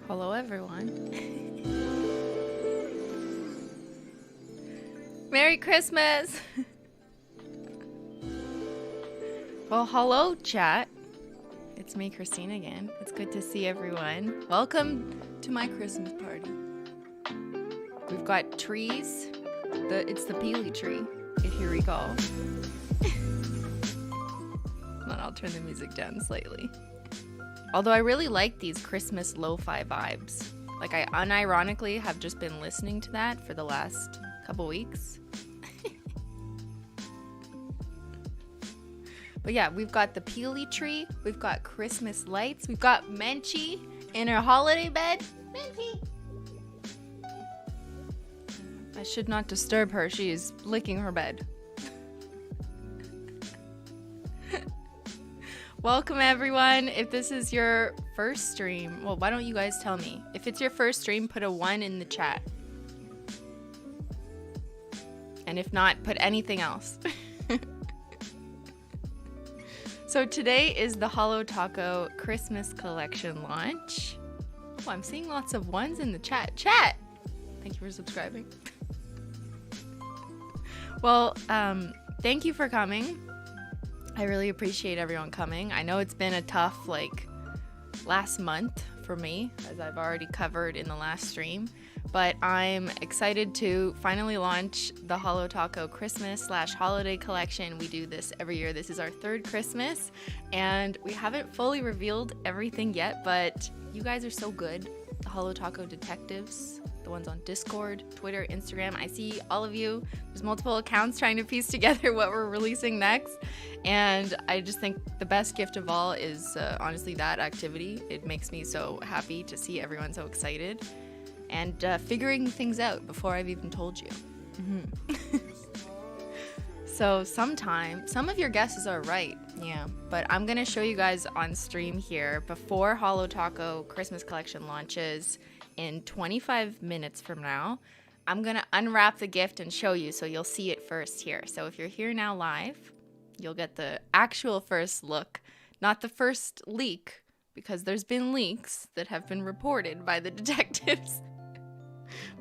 Hello, everyone. Merry Christmas! Well, hello, chat. It's me, Cristine, again. It's good to see everyone. Welcome to my Christmas party. We've got trees. It's the peely tree, if you recall. Then I'll turn the music down slightly. Although I really like these Christmas lo-fi vibes. Like, I unironically have just been listening to that for the last couple weeks. But yeah, we've got the peely tree, we've got Christmas lights, we've got Menchie in her holiday bed. Menchie! I should not disturb her, she is licking her bed. Welcome everyone. If this is your first stream, well, why don't you guys tell me? If it's your first stream, put a 1 in the chat. And if not, put anything else. So today is the Holo Taco Christmas collection launch. Oh, I'm seeing lots of 1s in the chat. Chat! Thank you for subscribing. Well, thank you for coming. I really appreciate everyone coming. I know it's been a tough, last month for me, as I've already covered in the last stream, but I'm excited to finally launch the Holo Taco Christmas/Holiday collection. We do this every year. This is our 3rd Christmas, and we haven't fully revealed everything yet, but you guys are so good. The Holo Taco detectives, the ones on Discord, Twitter, Instagram. I see all of you. There's multiple accounts trying to piece together what we're releasing next. And I just think the best gift of all is honestly that activity. It makes me so happy to see everyone so excited and figuring things out before I've even told you. So some of your guesses are right, yeah. But I'm gonna show you guys on stream here before Holo Taco Christmas collection launches in 25 minutes from now. I'm gonna unwrap the gift and show you, so you'll see it first here. So if you're here now live, you'll get the actual first look, not the first leak, because there's been leaks that have been reported by the detectives.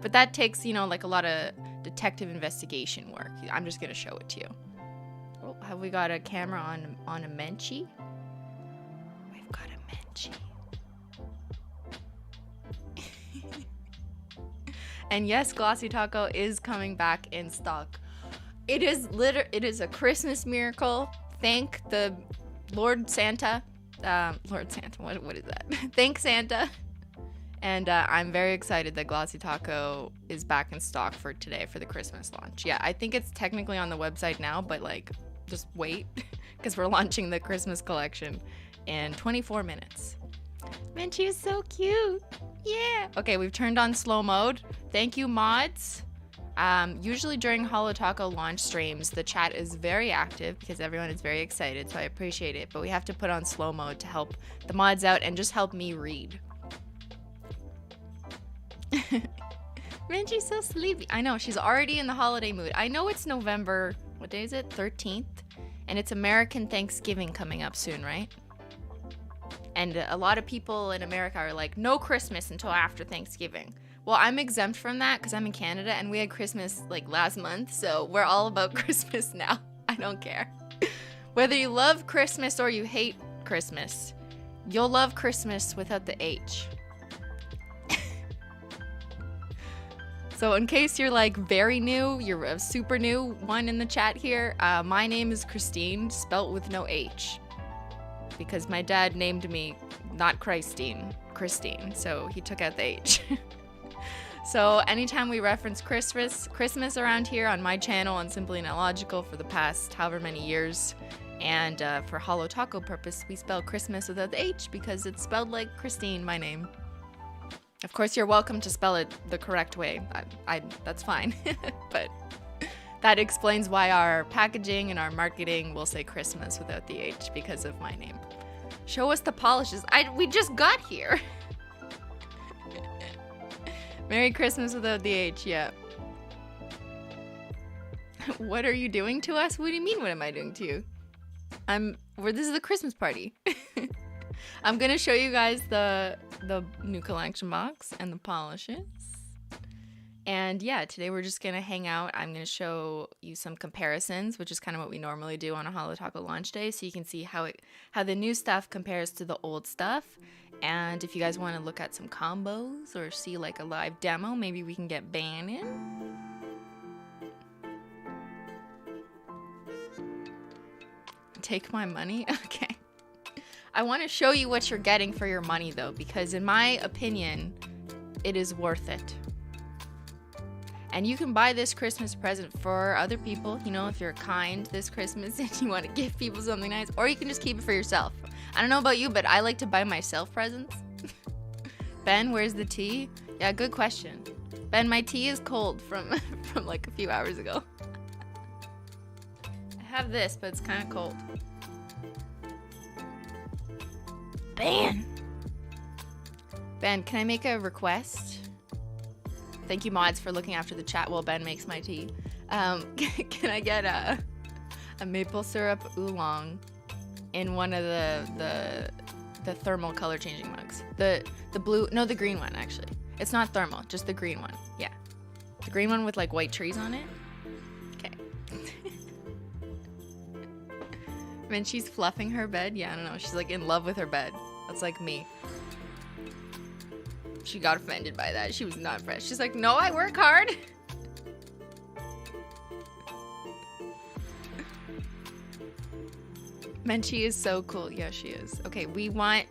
But that takes, you know, like a lot of detective investigation work. I'm just gonna show it to you. Oh, have we got a camera on a Menchie? We've got a Menchie. And yes, Glossy Taco is coming back in stock. It is a Christmas miracle. Thank the Lord Santa. Lord Santa, what is that? Thank Santa. And I'm very excited that Glossy Taco is back in stock for today for the Christmas launch. Yeah, I think it's technically on the website now, but like, just wait, because we're launching the Christmas collection in 24 minutes. Menchie is so cute. Yeah. Okay, we've turned on slow mode. Thank you, mods. Usually during Holo Taco launch streams, the chat is very active because everyone is very excited, so I appreciate it. But we have to put on slow mode to help the mods out and just help me read. Menchie's so sleepy. I know, she's already in the holiday mood. I know it's November, what day is it? 13th? And it's American Thanksgiving coming up soon, right? And a lot of people in America are like, no Christmas until after Thanksgiving. Well, I'm exempt from that because I'm in Canada and we had Christmas like last month, so we're all about Christmas now. I don't care. Whether you love Christmas or you hate Christmas, you'll love Christmas without the H. So in case you're like very new, you're a super new one in the chat here, my name is Cristine, spelt with no H. Because my dad named me not Christine, so he took out the H. So anytime we reference Christmas around here on my channel on Simply Not Logical for the past however many years, and for Holo Taco purpose, we spell Christmas without the H because it's spelled like Cristine, my name. Of course, you're welcome to spell it the correct way. That's fine. But that explains why our packaging and our marketing will say Christmas without the H because of my name. Show us the polishes. We just got here. Merry Christmas without the H, yeah. What are you doing to us? What do you mean, what am I doing to you? This is the Christmas party. I'm gonna show you guys the new collection box and the polishes. And yeah, today we're just gonna hang out. I'm gonna show you some comparisons, which is kind of what we normally do on a Holo Taco launch day, so you can see how the new stuff compares to the old stuff. And if you guys want to look at some combos or see like a live demo, maybe we can get Beyyyn in. Take my money? Okay. I want to show you what you're getting for your money though, because in my opinion, it is worth it. And you can buy this Christmas present for other people, you know, if you're kind this Christmas and you want to give people something nice, or you can just keep it for yourself. I don't know about you, but I like to buy myself presents. Ben, where's the tea? Yeah, good question. Ben, my tea is cold from like a few hours ago. I have this, but it's kind of cold. Ben, can I make a request? Thank you, mods, for looking after the chat while Ben makes my tea. Can I get a maple syrup oolong in one of the thermal color changing mugs? The blue, no, the green one actually. It's not thermal, just the green one. Yeah, the green one with like white trees on it. Okay. When she's fluffing her bed, yeah, I don't know. She's like in love with her bed. That's like me. She got offended by that. She was not impressed. She's like, no, I work hard. Menchie is so cool. Yeah, she is. Okay, we want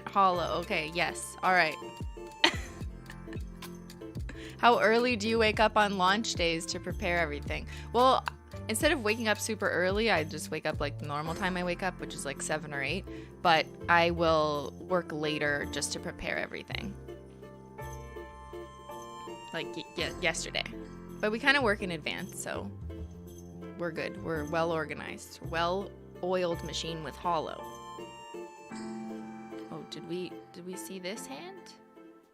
Holo. Okay, yes. All right. How early do you wake up on launch days to prepare everything? Well, instead of waking up super early, I just wake up like the normal time I wake up, which is like 7 or 8. But I will work later just to prepare everything. Like yesterday. But we kind of work in advance, so we're good. We're well organized. Well-oiled machine with Holo. Oh, did we see this hand?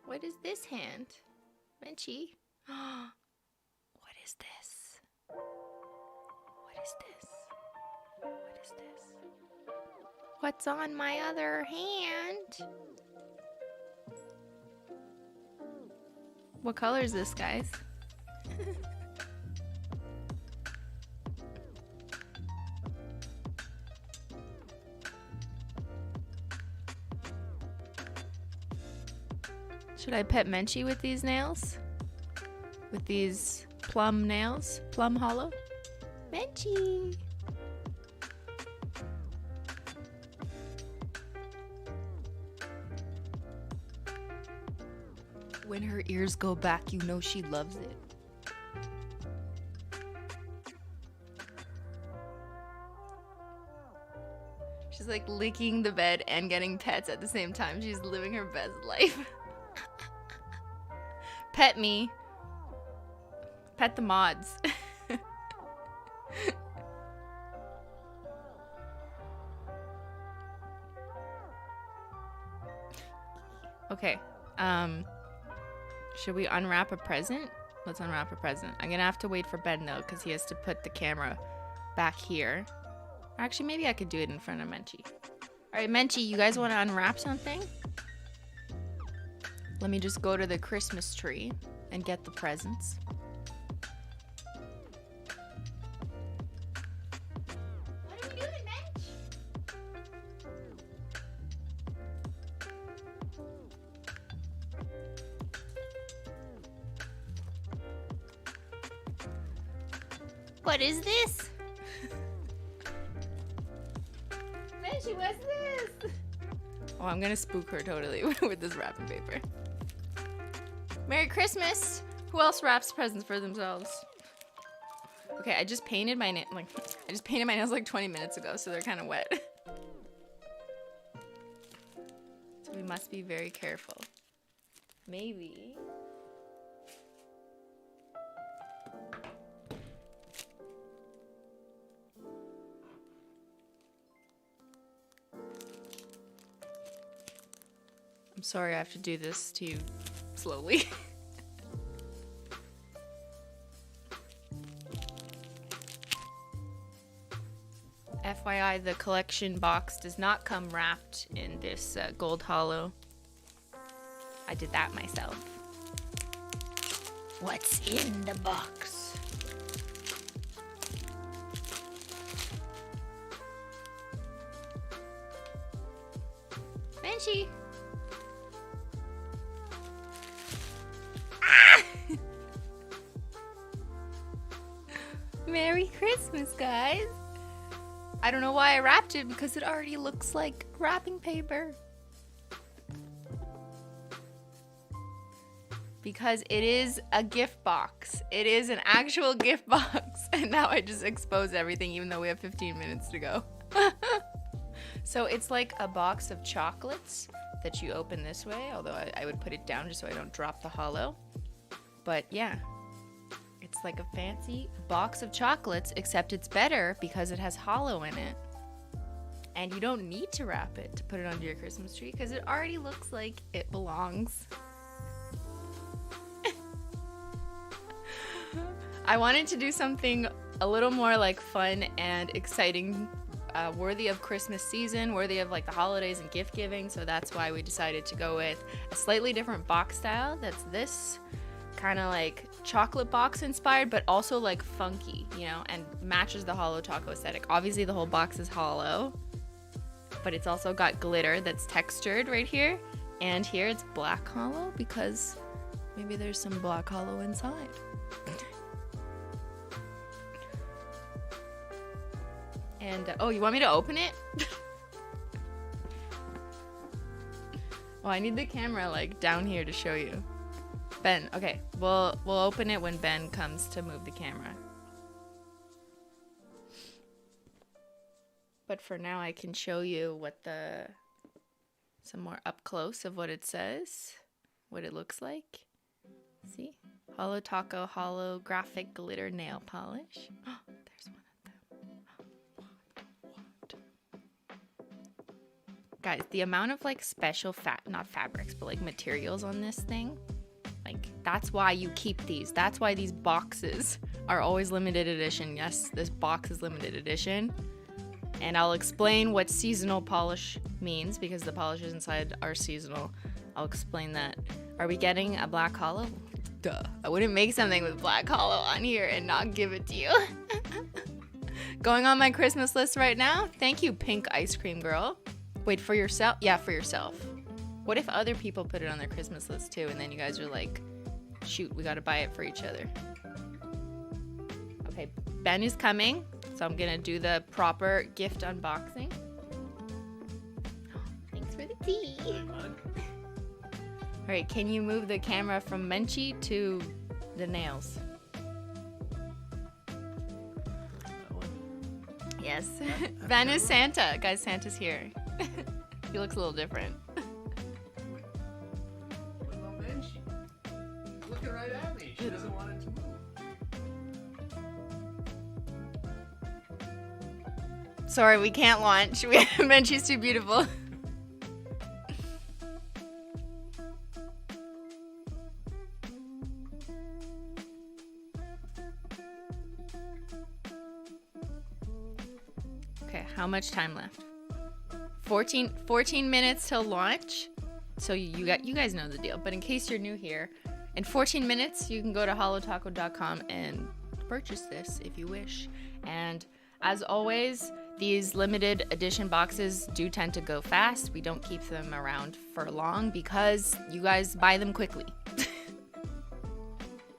What is this hand? Benchy. What is this? What is this? What is this? What's on my other hand? What color is this, guys? Should I pet Menchie with these nails? With these plum nails? Plum Holo? Menchie! When her ears go back, you know she loves it. She's like licking the bed and getting pets at the same time. She's living her best life. Pet me. Pet the mods. Okay. Should we unwrap a present? Let's unwrap a present. I'm gonna have to wait for Ben though, because he has to put the camera back here. Actually, maybe I could do it in front of Menchie. Alright, Menchie, you guys want to unwrap something? Let me just go to the Christmas tree and get the presents. What are we doing, Mench? What is this? Menchie, what's this? Oh, I'm gonna spook her totally with this wrapping paper. Merry Christmas! Who else wraps presents for themselves? Okay, I just painted my nails like 20 minutes ago, so they're kind of wet. So we must be very careful. Maybe. I'm sorry I have to do this to you slowly. FYI, the collection box does not come wrapped in this gold Holo. I did that myself. What's in the box? Menchie! Merry Christmas, guys! I don't know why I wrapped it, because it already looks like wrapping paper. Because it is a gift box. It is an actual gift box. And now I just expose everything, even though we have 15 minutes to go. So it's like a box of chocolates that you open this way, although I would put it down just so I don't drop the Holo. But yeah. It's like a fancy box of chocolates, except it's better because it has Holo in it. And you don't need to wrap it to put it under your Christmas tree because it already looks like it belongs. I wanted to do something a little more like fun and exciting, worthy of Christmas season, worthy of like the holidays and gift giving. So that's why we decided to go with a slightly different box style. That's this kind of like chocolate box inspired, but also like funky, you know, and matches the Holo Taco aesthetic. Obviously the whole box is Holo, but it's also got glitter that's textured right here, and here it's black Holo because maybe there's some black Holo inside. And oh, you want me to open it? Oh, I need the camera like down here to show you. Ben, okay, we'll open it when Ben comes to move the camera. But for now, I can show you what some more up close of what it says, what it looks like. See? Holo Taco holographic glitter nail polish. Oh, there's one of Guys, the amount of like special not fabrics, but like materials on this thing, like that's why you keep these. That's why these boxes are always limited edition. Yes, this box is limited edition. And I'll explain what seasonal polish means because the polishes inside are seasonal. I'll explain that. Are we getting a black holo? Duh. I wouldn't make something with black holo on here and not give it to you. Going on my Christmas list right now. Thank you, Pink Ice Cream Girl. Wait, for yourself? Yeah, for yourself. What if other people put it on their Christmas list too, and then you guys are like, shoot, we gotta buy it for each other. Okay, Ben is coming, so I'm gonna do the proper gift unboxing. Thanks for the tea. All right, can you move the camera from Menchie to the nails? Yes. Ben is Santa. Guys, Santa's here. He looks a little different. What about Menchie? She's looking right at me. She doesn't want it to move. Sorry, we can't launch. Menchie's too beautiful. Okay, how much time left? 14 minutes till launch. So you guys know the deal, but in case you're new here, in 14 minutes you can go to holotaco.com and purchase this if you wish. And as always, these limited edition boxes do tend to go fast. We don't keep them around for long because you guys buy them quickly.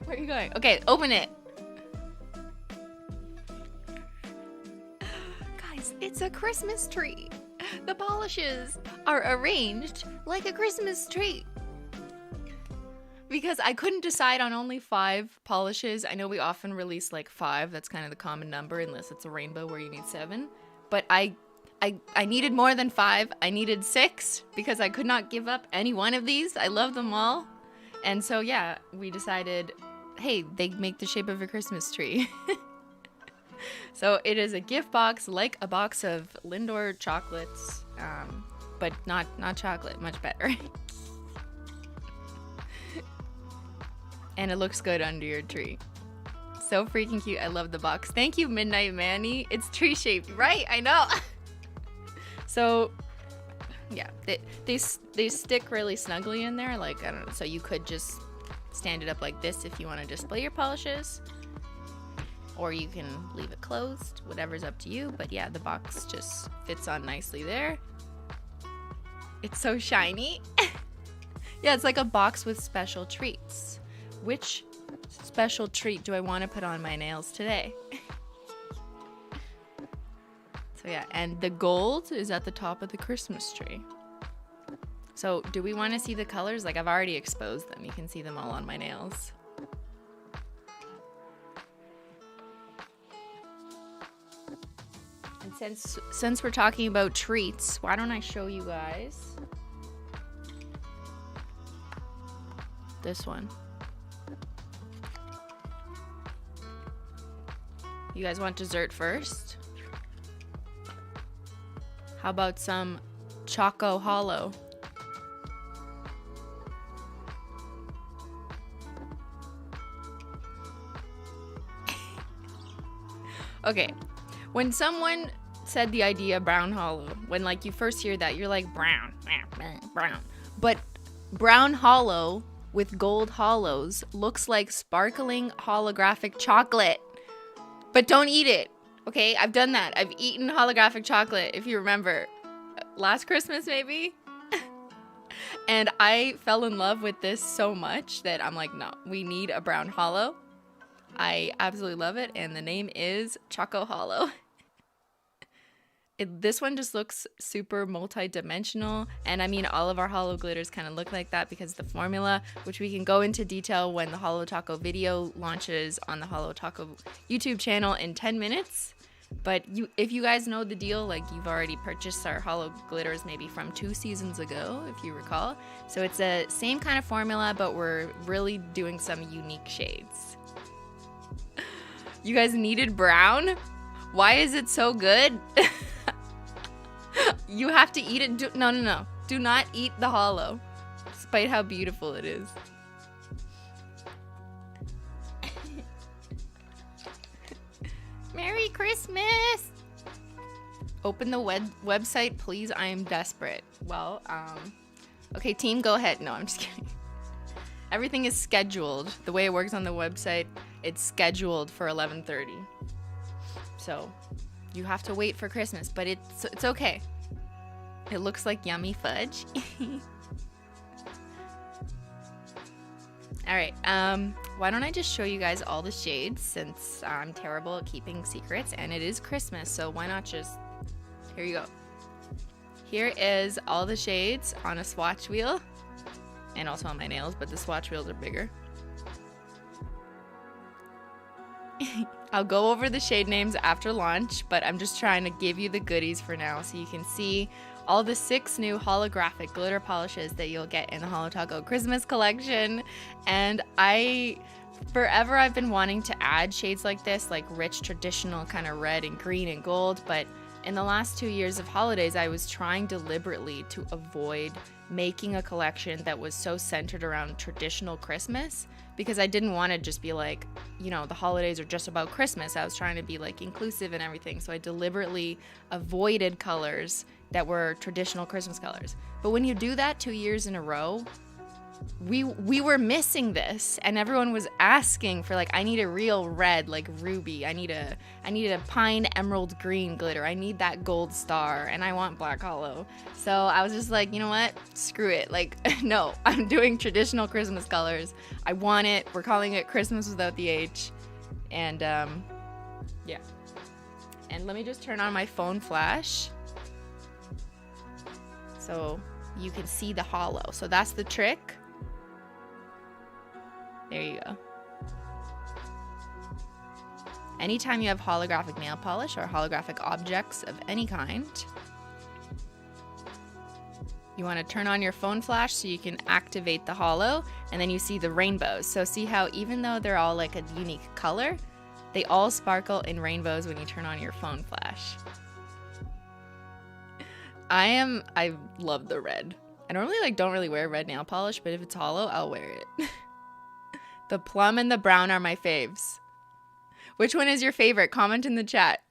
Where are you going? Okay, open it. Guys, it's a Christmas tree. The polishes are arranged like a Christmas tree. Because I couldn't decide on only 5 polishes. I know we often release like 5. That's kind of the common number unless it's a rainbow where you need 7. But I needed more than 5. I needed 6 because I could not give up any one of these. I love them all. And so yeah, we decided, hey, they make the shape of a Christmas tree. So it is a gift box, like a box of Lindor chocolates, but not chocolate, much better. And it looks good under your tree. So freaking cute. I love the box. Thank you, Midnight Manny. It's tree shaped, right? I know. So yeah, they stick really snugly in there. Like, I don't know. So you could just stand it up like this if you want to display your polishes. Or you can leave it closed, whatever's up to you. But yeah, the box just fits on nicely there. It's so shiny. Yeah, it's like a box with special treats. Which special treat do I want to put on my nails today? So yeah, and the gold is at the top of the Christmas tree. So do we want to see the colors? Like, I've already exposed them. You can see them all on my nails. And since we're talking about treats, why don't I show you guys this one. You guys want dessert first? How about some Choco Holo? Okay, when someone said the idea brown holo, when like you first hear that, you're like brown. But brown holo with gold hollows looks like sparkling holographic chocolate. But don't eat it, okay? I've done that. I've eaten holographic chocolate, if you remember. Last Christmas, maybe? And I fell in love with this so much that I'm like, no, we need a brown holo. I absolutely love it, and the name is Choco Holo. This one just looks super multi-dimensional, and I mean all of our holo glitters kind of look like that because the formula, which we can go into detail when the Holo Taco video launches on the Holo Taco YouTube channel in 10 minutes. But if you guys know the deal, like you've already purchased our holo glitters maybe from 2 seasons ago, if you recall. So it's the same kind of formula, but we're really doing some unique shades. You guys needed brown? Why is it so good? You have to eat it. No, no, no. Do not eat the holo, despite how beautiful it is. Merry Christmas! Open the website, please. I am desperate. Well, okay, team, go ahead. No, I'm just kidding. Everything is scheduled. The way it works on the website, it's scheduled for 11:30. So you have to wait for Christmas, but it's okay. It looks like yummy fudge. All right, why don't I just show you guys all the shades, since I'm terrible at keeping secrets and it is Christmas, so why not just, here you go. Here is all the shades on a swatch wheel, and also on my nails, but the swatch wheels are bigger. I'll go over the shade names after launch, but I'm just trying to give you the goodies for now so you can see all the 6 new holographic glitter polishes that you'll get in the Holo Taco Christmas collection. And forever I've been wanting to add shades like this, like rich traditional kind of red and green and gold, but in the last 2 years of holidays, I was trying deliberately to avoid making a collection that was so centered around traditional Christmas, because I didn't want to just be like, you know, the holidays are just about Christmas. I was trying to be like inclusive and everything. So I deliberately avoided colors that were traditional Christmas colors. But when you do that 2 years in a row, we were missing this, and everyone was asking for, like, I need a real red, like ruby. I need a pine emerald green glitter. I need that gold star, and I want black holo. So I was just like, you know what? Screw it. Like, no, I'm doing traditional Christmas colors. I want it. We're calling it Christmas without the H. And yeah. And let me just turn on my phone flash so you can see the holo. So that's the trick. There you go. Anytime you have holographic nail polish or holographic objects of any kind, you want to turn on your phone flash so you can activate the holo, and then you see the rainbows. So see how even though they're all like a unique color, they all sparkle in rainbows when you turn on your phone flash. I love the red. I normally don't really wear red nail polish, but if it's holo, I'll wear it. The plum and the brown are my faves. Which one is your favorite? Comment in the chat.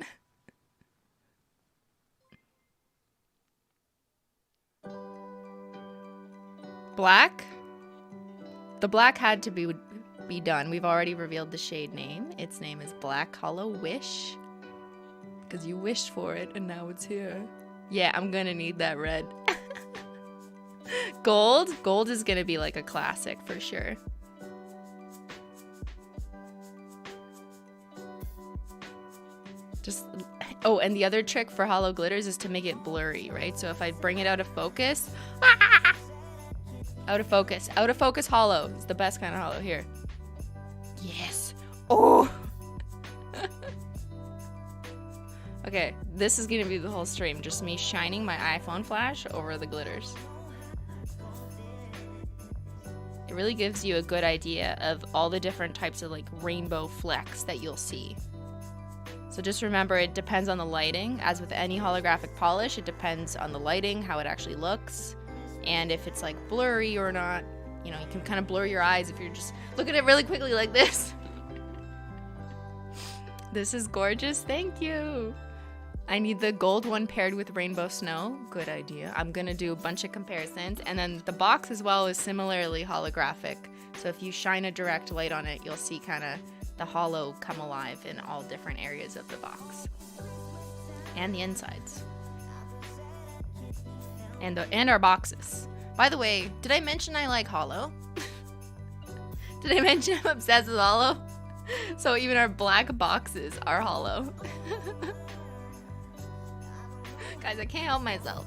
Black? The black had to be done. We've already revealed the shade name. Its name is Black Holo Wish. Because you wished for it and now it's here. Yeah, I'm gonna need that red. Gold? Gold is gonna be like a classic for sure. Oh, and the other trick for holo glitters is to make it blurry, right? So if I bring it out of focus, out of focus holo. It's the best kind of holo. Here. Yes. Oh. Okay, this is gonna be the whole stream, just me shining my iPhone flash over the glitters. It really gives you a good idea of all the different types of like rainbow flecks that you'll see. So just remember, it depends on the lighting. As with any holographic polish, it depends on the lighting, how it actually looks, and if it's like blurry or not. You know, you can kind of blur your eyes if you're just look at it really quickly like this. This is gorgeous. Thank you. I need the gold one paired with rainbow snow. Good idea. I'm gonna do a bunch of comparisons, and then the box as well is similarly holographic. So if you shine a direct light on it, you'll see kind of the holo come alive in all different areas of the box and the insides and our boxes. By the way, did I mention I like holo? Did I mention I'm obsessed with holo? So even our black boxes are holo. Guys, I can't help myself.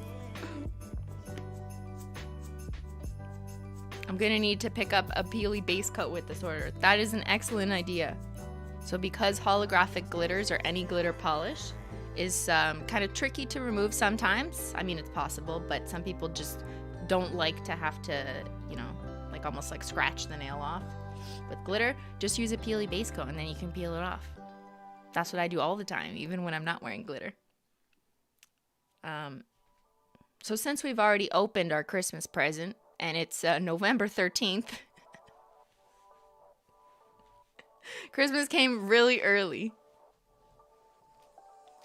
I'm gonna need to pick up a peely base coat with this order. That is an excellent idea. So because holographic glitters or any glitter polish is kind of tricky to remove sometimes. I mean, it's possible, but some people just don't like to have to, you know, like almost like scratch the nail off. With glitter, just use a peely base coat and then you can peel it off. That's what I do all the time, even when I'm not wearing glitter. So since we've already opened our Christmas present and it's November 13th, Christmas came really early.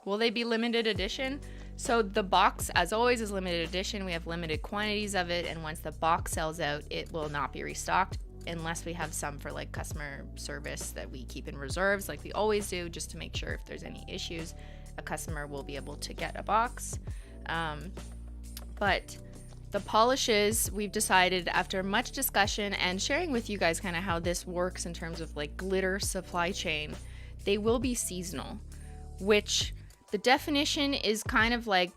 Will they be limited edition? So the box, as always, is limited edition. We have limited quantities of it, and once the box sells out, it will not be restocked unless we have some for like customer service that we keep in reserves like we always do, just to make sure if there's any issues, a customer will be able to get a box. But the polishes, we've decided after much discussion and sharing with you guys kind of how this works in terms of like glitter supply chain, they will be seasonal, which the definition is kind of like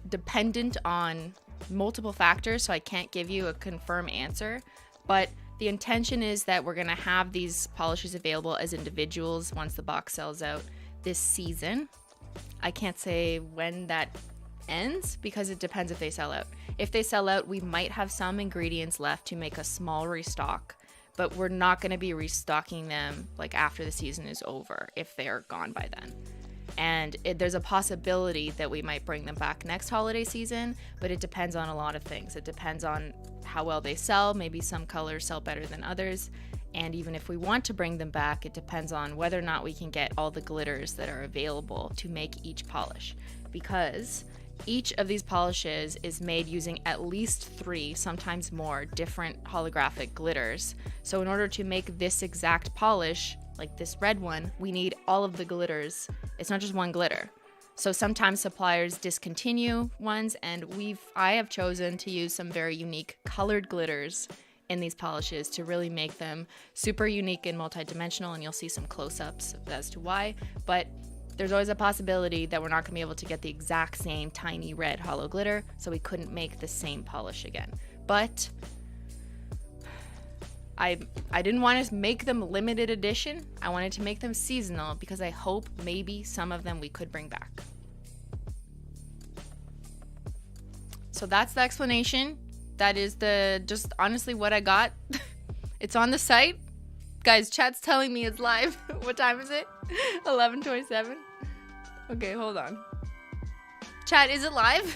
dependent on multiple factors, so I can't give you a confirmed answer, but the intention is that we're going to have these polishes available as individuals once the box sells out this season. I can't say when that ends because it depends if they sell out. If they sell out, we might have some ingredients left to make a small restock, but we're not going to be restocking them like after the season is over if they're gone by then. And there's a possibility that we might bring them back next holiday season, but it depends on a lot of things. It depends on how well they sell. Maybe some colors sell better than others. And even if we want to bring them back, it depends on whether or not we can get all the glitters that are available to make each polish. Because each of these polishes is made using at least 3, sometimes more, different holographic glitters. So in order to make this exact polish, like this red one, we need all of the glitters. It's not just one glitter. So sometimes suppliers discontinue ones, and I have chosen to use some very unique colored glitters in these polishes to really make them super unique and multidimensional, and you'll see some close-ups as to why. But there's always a possibility that we're not gonna be able to get the exact same tiny red holo glitter, so we couldn't make the same polish again. But I didn't want to make them limited edition. I wanted to make them seasonal because I hope maybe some of them we could bring back. So that's the explanation. That is just honestly what I got. It's on the site. Guys, chat's telling me it's live. What time is it? 11:27. Okay, hold on. Chat, is it live?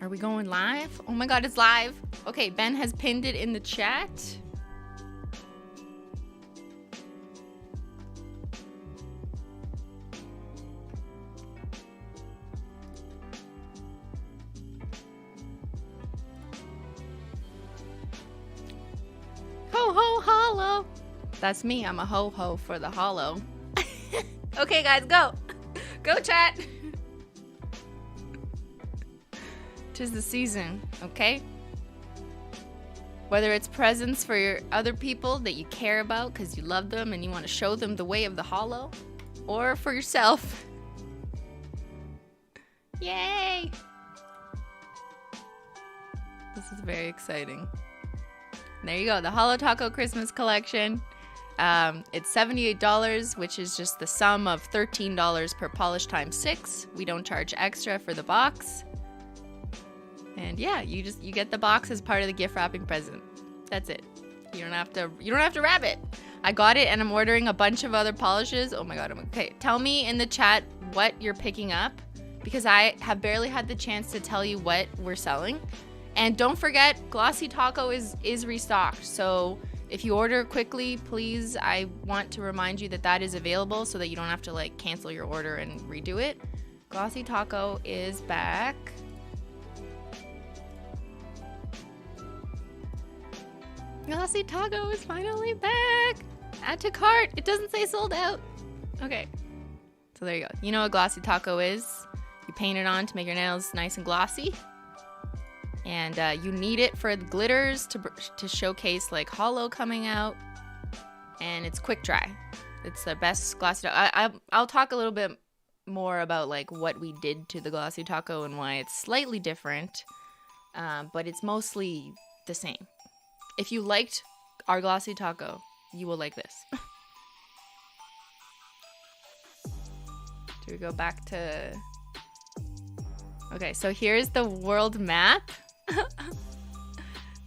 Are we going live? Oh my god, it's live. Okay, Ben has pinned it in the chat. Ho ho holo. That's me. I'm a ho ho for the holo. Okay, guys, go. Go, chat. 'Tis the season, okay? Whether it's presents for your other people that you care about because you love them and you want to show them the way of the holo, or for yourself. Yay! This is very exciting. There you go, the Holo Taco Christmas collection. It's $78, which is just the sum of $13 per polish times 6. We don't charge extra for the box. And yeah, you get the box as part of the gift wrapping present. That's it. You don't have to wrap it. I got it and I'm ordering a bunch of other polishes. Oh my god, okay. Tell me in the chat what you're picking up because I have barely had the chance to tell you what we're selling. And don't forget, Glossy Taco is restocked. So if you order quickly, please, I want to remind you that that is available so that you don't have to like cancel your order and redo it. Glossy Taco is back. Glossy Taco is finally back. Add to cart. It doesn't say sold out. Okay. So there you go. You know what Glossy Taco is? You paint it on to make your nails nice and glossy. And you need it for the glitters to showcase like holo coming out. And it's quick dry. It's the best Glossy Taco. I'll talk a little bit more about like what we did to the Glossy Taco and why it's slightly different. But it's mostly the same. If you liked our Glossy Taco, you will like this. Do we go back to... Okay, so here's the world map.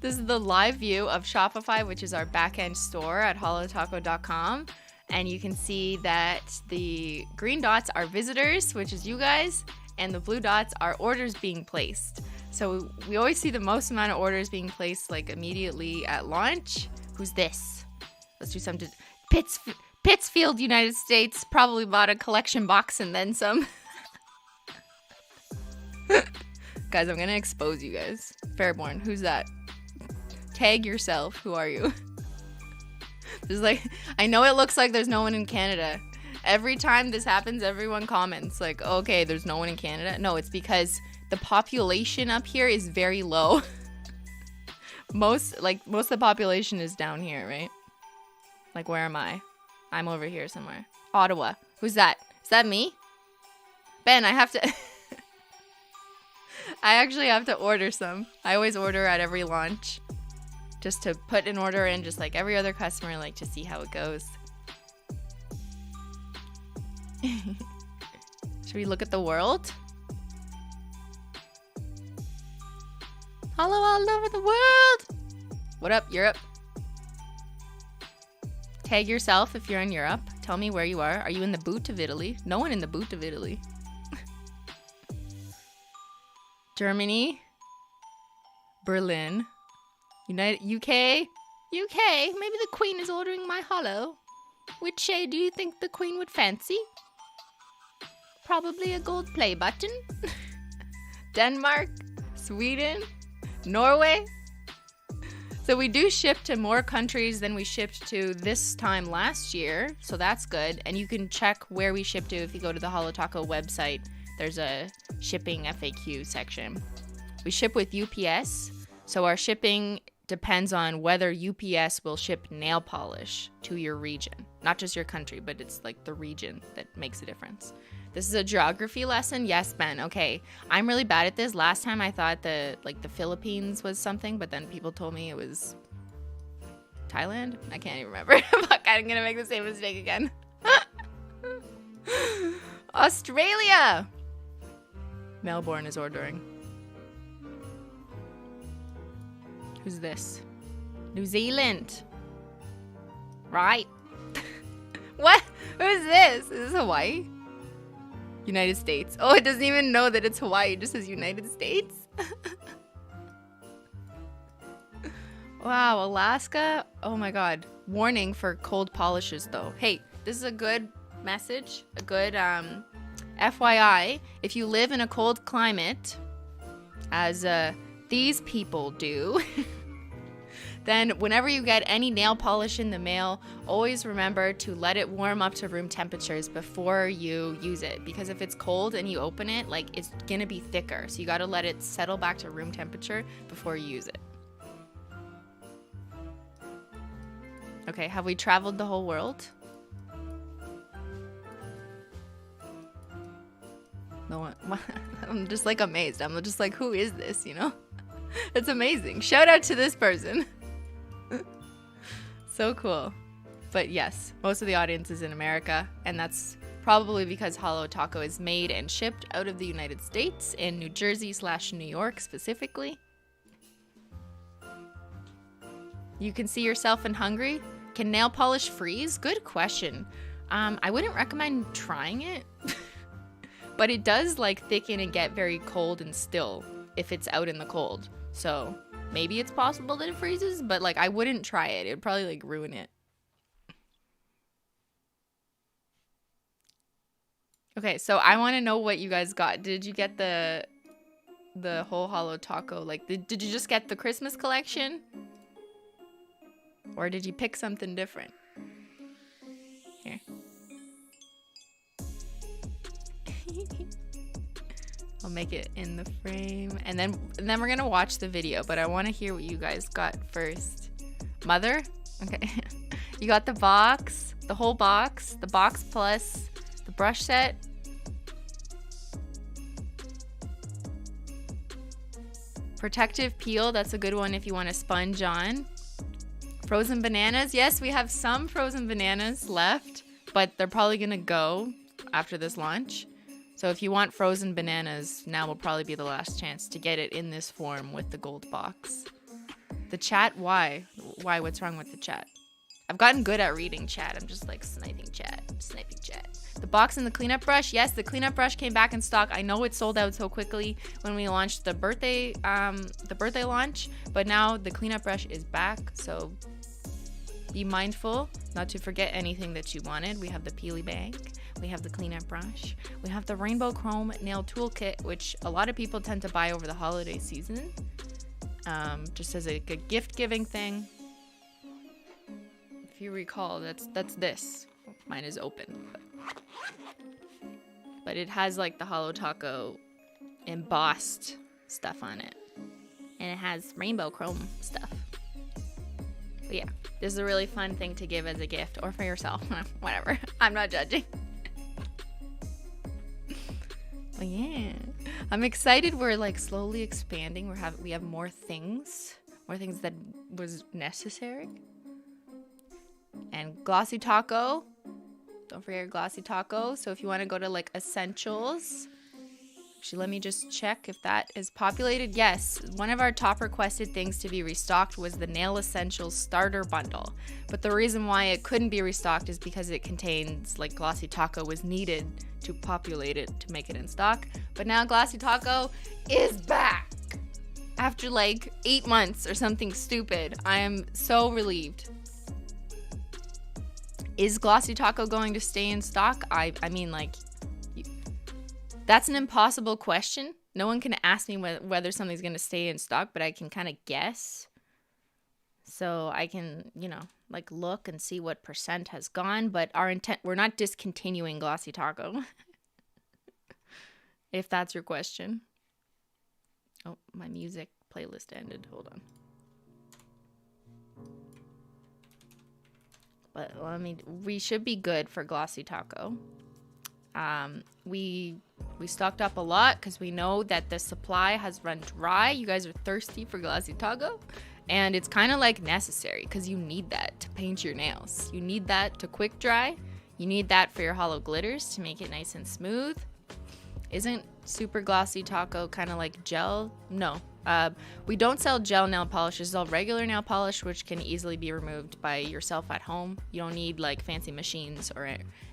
This is the live view of Shopify, which is our back-end store at holotaco.com. And you can see that the green dots are visitors, which is you guys, and the blue dots are orders being placed. So we always see the most amount of orders being placed like immediately at launch. Who's this? Let's do some. Pittsfield, United States, probably bought a collection box and then some. Guys, I'm gonna expose you guys. Fairborn, who's that? Tag yourself. Who are you? There's like, I know it looks like there's no one in Canada. Every time this happens, everyone comments like, okay, there's no one in Canada. No, it's because the population up here is very low. Most of the population is down here, right? Like, where am I? I'm over here somewhere. Ottawa. Who's that? Is that me? Ben, I have to... I actually have to order some. I always order at every launch. Just to put an order in, just like every other customer, like to see how it goes. Should we look at the world? Hello all over the world! What up, Europe? Tag yourself if you're in Europe. Tell me where you are. Are you in the boot of Italy? No one in the boot of Italy. Germany. Berlin. UK. Maybe the Queen is ordering my holo. Which shade do you think the Queen would fancy? Probably a gold play button. Denmark. Sweden. Norway. So we do ship to more countries than we shipped to this time last year, so that's good. And you can check where we ship to if you go to the Holo Taco website. There's a shipping FAQ section. We ship with UPS, so our shipping depends on whether UPS will ship nail polish to your region. Not just your country, but it's like the region that makes a difference. This is a geography lesson? Yes, Ben. Okay. I'm really bad at this. Last time I thought the Philippines was something, but then people told me it was Thailand. I can't even remember. Fuck, I'm gonna make the same mistake again. Australia! Melbourne is ordering. Who's this? New Zealand. Right. What? Who's this? Is this Hawaii? United States. Oh, it doesn't even know that it's Hawaii. It just says United States. Wow, Alaska. Oh my God. Warning for cold polishes though. Hey, this is a good message. A good FYI. If you live in a cold climate, as these people do, then whenever you get any nail polish in the mail, always remember to let it warm up to room temperatures before you use it. Because if it's cold and you open it, like it's gonna be thicker. So you gotta let it settle back to room temperature before you use it. Okay, have we traveled the whole world? No one. I'm just like amazed. I'm just like, who is this, you know? It's amazing. Shout out to this person. So cool. But yes, most of the audience is in America, and that's probably because Holo Taco is made and shipped out of the United States in New Jersey / New York specifically. You can see yourself in Hungary. Can nail polish freeze? Good question. I wouldn't recommend trying it, but it does like thicken and get very cold and still if it's out in the cold. So maybe it's possible that it freezes, but like I wouldn't try it. It would probably like ruin it. Okay, so I want to know what you guys got. Did you get the whole Holo Taco? Like, did you just get the Christmas collection? Or did you pick something different? Here. I'll make it in the frame. And then we're going to watch the video. But I want to hear what you guys got first. Mother? Okay. You got the box. The whole box. The box plus the brush set. Protective peel. That's a good one if you want to sponge on. Frozen bananas. Yes, we have some frozen bananas left, but they're probably going to go after this launch. So if you want frozen bananas, now will probably be the last chance to get it in this form with the gold box. The chat, why? Why? What's wrong with the chat? I've gotten good at reading chat. I'm just like sniping chat. The box and the cleanup brush. Yes, the cleanup brush came back in stock. I know it sold out so quickly when we launched the birthday launch, but now the cleanup brush is back. So be mindful not to forget anything that you wanted. We have the peely bag. We have the cleanup brush. We have the rainbow chrome nail toolkit, which a lot of people tend to buy over the holiday season, just as a good gift giving thing. If you recall, that's this. Mine is open, but it has like the Holo Taco embossed stuff on it, and it has rainbow chrome stuff. But yeah, this is a really fun thing to give as a gift or for yourself. Whatever. I'm not judging. But yeah, I'm excited. We're like slowly expanding. We have more things that was necessary. And Glossy Taco. Don't forget Glossy Taco. So if you want to go to like essentials, actually let me just check if that is populated. Yes, one of our top requested things to be restocked was the Nail Essentials Starter Bundle. But the reason why it couldn't be restocked is because it contains, like, Glossy Taco was needed to populate it to make it in stock. But now Glossy Taco is back after like 8 months or something stupid. I am so relieved. Is Glossy Taco going to stay in stock? I mean, like, that's an impossible question. No one can ask me whether something's going to stay in stock, but I can kind of guess. So I can, like look and see what percent has gone. But we're not discontinuing Glossy Taco. If that's your question. Oh, my music playlist ended. Hold on. But we should be good for Glossy Taco. We stocked up a lot because we know that the supply has run dry. You guys are thirsty for Glossy Taco, and it's kind of like necessary because you need that to paint your nails. You need that to quick dry. You need that for your holo glitters to make it nice and smooth. Isn't Super Glossy Taco kind of like gel? No. We don't sell gel nail polish. We sell regular nail polish, which can easily be removed by yourself at home. You don't need like fancy machines or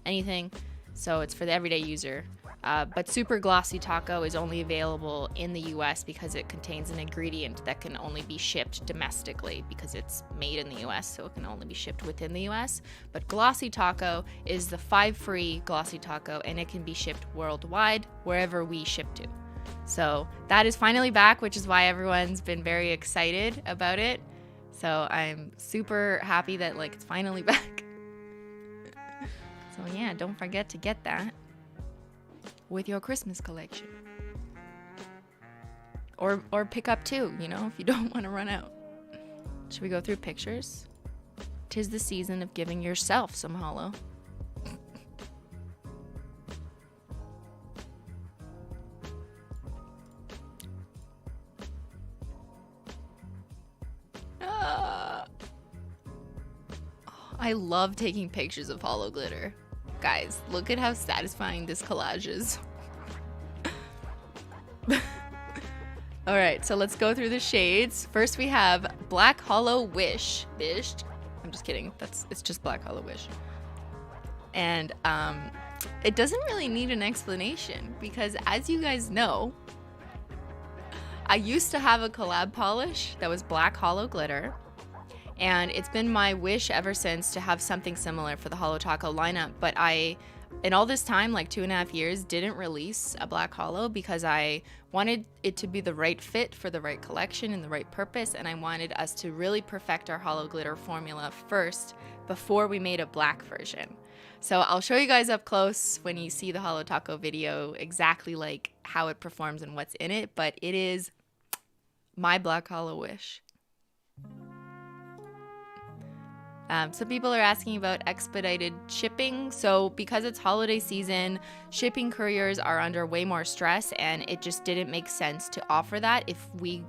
anything. So it's for the everyday user. But Super Glossy Taco is only available in the US because it contains an ingredient that can only be shipped domestically because it's made in the US, so it can only be shipped within the US. But Glossy Taco is the 5-free Glossy Taco, and it can be shipped worldwide wherever we ship to. So that is finally back, which is why everyone's been very excited about it. So I'm super happy that like it's finally back. So yeah, don't forget to get that with your Christmas collection. Or pick up two, if you don't want to run out. Should we go through pictures? 'Tis the season of giving yourself some holo. I love taking pictures of holo glitter. Guys, look at how satisfying this collage is. Alright, so let's go through the shades. First we have Black Holo Wish. I'm just kidding. It's just Black Holo Wish. And it doesn't really need an explanation because, as you guys know, I used to have a collab polish that was Black Holo Glitter. And it's been my wish ever since to have something similar for the Holo Taco lineup. But I, in all this time, like 2.5 years, didn't release a Black Holo because I wanted it to be the right fit for the right collection and the right purpose. And I wanted us to really perfect our Holo Glitter formula first before we made a black version. So I'll show you guys up close when you see the Holo Taco video exactly like how it performs and what's in it. But it is my Black Holo Wish. Some people are asking about expedited shipping. So because it's holiday season, shipping couriers are under way more stress, and it just didn't make sense to offer that if we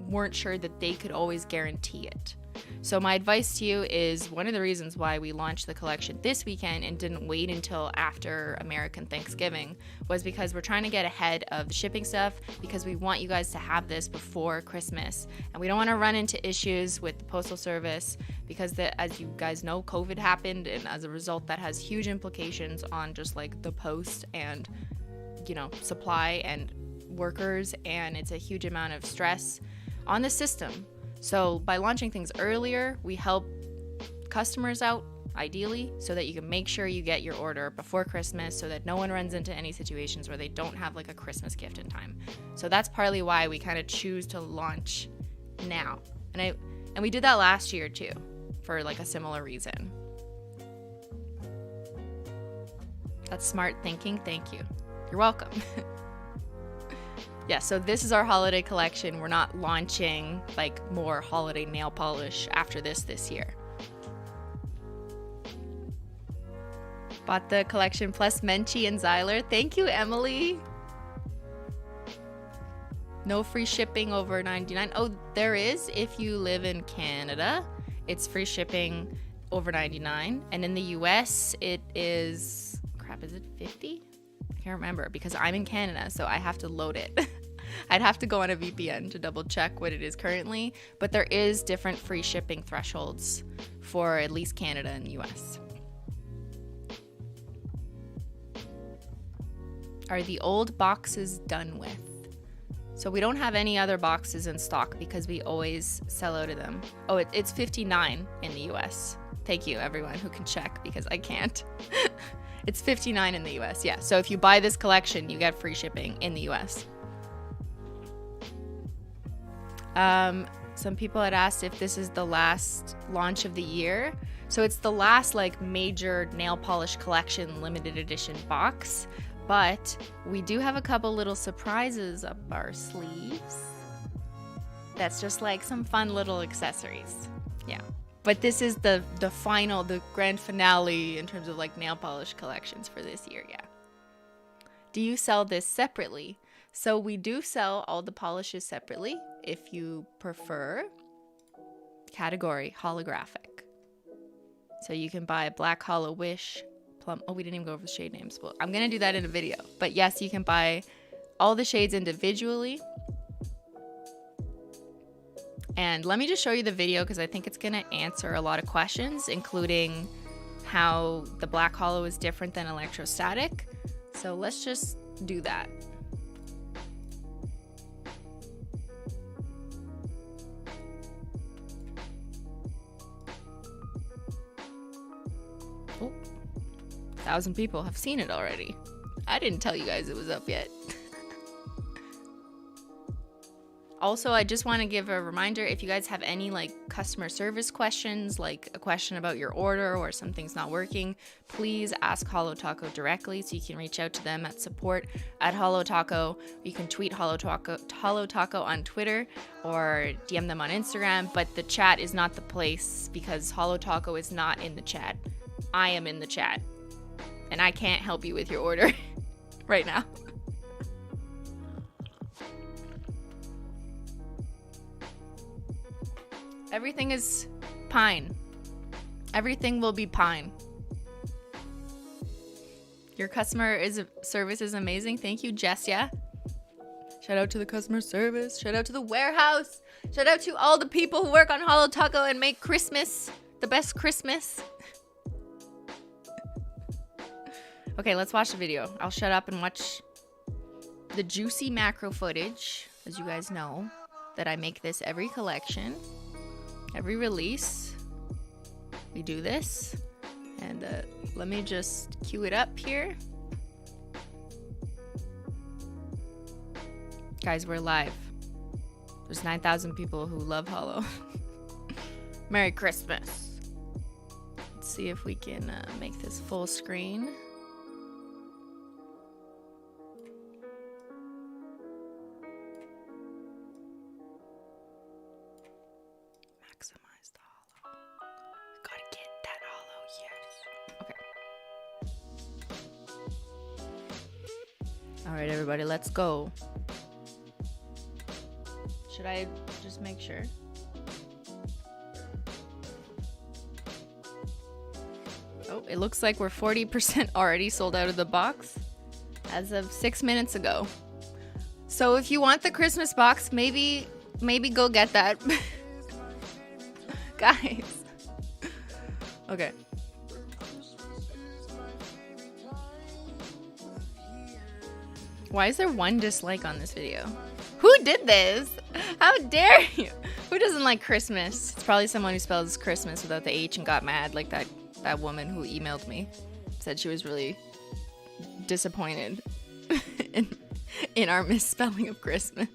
weren't sure that they could always guarantee it. So my advice to you is, one of the reasons why we launched the collection this weekend and didn't wait until after American Thanksgiving was because we're trying to get ahead of the shipping stuff, because we want you guys to have this before Christmas. And we don't want to run into issues with the Postal Service because, as you guys know, COVID happened, and as a result that has huge implications on just like the post and, you know, supply and workers, and it's a huge amount of stress on the system. So by launching things earlier, we help customers out, ideally, so that you can make sure you get your order before Christmas, so that no one runs into any situations where they don't have like a Christmas gift in time. So that's partly why we kind of choose to launch now. And we did that last year too, for like a similar reason. That's smart thinking. Thank you. You're welcome. Yeah, so this is our holiday collection. We're not launching like more holiday nail polish after this year. Bought the collection plus Menchie and Zyler. Thank you, Emily. No free shipping over $99. Oh, there is if you live in Canada. It's free shipping over $99. And in the US, it is, crap, is it $50? I can't remember because I'm in Canada, so I have to load it. I'd have to go on a VPN to double check what it is currently, but there is different free shipping thresholds for at least Canada and US. Are the old boxes done with? So we don't have any other boxes in stock because we always sell out of them. Oh, it's $59 in the US. Thank you, everyone who can check, because I can't. It's $59 in the US, yeah. So if you buy this collection, you get free shipping in the US. Some people had asked if this is the last launch of the year. So it's the last like major nail polish collection limited edition box, but we do have a couple little surprises up our sleeves. That's just like some fun little accessories. Yeah. But this is the final, the grand finale in terms of like nail polish collections for this year, yeah. Do you sell this separately? So we do sell all the polishes separately if you prefer. Category, holographic. So you can buy Black Holo Wish, Plum. Oh, we didn't even go over the shade names. Well, I'm going to do that in a video. But yes, you can buy all the shades individually. And let me just show you the video because I think it's going to answer a lot of questions, including how the Black Holo is different than electrostatic. So let's just do that. Oh, 1,000 people have seen it already. I didn't tell you guys it was up yet. Also, I just want to give a reminder, if you guys have any like customer service questions, like a question about your order or something's not working, please ask Holo Taco directly. So you can reach out to them at support@Holo Taco. You can tweet Holo Taco on Twitter or DM them on Instagram, but the chat is not the place because Holo Taco is not in the chat. I am in the chat and I can't help you with your order right now. Everything is pine. Everything will be pine. Your customer service is amazing. Thank you, Jessia. Shout out to the customer service. Shout out to the warehouse. Shout out to all the people who work on Holo Taco and make Christmas the best Christmas. Okay, let's watch the video. I'll shut up and watch the juicy macro footage. As you guys know, that I make this every collection. Every release, we do this, and let me just cue it up here. Guys, we're live. There's 9,000 people who love Holo. Merry Christmas. Let's see if we can make this full screen. Maximize the Holo. We gotta get that Holo, yes. Okay. All right, everybody, let's go. Should I just make sure? it looks like we're 40% already sold out of the box as of 6 minutes ago. So if you want the Christmas box, maybe go get that. Guys. Okay. Why is there one dislike on this video? Who did this? How dare you? Who doesn't like Christmas? It's probably someone who spells Christmas without the H and got mad, like that woman who emailed me. Said she was really disappointed in our misspelling of Christmas.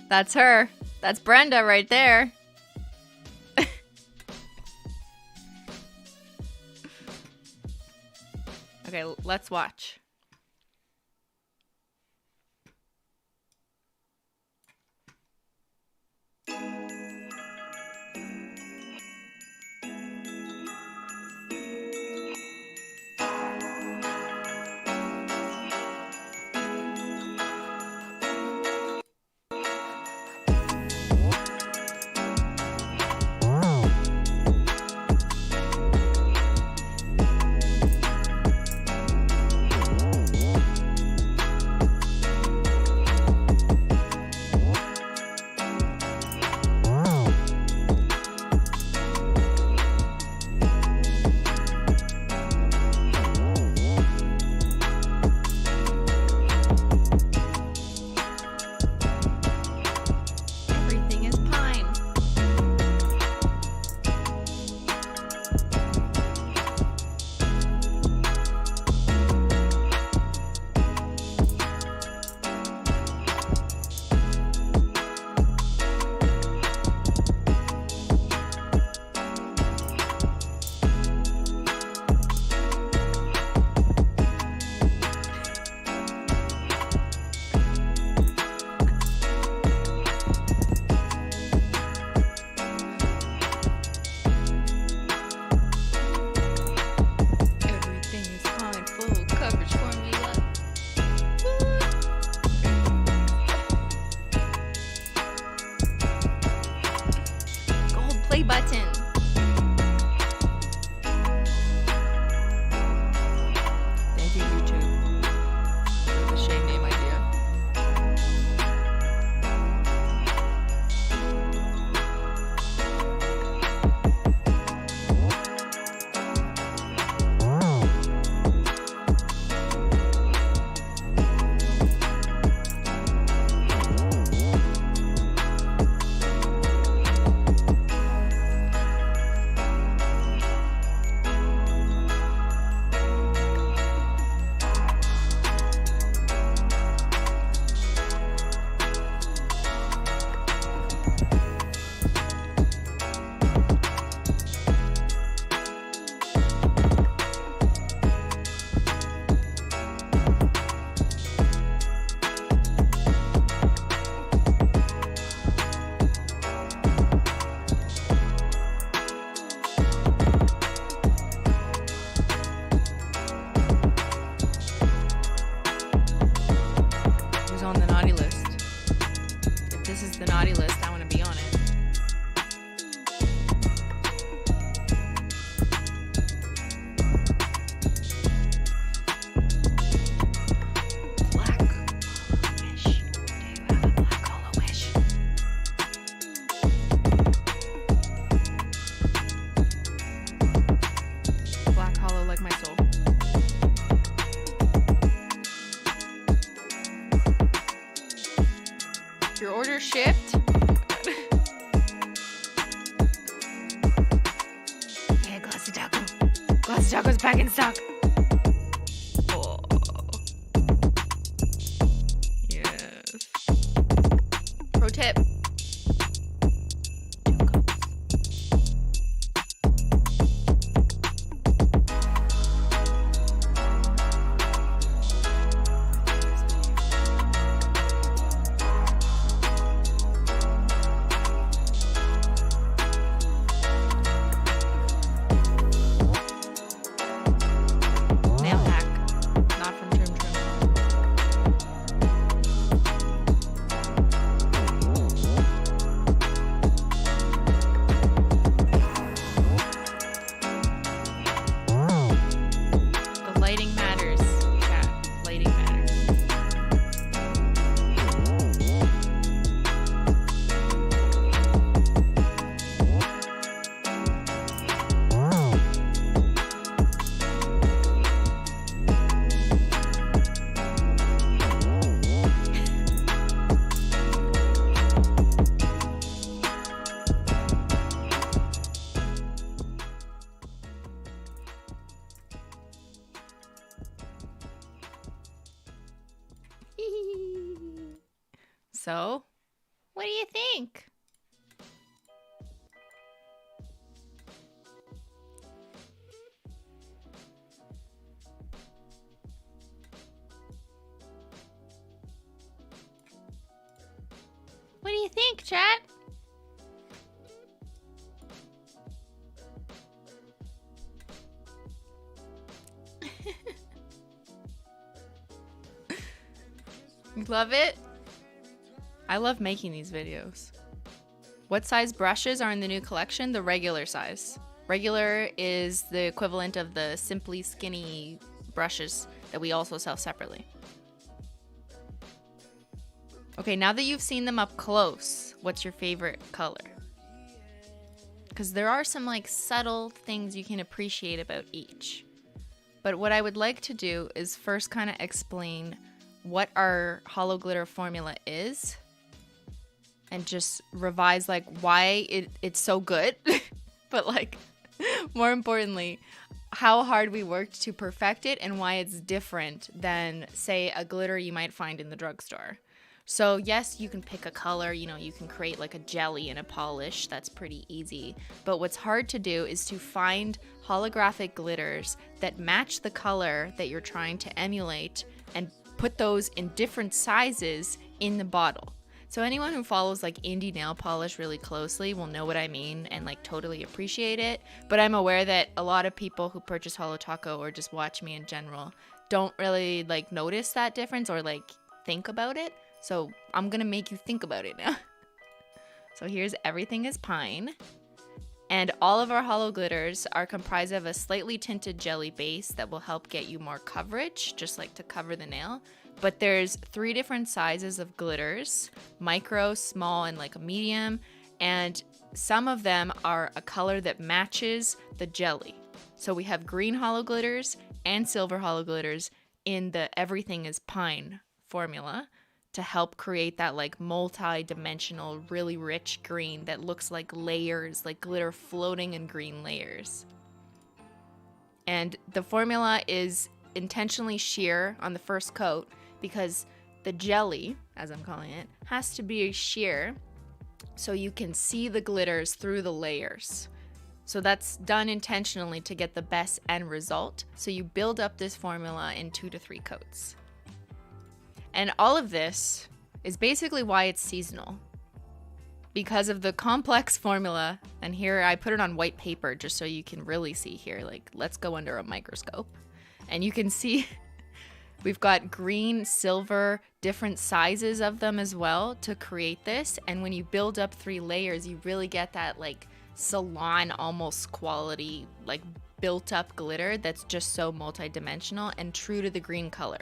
That's her. That's Brenda right there. Okay, let's watch. Button. Thank you, YouTube, for the shame name idea. On the naughty list. If this is the naughty list, I want to be on it. Black wish. Do you have a black holo wish? Black holo like my soul. Your order shipped. Yeah, Glossy Taco. Glossy Taco's back in stock. Oh. Yes. Pro tip. So, what do you think? What do you think, chat? You love it? I love making these videos. What size brushes are in the new collection? The regular size. Regular is the equivalent of the Simply Skinny brushes that we also sell separately. Okay, now that you've seen them up close, what's your favorite color? Because there are some like subtle things you can appreciate about each. But what I would like to do is first kind of explain what our holo glitter formula is and just revise like why it's so good, but like more importantly, how hard we worked to perfect it and why it's different than say a glitter you might find in the drugstore. So yes, you can pick a color, you know, you can create like a jelly and a polish, that's pretty easy. But what's hard to do is to find holographic glitters that match the color that you're trying to emulate and put those in different sizes in the bottle. So anyone who follows like indie nail polish really closely will know what I mean and like totally appreciate it. But I'm aware that a lot of people who purchase Holo Taco or just watch me in general don't really like notice that difference or like think about it. So I'm gonna make you think about it now. So here's Everything is Pine. And all of our holo glitters are comprised of a slightly tinted jelly base that will help get you more coverage, just like to cover the nail. But there's 3 different sizes of glitters, micro, small, and like a medium. And some of them are a color that matches the jelly. So we have green holo glitters and silver holo glitters in the Everything is Pine formula to help create that like multi-dimensional, really rich green that looks like layers, like glitter floating in green layers. And the formula is intentionally sheer on the first coat because the jelly, as I'm calling it, has to be sheer so you can see the glitters through the layers. So that's done intentionally to get the best end result. So you build up this formula in 2 to 3 coats. And all of this is basically why it's seasonal. Because of the complex formula, and here I put it on white paper just so you can really see here, like let's go under a microscope. And you can see we've got green, silver, different sizes of them as well to create this. And when you build up 3 layers, you really get that like salon almost quality, like built up glitter that's just so multi-dimensional and true to the green color.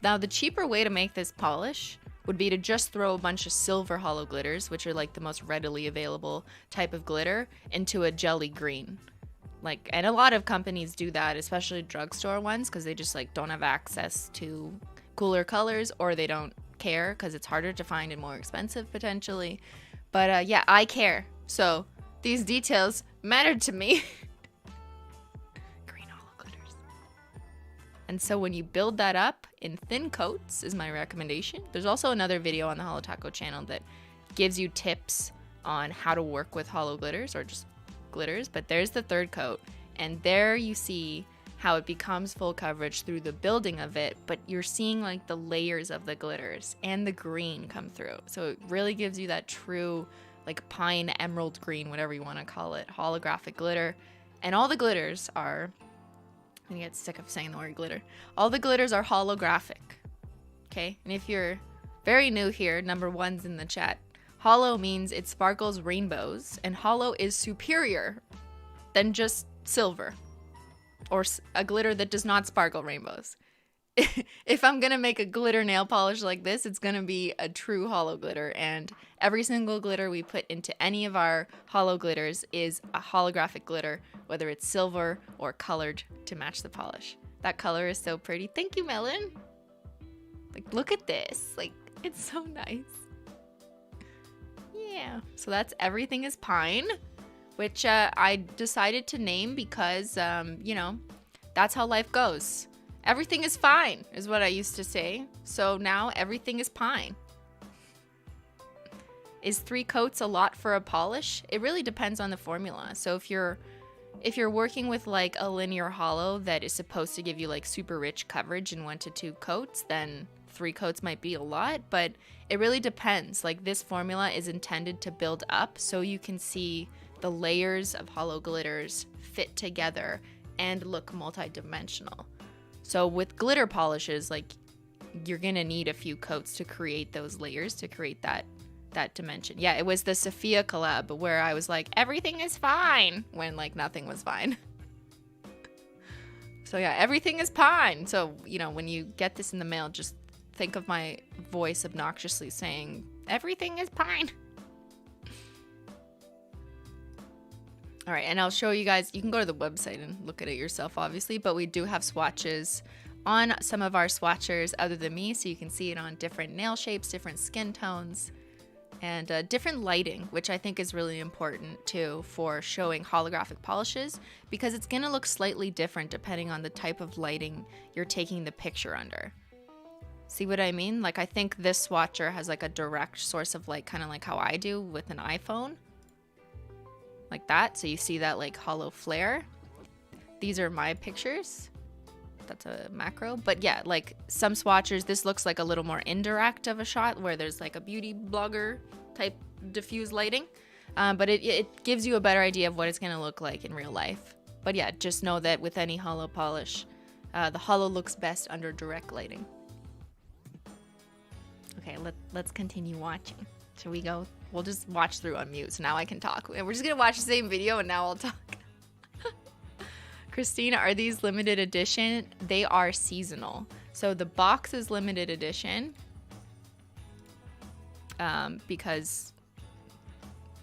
Now, the cheaper way to make this polish would be to just throw a bunch of silver holo glitters, which are like the most readily available type of glitter, into a jelly green. Like, and a lot of companies do that, especially drugstore ones, because they just like don't have access to cooler colors or they don't care because it's harder to find and more expensive potentially. But yeah, I care. So these details mattered to me. Green holo glitters. And so when you build that up in thin coats is my recommendation. There's also another video on the Holo Taco channel that gives you tips on how to work with holo glitters or just glitters, but there's the 3rd coat, and there you see how it becomes full coverage through the building of it, but you're seeing like the layers of the glitters and the green come through. So it really gives you that true like pine emerald green, whatever you want to call it, holographic glitter. And all the glitters are, I'm gonna get sick of saying the word glitter. All the glitters are holographic. Okay, and if you're very new here, number 1's in the chat. Holo means it sparkles rainbows, and holo is superior than just silver or a glitter that does not sparkle rainbows. If I'm gonna make a glitter nail polish like this, it's gonna be a true holo glitter, and every single glitter we put into any of our holo glitters is a holographic glitter, whether it's silver or colored to match the polish. That color is so pretty. Thank you, Melon. Like, look at this. Like, it's so nice. Yeah, so that's Everything is Pine, which I decided to name because, you know, that's how life goes. Everything is fine is what I used to say. So now everything is pine. Is 3 coats a lot for a polish? It really depends on the formula. So if you're working with like a linear holo that is supposed to give you like super rich coverage in 1 to 2 coats, then 3 coats might be a lot, but it really depends. Like this formula is intended to build up so you can see the layers of holo glitters fit together and look multi-dimensional. So with glitter polishes, like you're gonna need a few coats to create those layers, to create that dimension. Yeah, it was the Sophia collab where I was like, everything is fine, when like nothing was fine. So yeah, everything is fine. So, you know, when you get this in the mail, just think of my voice obnoxiously saying, everything is fine. All right, and I'll show you guys, you can go to the website and look at it yourself, obviously, but we do have swatches on some of our swatchers other than me, so you can see it on different nail shapes, different skin tones, and different lighting, which I think is really important too for showing holographic polishes, because it's gonna look slightly different depending on the type of lighting you're taking the picture under. See what I mean? Like I think this swatcher has like a direct source of light, kind of like how I do with an iPhone. Like that, so you see that like holo flare. These are my pictures. That's a macro, but yeah, like some swatchers, this looks like a little more indirect of a shot where there's like a beauty blogger type diffuse lighting, but it gives you a better idea of what it's gonna look like in real life. But yeah, just know that with any holo polish, the holo looks best under direct lighting. Okay, let's continue watching. Should we go? We'll just watch through on mute, so now I can talk. We're just gonna watch the same video and now I'll talk. Cristine, are these limited edition? They are seasonal. So the box is limited edition because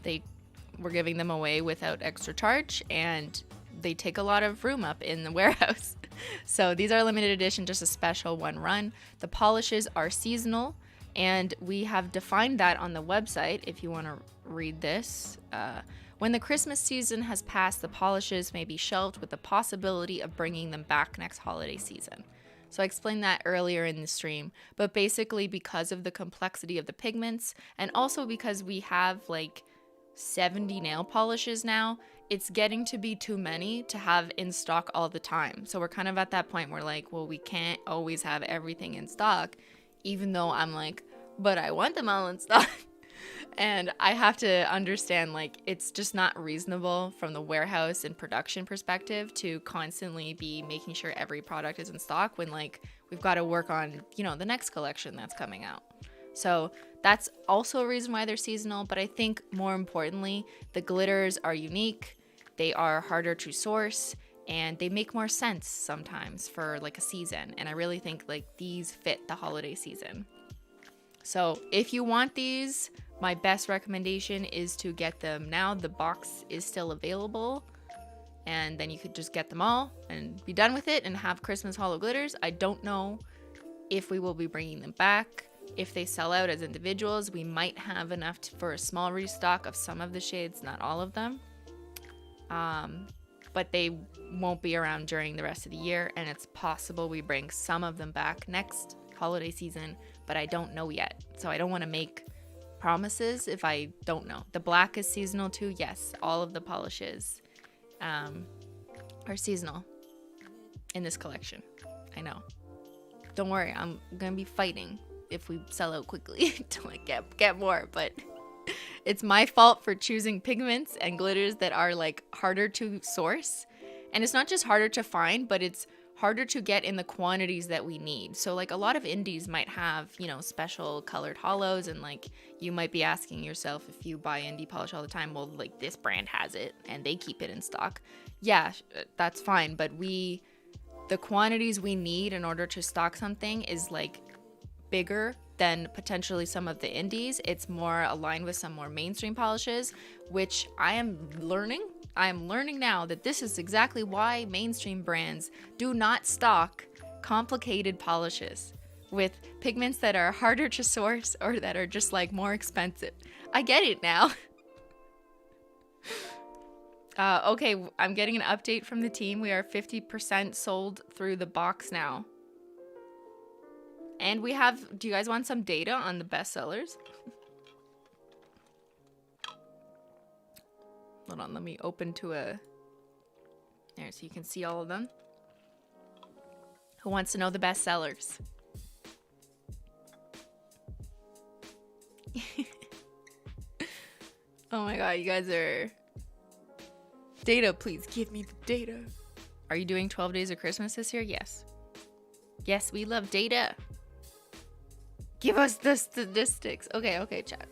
we're giving them away without extra charge and they take a lot of room up in the warehouse. So these are limited edition, just a special one run. The polishes are seasonal. And we have defined that on the website, if you want to read this. When the Christmas season has passed, the polishes may be shelved with the possibility of bringing them back next holiday season. So I explained that earlier in the stream, but basically because of the complexity of the pigments, and also because we have like 70 nail polishes now, it's getting to be too many to have in stock all the time. So we're kind of at that point where like, well, we can't always have everything in stock. Even though I'm like, but I want them all in stock. And I have to understand, like, it's just not reasonable from the warehouse and production perspective to constantly be making sure every product is in stock when, like, we've got to work on, you know, the next collection that's coming out. So that's also a reason why they're seasonal. But I think more importantly, the glitters are unique. They are harder to source. And they make more sense sometimes for like a season. And I really think like these fit the holiday season. So if you want these, my best recommendation is to get them now. The box is still available. And then you could just get them all and be done with it and have Christmas holo glitters. I don't know if we will be bringing them back. If they sell out as individuals, we might have enough for a small restock of some of the shades, not all of them. But they won't be around during the rest of the year, and it's possible we bring some of them back next holiday season, but I don't know yet. So I don't want to make promises if I don't know. The black is seasonal too. Yes, all of the polishes are seasonal in this collection. I know. Don't worry, I'm gonna be fighting if we sell out quickly to like get more, but it's my fault for choosing pigments and glitters that are like harder to source. And it's not just harder to find, but it's harder to get in the quantities that we need. So like a lot of indies might have, you know, special colored holos, and like you might be asking yourself if you buy indie polish all the time, well, like this brand has it and they keep it in stock. Yeah, that's fine. But the quantities we need in order to stock something is like bigger than potentially some of the indies. It's more aligned with some more mainstream polishes, which I am learning. I am learning now that this is exactly why mainstream brands do not stock complicated polishes with pigments that are harder to source or that are just like more expensive. I get it now. Okay, I'm getting an update from the team. We are 50% sold through the box now. And we have, do you guys want some data on the bestsellers? Hold on, let me open to a... There, so you can see all of them. Who wants to know the best sellers? Oh my god, you guys are... Data, please give me the data. Are you doing 12 Days of Christmas this year? Yes. Yes, we love data. Give us the statistics. Okay, chat.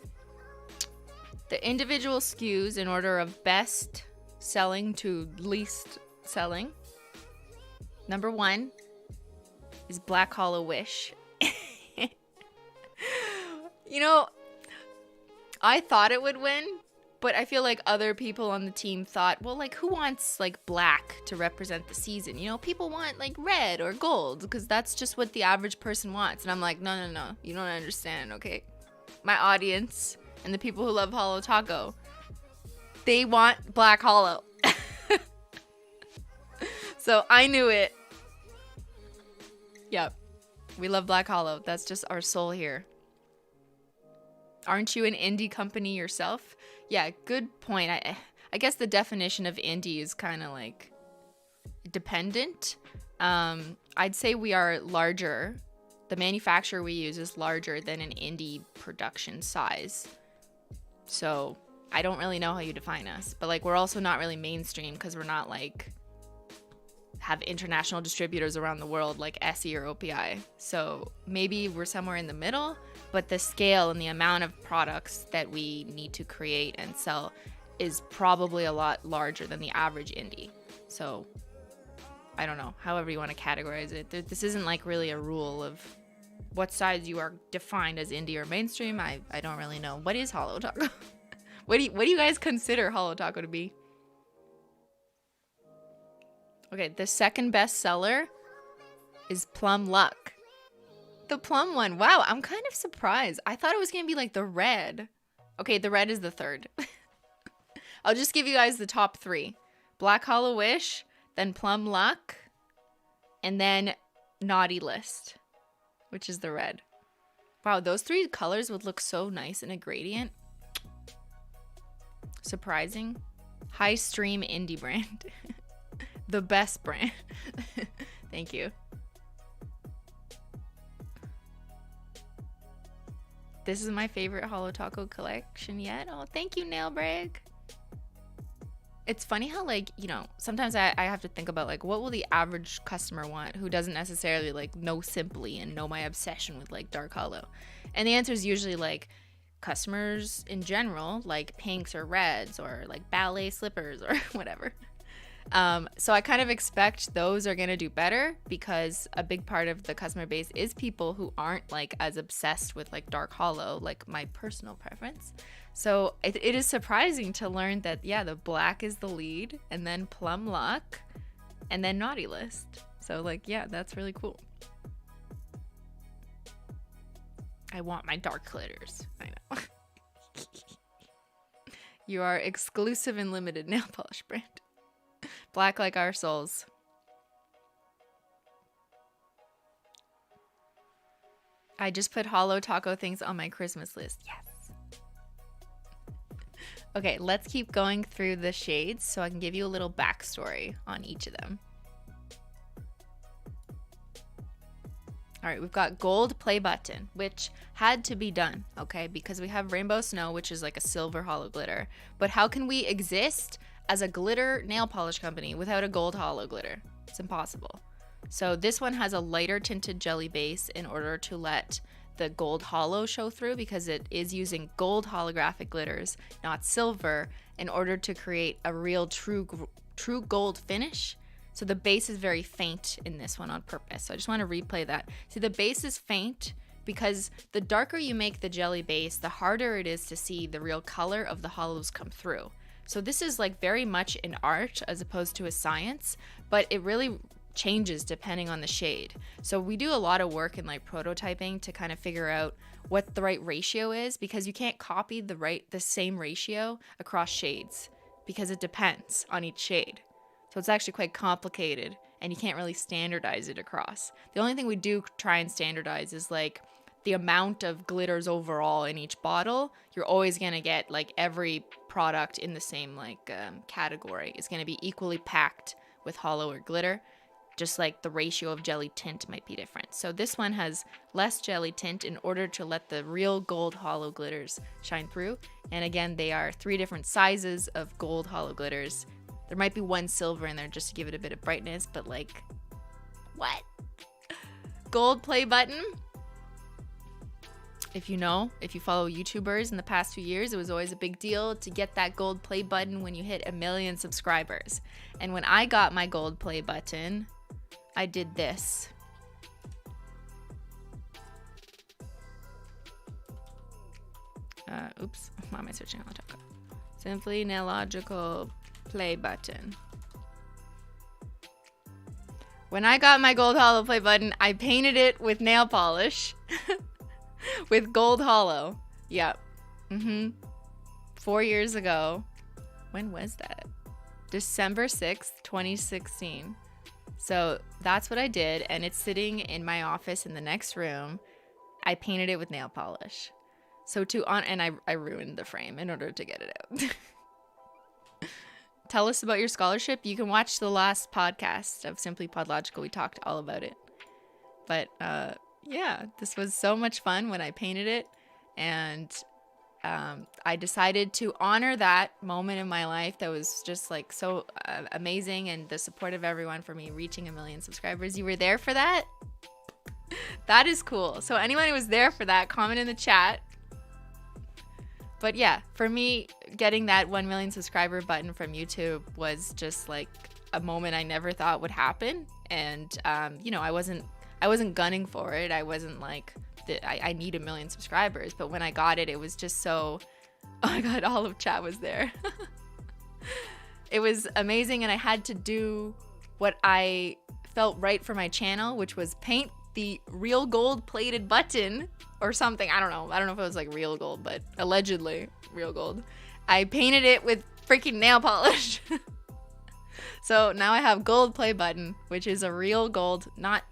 The individual SKUs in order of best selling to least selling. Number 1 is Black Holo Wish. You know, I thought it would win, but I feel like other people on the team thought, well, like, who wants, like, black to represent the season? You know, people want, like, red or gold because that's just what the average person wants. And I'm like, no. You don't understand, okay? My audience and the people who love Holo Taco, they want Black Holo. So I knew it. Yep. We love Black Holo. That's just our soul here. Aren't you an indie company yourself? Yeah, good point. I guess the definition of indie is kind of like dependent. I'd say we are larger. The manufacturer we use is larger than an indie production size. So I don't really know how you define us. But like we're also not really mainstream because we're not like have international distributors around the world like SE or OPI. So maybe we're somewhere in the middle. But the scale and the amount of products that we need to create and sell is probably a lot larger than the average indie. So I don't know, however you want to categorize it. This isn't like really a rule of what size you are defined as indie or mainstream. I don't really know. What is Holo Taco? What do you guys consider Holo Taco to be? Okay, the second best seller is Plum Luck. The plum one. Wow, I'm kind of surprised. I thought it was going to be like the red. Okay, the red is the third. I'll just give you guys the top 3. Black Holo Wish, then Plum Luck, and then Naughty List, which is the red. Wow, those 3 colors would look so nice in a gradient. Surprising. High stream indie brand. The best brand. Thank you. This is my favorite Holo Taco collection yet. Oh, thank you, Nailbrag. It's funny how, like, you know, sometimes I have to think about, like, what will the average customer want who doesn't necessarily, like, know Simply and know my obsession with, like, Dark Holo. And the answer is usually, like, customers in general, like pinks or reds or, like, ballet slippers or whatever. So I kind of expect those are going to do better because a big part of the customer base is people who aren't like as obsessed with like Dark Holo, like my personal preference. So it is surprising to learn that, yeah, the black is the lead and then Plum Luck and then Naughty List. So like, yeah, that's really cool. I want my dark glitters. I know. You are exclusive and limited nail polish brand. Black like our souls. I just put Holo Taco things on my Christmas list. Yes. Okay, let's keep going through the shades so I can give you a little backstory on each of them. All right, we've got gold play button, which had to be done, okay? Because we have Rainbow Snow, which is like a silver holo glitter. But how can we exist as a glitter nail polish company without a gold holo glitter? It's impossible. So this one has a lighter tinted jelly base in order to let the gold holo show through because it is using gold holographic glitters, not silver, in order to create a real true gold finish. So the base is very faint in this one on purpose. So I just want to replay that. See, the base is faint because the darker you make the jelly base, the harder it is to see the real color of the holos come through. So this is like very much an art as opposed to a science, but it really changes depending on the shade. So we do a lot of work in like prototyping to kind of figure out what the right ratio is because you can't copy the same ratio across shades because it depends on each shade. So it's actually quite complicated and you can't really standardize it across. The only thing we do try and standardize is like the amount of glitters overall in each bottle. You're always going to get like every product in the same like category is going to be equally packed with holo or glitter, just like the ratio of jelly tint might be different. So this one has less jelly tint in order to let the real gold holo glitters shine through. And again, they are 3 different sizes of gold holo glitters. There might be 1 silver in there just to give it a bit of brightness, but like, what? Gold play button? If you follow YouTubers in the past few years, it was always a big deal to get that gold play button when you hit 1 million subscribers. And when I got my gold play button, I did this. Oops, why am I searching Holo Taco? Simply Nailogical play button. When I got my gold holo play button, I painted it with nail polish. With gold holo. Yep. 4 years ago. When was that? December 6th, 2016. So that's what I did, and it's sitting in my office in the next room. I painted it with nail polish. So and I ruined the frame in order to get it out. Tell us about your scholarship. You can watch the last podcast of Simply Podlogical. We talked all about it. But yeah, this was so much fun when I painted it, and I decided to honor that moment in my life that was just like so amazing, and the support of everyone for me reaching 1 million subscribers. You were there for that? That is cool. So anyone who was there for that, comment in the chat. But yeah, for me, getting that 1 million subscriber button from YouTube was just like a moment I never thought would happen. And, you know, I wasn't gunning for it. I wasn't like, I need 1 million subscribers. But when I got it, it was just so, oh my God, all of chat was there. It was amazing. And I had to do what I felt right for my channel, which was paint the real gold plated button or something. I don't know if it was like real gold, but allegedly real gold. I painted it with freaking nail polish. So now I have gold play button, which is a real gold, not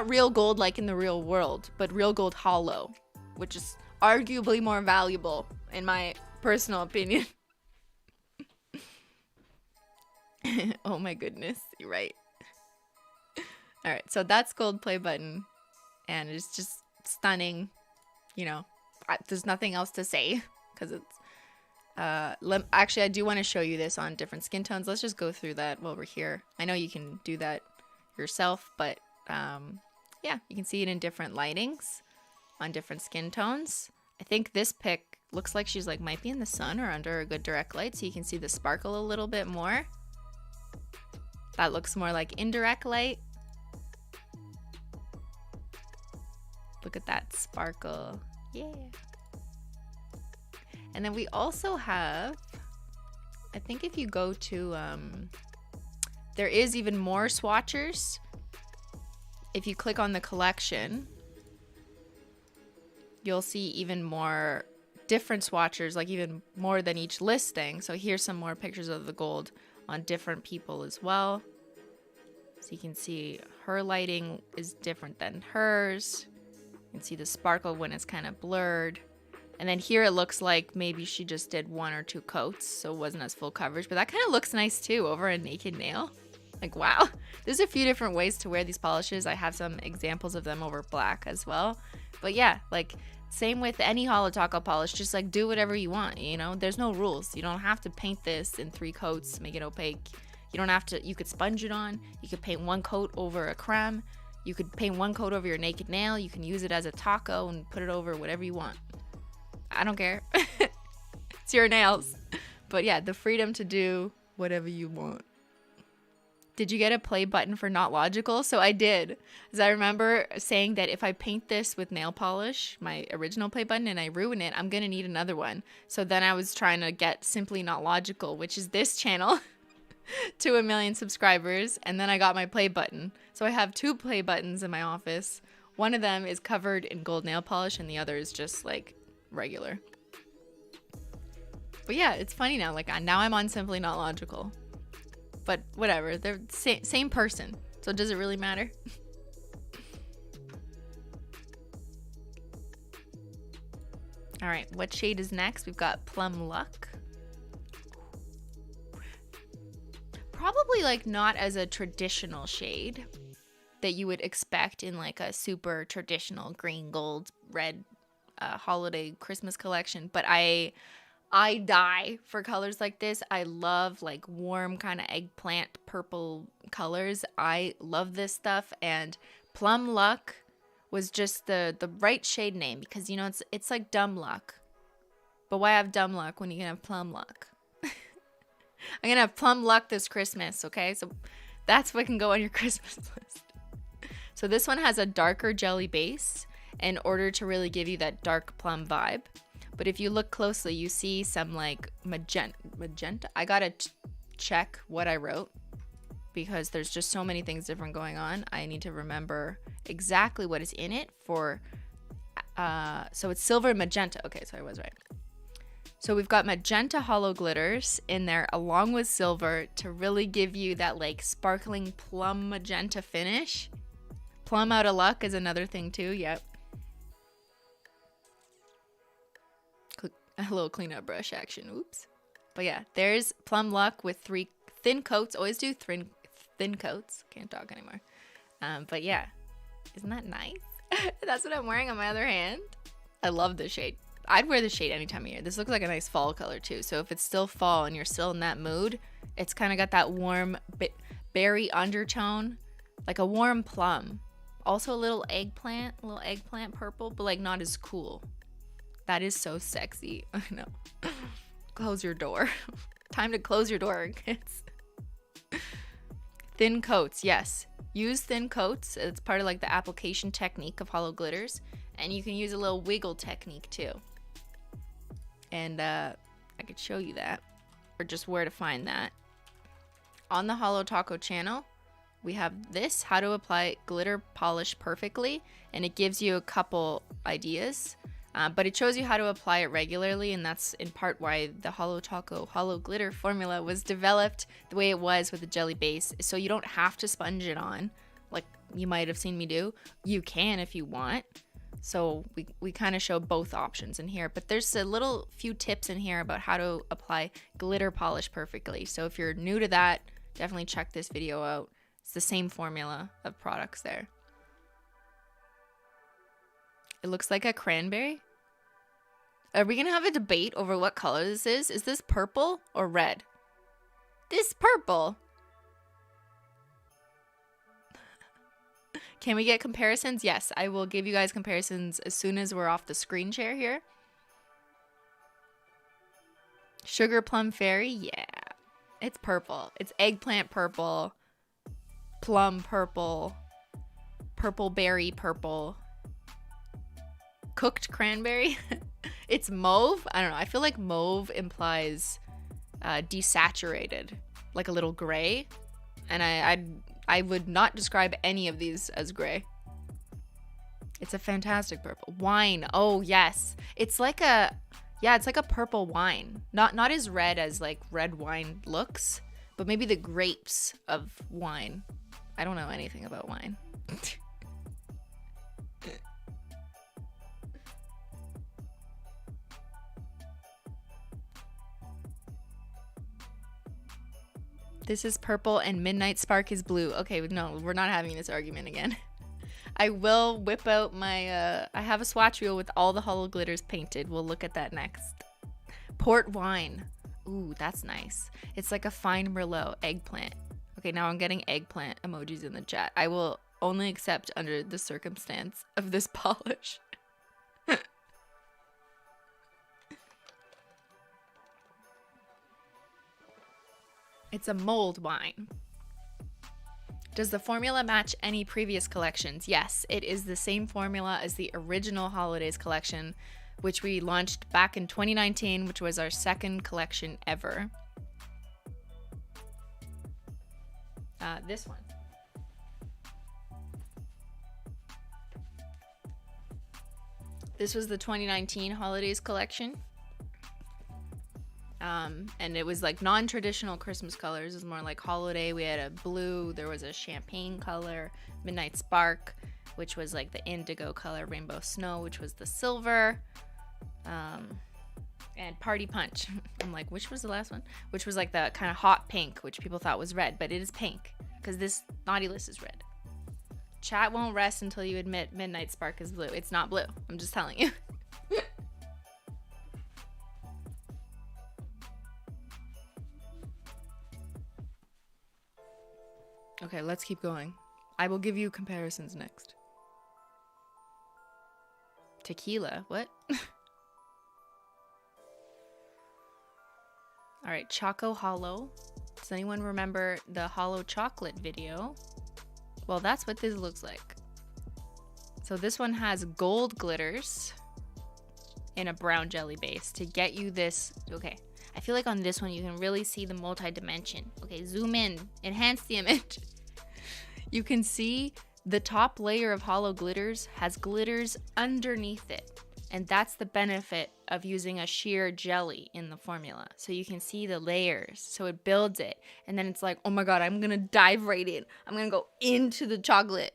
real gold like in the real world, but real gold holo, which is arguably more valuable in my personal opinion. Oh my goodness, you're right. All right, so that's gold play button, and it's just stunning. You know, there's nothing else to say because it's actually, I do want to show you this on different skin tones. Let's just go through that while we're here. I know you can do that yourself, but yeah, you can see it in different lightings on different skin tones. I think this pic looks like she's like might be in the sun or under a good direct light, so you can see the sparkle a little bit more. That looks more like indirect light. Look at that sparkle. Yeah. And then we also have, I think if you go to, there is even more swatchers. If you click on the collection, you'll see even more different swatchers, like even more than each listing. So here's some more pictures of the gold on different people as well. So you can see her lighting is different than hers. You can see the sparkle when it's kind of blurred. And then here it looks like maybe she just did 1 or 2 coats, so it wasn't as full coverage. But that kind of looks nice too over a naked nail. Like, wow. There's a few different ways to wear these polishes. I have some examples of them over black as well. But yeah, like same with any Holo Taco polish. Just like do whatever you want, you know? There's no rules. You don't have to paint this in 3 coats, make it opaque. You don't have to, you could sponge it on. You could paint 1 coat over a creme. You could paint 1 coat over your naked nail. You can use it as a taco and put it over whatever you want. I don't care. It's your nails. But yeah, the freedom to do whatever you want. Did you get a play button for Not Logical? So I did. As I remember saying that if I paint this with nail polish, my original play button, and I ruin it, I'm going to need another one. So then I was trying to get Simply Not Logical, which is this channel, to 1 million subscribers. And then I got my play button. So I have 2 play buttons in my office. One of them is covered in gold nail polish and the other is just like regular. But yeah, it's funny now. Like now I'm on Simply Not Logical. But whatever, they're same person. So does it really matter? All right, what shade is next? We've got Plum Luck. probably like not as a traditional shade that you would expect in like a super traditional green, gold, red holiday Christmas collection. But I die for colors like this. I love like warm kind of eggplant purple colors. I love this stuff, and Plum Luck was just the right shade name, because you know it's like dumb luck. But why have dumb luck when you can have plum luck? I'm gonna have plum luck this Christmas, okay? So that's what can go on your Christmas list. So this one has a darker jelly base in order to really give you that dark plum vibe. But if you look closely, you see some like magenta. I gotta check what I wrote because there's just so many things different going on. I need to remember exactly what is in it for, so it's silver and magenta. Okay, so I was right. So we've got magenta holo glitters in there along with silver to really give you that like sparkling plum magenta finish. Plum out of luck is another thing too, yep. A little cleanup brush action, oops. But yeah, there's plum luck with 3 thin coats. Always do thin coats. Can't talk anymore. But yeah, isn't that nice? That's what I'm wearing on my other hand. I love this shade. I'd wear this shade any time of year. This looks like a nice fall color too. So if it's still fall and you're still in that mood, it's kind of got that warm berry undertone, like a warm plum. Also a little eggplant purple, but like not as cool. That is so sexy. I know. Close your door. Time to close your door, kids. Thin coats, yes. Use thin coats. It's part of like the application technique of holo glitters. And you can use a little wiggle technique too. And I could show you that, or just where to find that. On the Holo Taco channel, we have this, how to apply glitter polish perfectly. And it gives you a couple ideas. But it shows you how to apply it regularly, and that's in part why the Holo Taco Holo Glitter formula was developed the way it was with the jelly base, so you don't have to sponge it on like you might have seen me do. You can if you want. So we kind of show both options in here, but there's a little few tips in here about how to apply glitter polish perfectly. So if you're new to that, definitely check this video out. It's the same formula of products there. It looks like a cranberry. Are we gonna have a debate over what color this is? Is this purple or red? This purple. Can we get comparisons? Yes, I will give you guys comparisons as soon as we're off the screen share here. Sugar Plum Fairy, yeah. It's purple. It's eggplant purple, plum purple, purple berry purple. Cooked cranberry. It's mauve. I don't know. I feel like mauve implies desaturated, like a little gray. And I would not describe any of these as gray. It's a fantastic purple. Wine. Oh, yes. It's like a purple wine. Not as red as like red wine looks, but maybe the grapes of wine. I don't know anything about wine. This is purple and Midnight Spark is blue. Okay, no, we're not having this argument again. I will whip out my, I have a swatch reel with all the holo glitters painted. We'll look at that next. Port wine. Ooh, that's nice. It's like a fine Merlot eggplant. Okay, now I'm getting eggplant emojis in the chat. I will only accept under the circumstance of this polish. It's a mulled wine. Does the formula match any previous collections? Yes, it is the same formula as the original Holidays collection, which we launched back in 2019, which was our second collection ever. This one. This was the 2019 Holidays collection. And it was like non-traditional Christmas colors. It was more like Holoday. We had a blue, there was a champagne color, Midnight Spark, which was like the indigo color, Rainbow Snow, which was the silver. And Party Punch. I'm like, which was the last one? Which was like the kind of hot pink, which people thought was red, but it is pink because this naughty list is red. Chat won't rest until you admit Midnight Spark is blue. It's not blue. I'm just telling you. Okay, let's keep going. I will give you comparisons next. Tequila, what? All right, Choco Holo. Does anyone remember the Holo chocolate video? Well, that's what this looks like. So this one has gold glitters in a brown jelly base to get you this. Okay, I feel like on this one you can really see the multi-dimension. Okay, zoom in, enhance the image. You can see the top layer of Holo glitters has glitters underneath it. And that's the benefit of using a sheer jelly in the formula. So you can see the layers. So it builds it. And then it's like, oh my God, I'm going to dive right in. I'm going to go into the chocolate.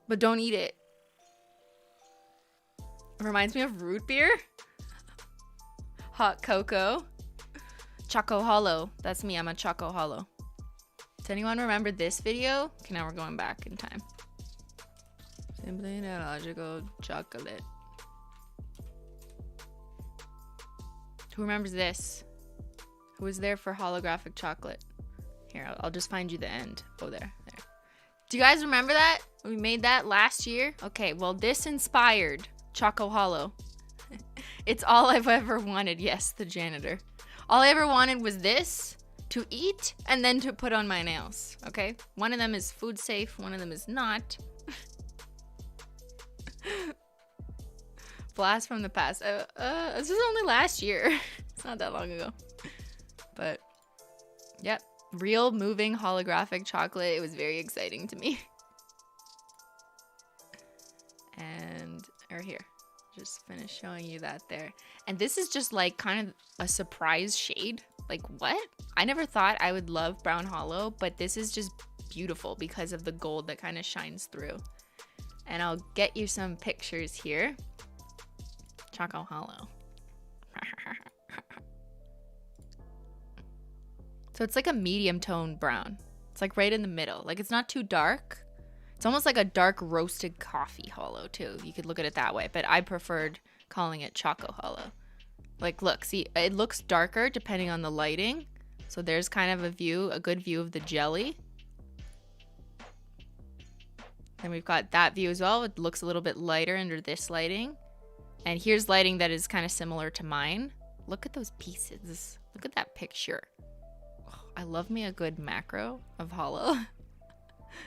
But don't eat it. It reminds me of root beer. Hot cocoa. Choco Holo. That's me. I'm a Choco Holo. Does anyone remember this video? Okay, now we're going back in time. Simply illogical chocolate. Who remembers this? Who was there for holographic chocolate? Here, I'll just find you the end. Oh, there. Do you guys remember that? We made that last year? Okay, well, this inspired Choco Holo. It's all I've ever wanted. Yes, the janitor. All I ever wanted was this to eat and then to put on my nails. Okay? One of them is food safe. One of them is not. Blast from the past. This was only last year. It's not that long ago. But, yep. Real moving holographic chocolate. It was very exciting to me. And, or here. Just finished showing you that there. And this is just like kind of a surprise shade. Like, what? I never thought I would love brown holo, but this is just beautiful because of the gold that kind of shines through. And I'll get you some pictures here. Choco Holo. So it's like a medium tone brown. It's like right in the middle. Like it's not too dark. It's almost like a dark roasted coffee holo too. You could look at it that way, but I preferred calling it Choco Holo. Like look, see, it looks darker depending on the lighting. So there's kind of a good view of the jelly. Then we've got that view as well. It looks a little bit lighter under this lighting. And here's lighting that is kind of similar to mine. Look at those pieces. Look at that picture. Oh, I love me a good macro of holo.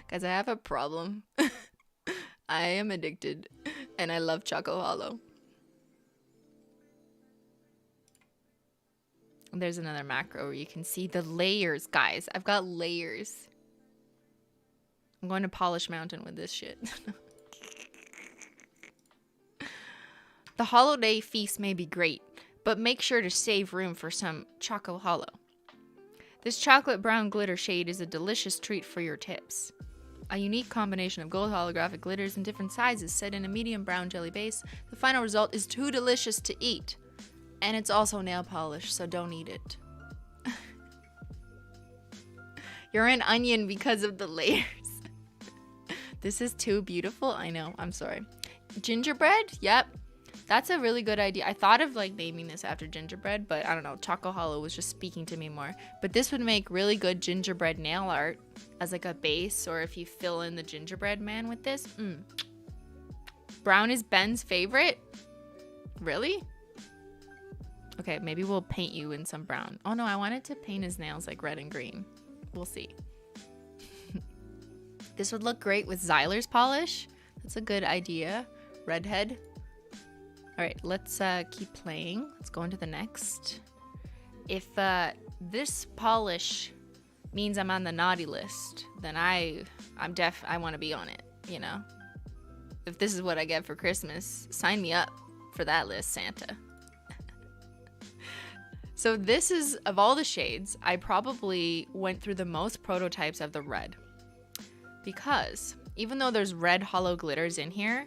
Because I have a problem. I am addicted. And I love Choco Holo. And there's another macro where you can see the layers, guys. I've got layers. I'm going to Polish Mountain with this shit. The Holoday feast may be great, but make sure to save room for some Choco Holo. This chocolate brown glitter shade is a delicious treat for your tips. A unique combination of gold holographic glitters in different sizes set in a medium brown jelly base, the final result is too delicious to eat. And it's also nail polish, so don't eat it. You're an onion because of the layers. This is too beautiful. I know. I'm sorry. Gingerbread? Yep. That's a really good idea. I thought of like naming this after gingerbread, but I don't know. Choco Holo was just speaking to me more. But this would make really good gingerbread nail art as like a base, or if you fill in the gingerbread man with this. Brown is Ben's favorite? Really? Okay, maybe we'll paint you in some brown. Oh no, I wanted to paint his nails like red and green. We'll see. This would look great with Zyler's polish. That's a good idea. Redhead. All right, let's keep playing. Let's go on to the next. If this polish means I'm on the naughty list, then I want to be on it, you know? If this is what I get for Christmas, sign me up for that list, Santa. So this is, of all the shades, I probably went through the most prototypes of the red. Because even though there's red holo glitters in here,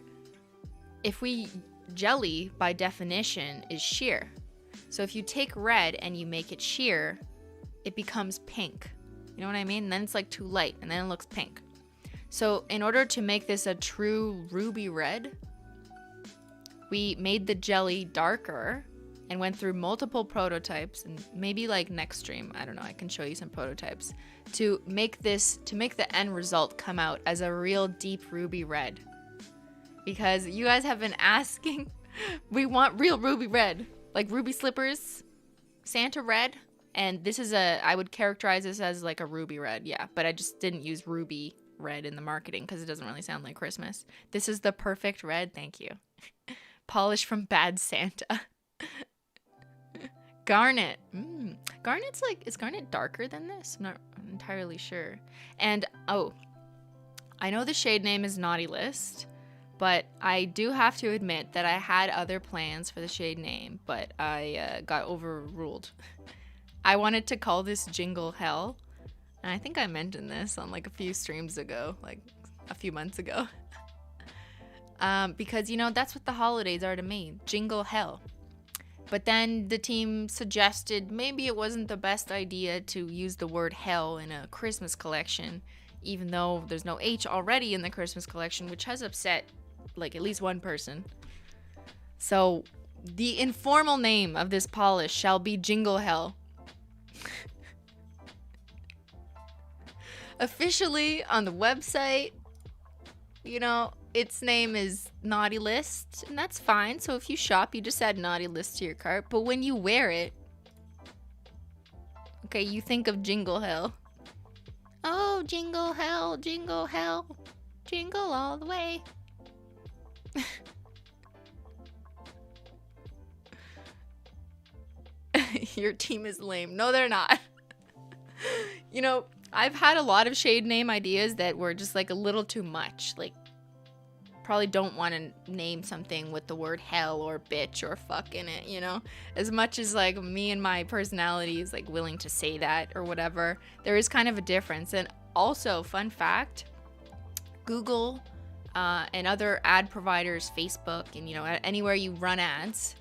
jelly by definition is sheer. So if you take red and you make it sheer, it becomes pink. You know what I mean? And then it's like too light and then it looks pink. So in order to make this a true ruby red, we made the jelly darker and went through multiple prototypes, and maybe like next stream, I don't know, I can show you some prototypes to make the end result come out as a real deep ruby red. Because you guys have been asking, we want real ruby red, like ruby slippers, Santa red, and this is I would characterize this as like a ruby red, yeah, but I just didn't use ruby red in the marketing because it doesn't really sound like Christmas. This is the perfect red, thank you. Polish from Bad Santa. Garnet. Garnet's like, is garnet darker than this? I'm not entirely sure. And, oh, I know the shade name is Naughty List, but I do have to admit that I had other plans for the shade name, but I got overruled. I wanted to call this Jingle Hell, and I think I mentioned this on like a few streams ago, like a few months ago. Because, you know, that's what the holidays are to me, Jingle Hell. But then the team suggested maybe it wasn't the best idea to use the word hell in a Christmas collection, even though there's no H already in the Christmas collection, which has upset like at least one person. So the informal name of this polish shall be Jingle Hell. Officially on the website, you know, its name is Naughty List, and that's fine. So if you shop, you just add Naughty List to your cart. But when you wear it, okay, you think of Jingle Hell. Oh, jingle hell, jingle all the way. Your team is lame. No, they're not. You know, I've had a lot of shade name ideas that were just like a little too much. Like, probably don't want to name something with the word hell or bitch or fuck in it, you know? As much as like me and my personality is like willing to say that or whatever, there is kind of a difference. And also, fun fact, Google and other ad providers, Facebook, and you know, anywhere you run ads,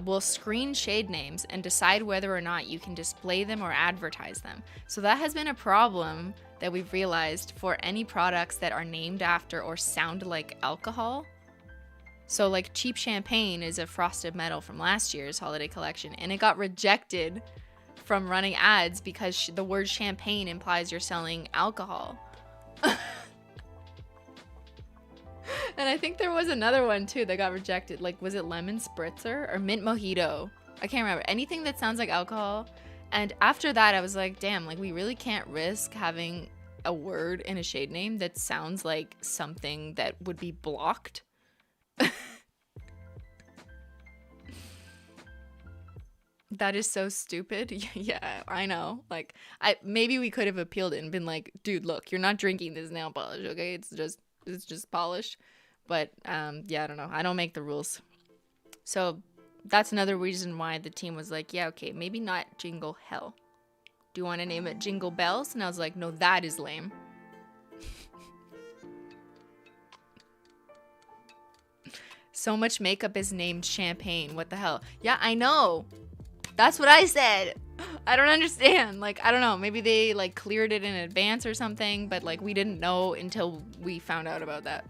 will screen shade names and decide whether or not you can display them or advertise them. So that has been a problem that we've realized for any products that are named after or sound like alcohol. So like Cheap Champagne is a frosted metal from last year's holiday collection, and it got rejected from running ads because the word champagne implies you're selling alcohol. And I think there was another one too that got rejected. Like, was it lemon spritzer or mint mojito? I can't remember. Anything that sounds like alcohol. And after that, I was like, damn, like we really can't risk having a word in a shade name that sounds like something that would be blocked. That is so stupid. Yeah, I know. Like, maybe we could have appealed it and been like, dude, look, you're not drinking this nail polish, okay? It's just polish. But yeah, I don't know. I don't make the rules. So that's another reason why the team was like, yeah, okay, maybe not Jingle Hell. Do you want to name it Jingle Bells? And I was like, no, that is lame. So much makeup is named champagne. What the hell? Yeah, I know. That's what I said. I don't understand. Like, I don't know. Maybe they like cleared it in advance or something, but like we didn't know until we found out about that.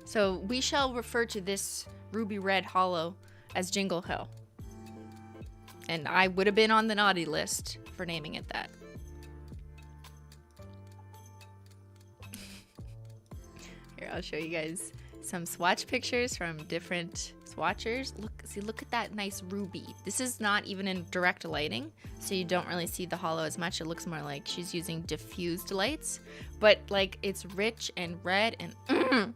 So we shall refer to this ruby red holo as Jingle Hell. And I would have been on the naughty list for naming it that. Here, I'll show you guys some swatch pictures from different swatchers. Look at that nice ruby. This is not even in direct lighting, so you don't really see the holo as much. It looks more like she's using diffused lights, but like it's rich and red and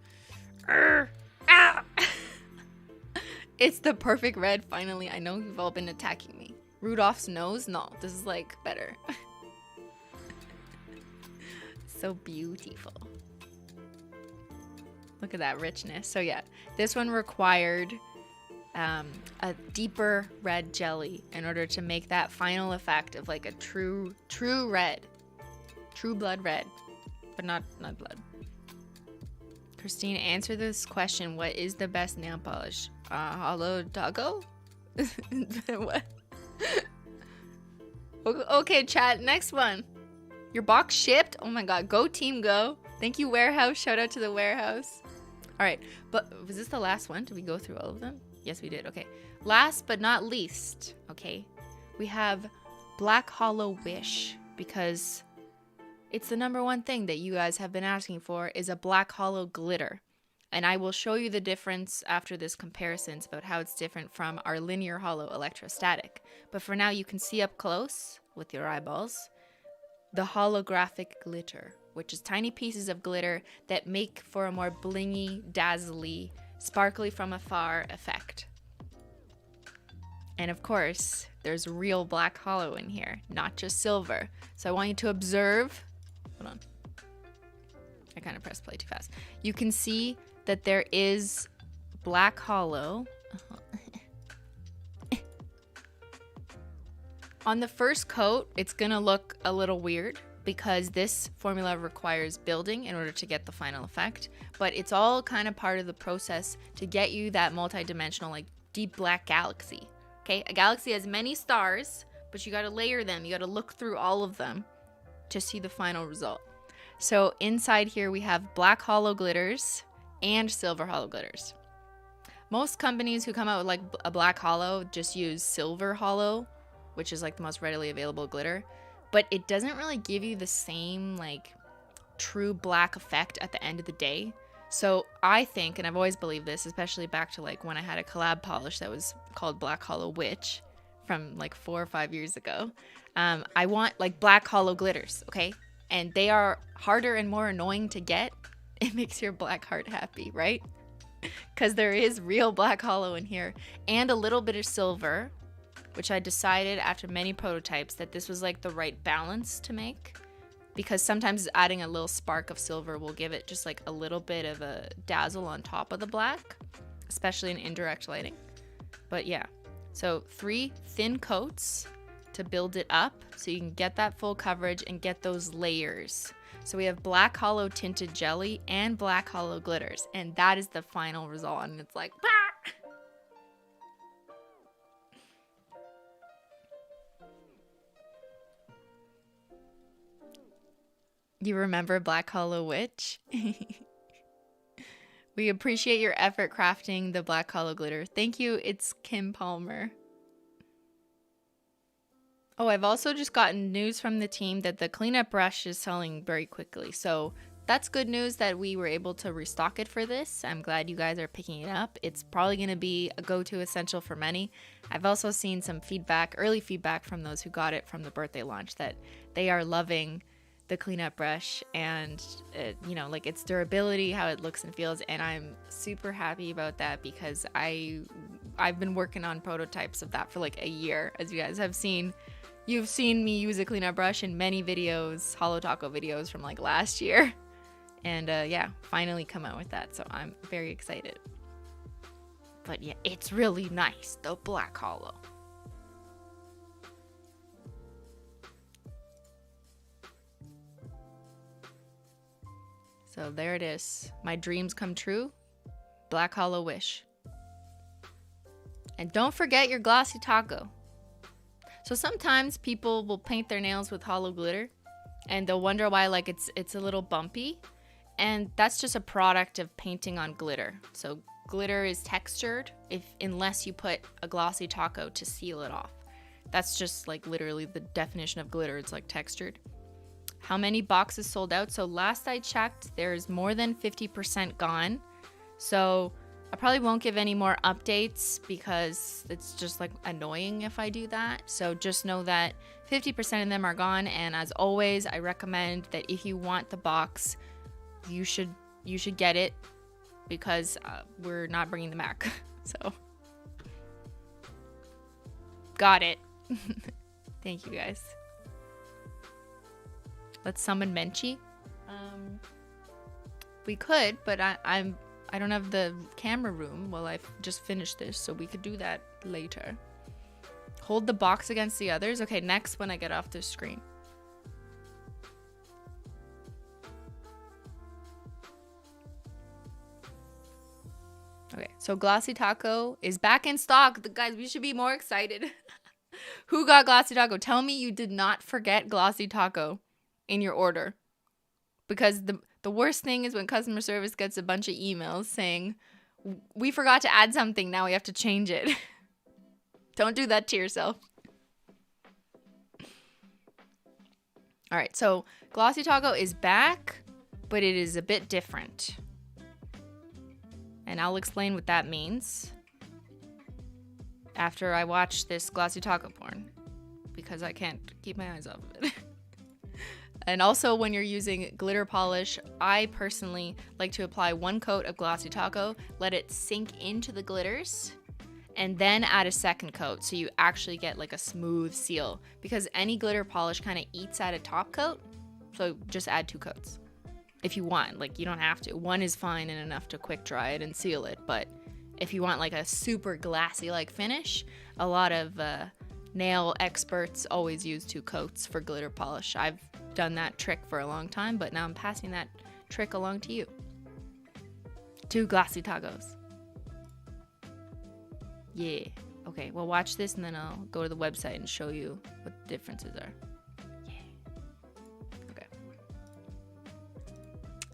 it's the perfect red. Finally, I know you've all been attacking me. Rudolph's nose? No, this is like better. So beautiful. Look at that richness. So yeah, this one required a deeper red jelly in order to make that final effect of like a true red. True blood red, but not blood. Cristine, answer this question. What is the best nail polish? Holo Taco? What? Okay, chat. Next one. Your box shipped? Oh my god. Go team, go. Thank you, warehouse. Shout out to the warehouse. All right. But was this the last one? Did we go through all of them? Yes, we did. Okay. Last but not least, okay, we have Black Holo Wish, because it's the #1 thing that you guys have been asking for is a Black Holo glitter. And I will show you the difference after this comparison about how it's different from our linear holo electrostatic. But for now, you can see up close with your eyeballs the holographic glitter, which is tiny pieces of glitter that make for a more blingy, dazzly, sparkly from afar effect. And of course, there's real black holo in here, not just silver. So I want you to observe. Hold on. I kind of pressed play too fast. You can see that there is black holo. On the first coat, it's gonna look a little weird because this formula requires building in order to get the final effect, but it's all kind of part of the process to get you that multi-dimensional, like deep black galaxy. Okay, a galaxy has many stars, but you gotta layer them, you gotta look through all of them to see the final result. So inside here we have black holo glitters and silver holo glitters. Most companies who come out with like a black holo just use silver holo, which is like the most readily available glitter, but it doesn't really give you the same like true black effect at the end of the day. So I think, and I've always believed this, especially back to like when I had a collab polish that was called Black Holo Witch from like 4 or 5 years ago. I want like black holo glitters, okay? And they are harder and more annoying to get. It makes your black heart happy, right? Because there is real black holo in here and a little bit of silver, which I decided after many prototypes that this was like the right balance to make, because sometimes adding a little spark of silver will give it just like a little bit of a dazzle on top of the black, especially in indirect lighting. But yeah, so 3 thin coats to build it up so you can get that full coverage and get those layers. So we have black holo tinted jelly and black holo glitters, and that is the final result. And it's like, bah! You remember Black Holo Witch? We appreciate your effort crafting the black holo glitter. Thank you, it's Kim Palmer. Oh, I've also just gotten news from the team that the cleanup brush is selling very quickly. So that's good news that we were able to restock it for this. I'm glad you guys are picking it up. It's probably going to be a go-to essential for many. I've also seen some feedback, early feedback from those who got it from the birthday launch, that they are loving the cleanup brush and you know, like its durability, how it looks and feels, and I'm super happy about that because I've been working on prototypes of that for like a year. As you guys have seen, you've seen me use a cleanup brush in many videos, Holo Taco videos from like last year, and yeah, finally come out with that, so I'm very excited. But yeah, it's really nice, the black holo. So there it is. My dreams come true. Black Holo Wish. And don't forget your Glossy Taco. So sometimes people will paint their nails with holo glitter and they'll wonder why like it's a little bumpy. And that's just a product of painting on glitter. So glitter is textured unless you put a Glossy Taco to seal it off. That's just like literally the definition of glitter. It's like textured. How many boxes sold out? So last I checked, there's more than 50% gone. So I probably won't give any more updates because it's just like annoying if I do that. So just know that 50% of them are gone. And as always, I recommend that if you want the box, you should get it because we're not bringing them back. So got it. Thank you guys. Let's summon Menchie. We could, but I don't have the camera room while I just finished this, so we could do that later. Hold the box against the others. Okay, next when I get off the screen. So Glossy Taco is back in stock. Guys, we should be more excited. Who got Glossy Taco? Tell me you did not forget Glossy Taco in your order. Because the worst thing is when customer service gets a bunch of emails saying, we forgot to add something, now we have to change it. Don't do that to yourself. All right, so Glossy Taco is back, but it is a bit different. And I'll explain what that means after I watch this Glossy Taco porn, because I can't keep my eyes off of it. And also, when you're using glitter polish, I personally like to apply 1 coat of Glossy Taco, let it sink into the glitters, and then add a 2nd coat so you actually get like a smooth seal, because any glitter polish kind of eats at a top coat. So just add 2 coats if you want. Like, you don't have to. 1 is fine and enough to quick dry it and seal it, but if you want like a super glassy like finish, a lot of nail experts always use 2 coats for glitter polish. I've done that trick for a long time, but now I'm passing that trick along to you. 2 Glossy Tacos. Yeah. Okay, well, watch this and then I'll go to the website and show you what the differences are. Yeah. Okay.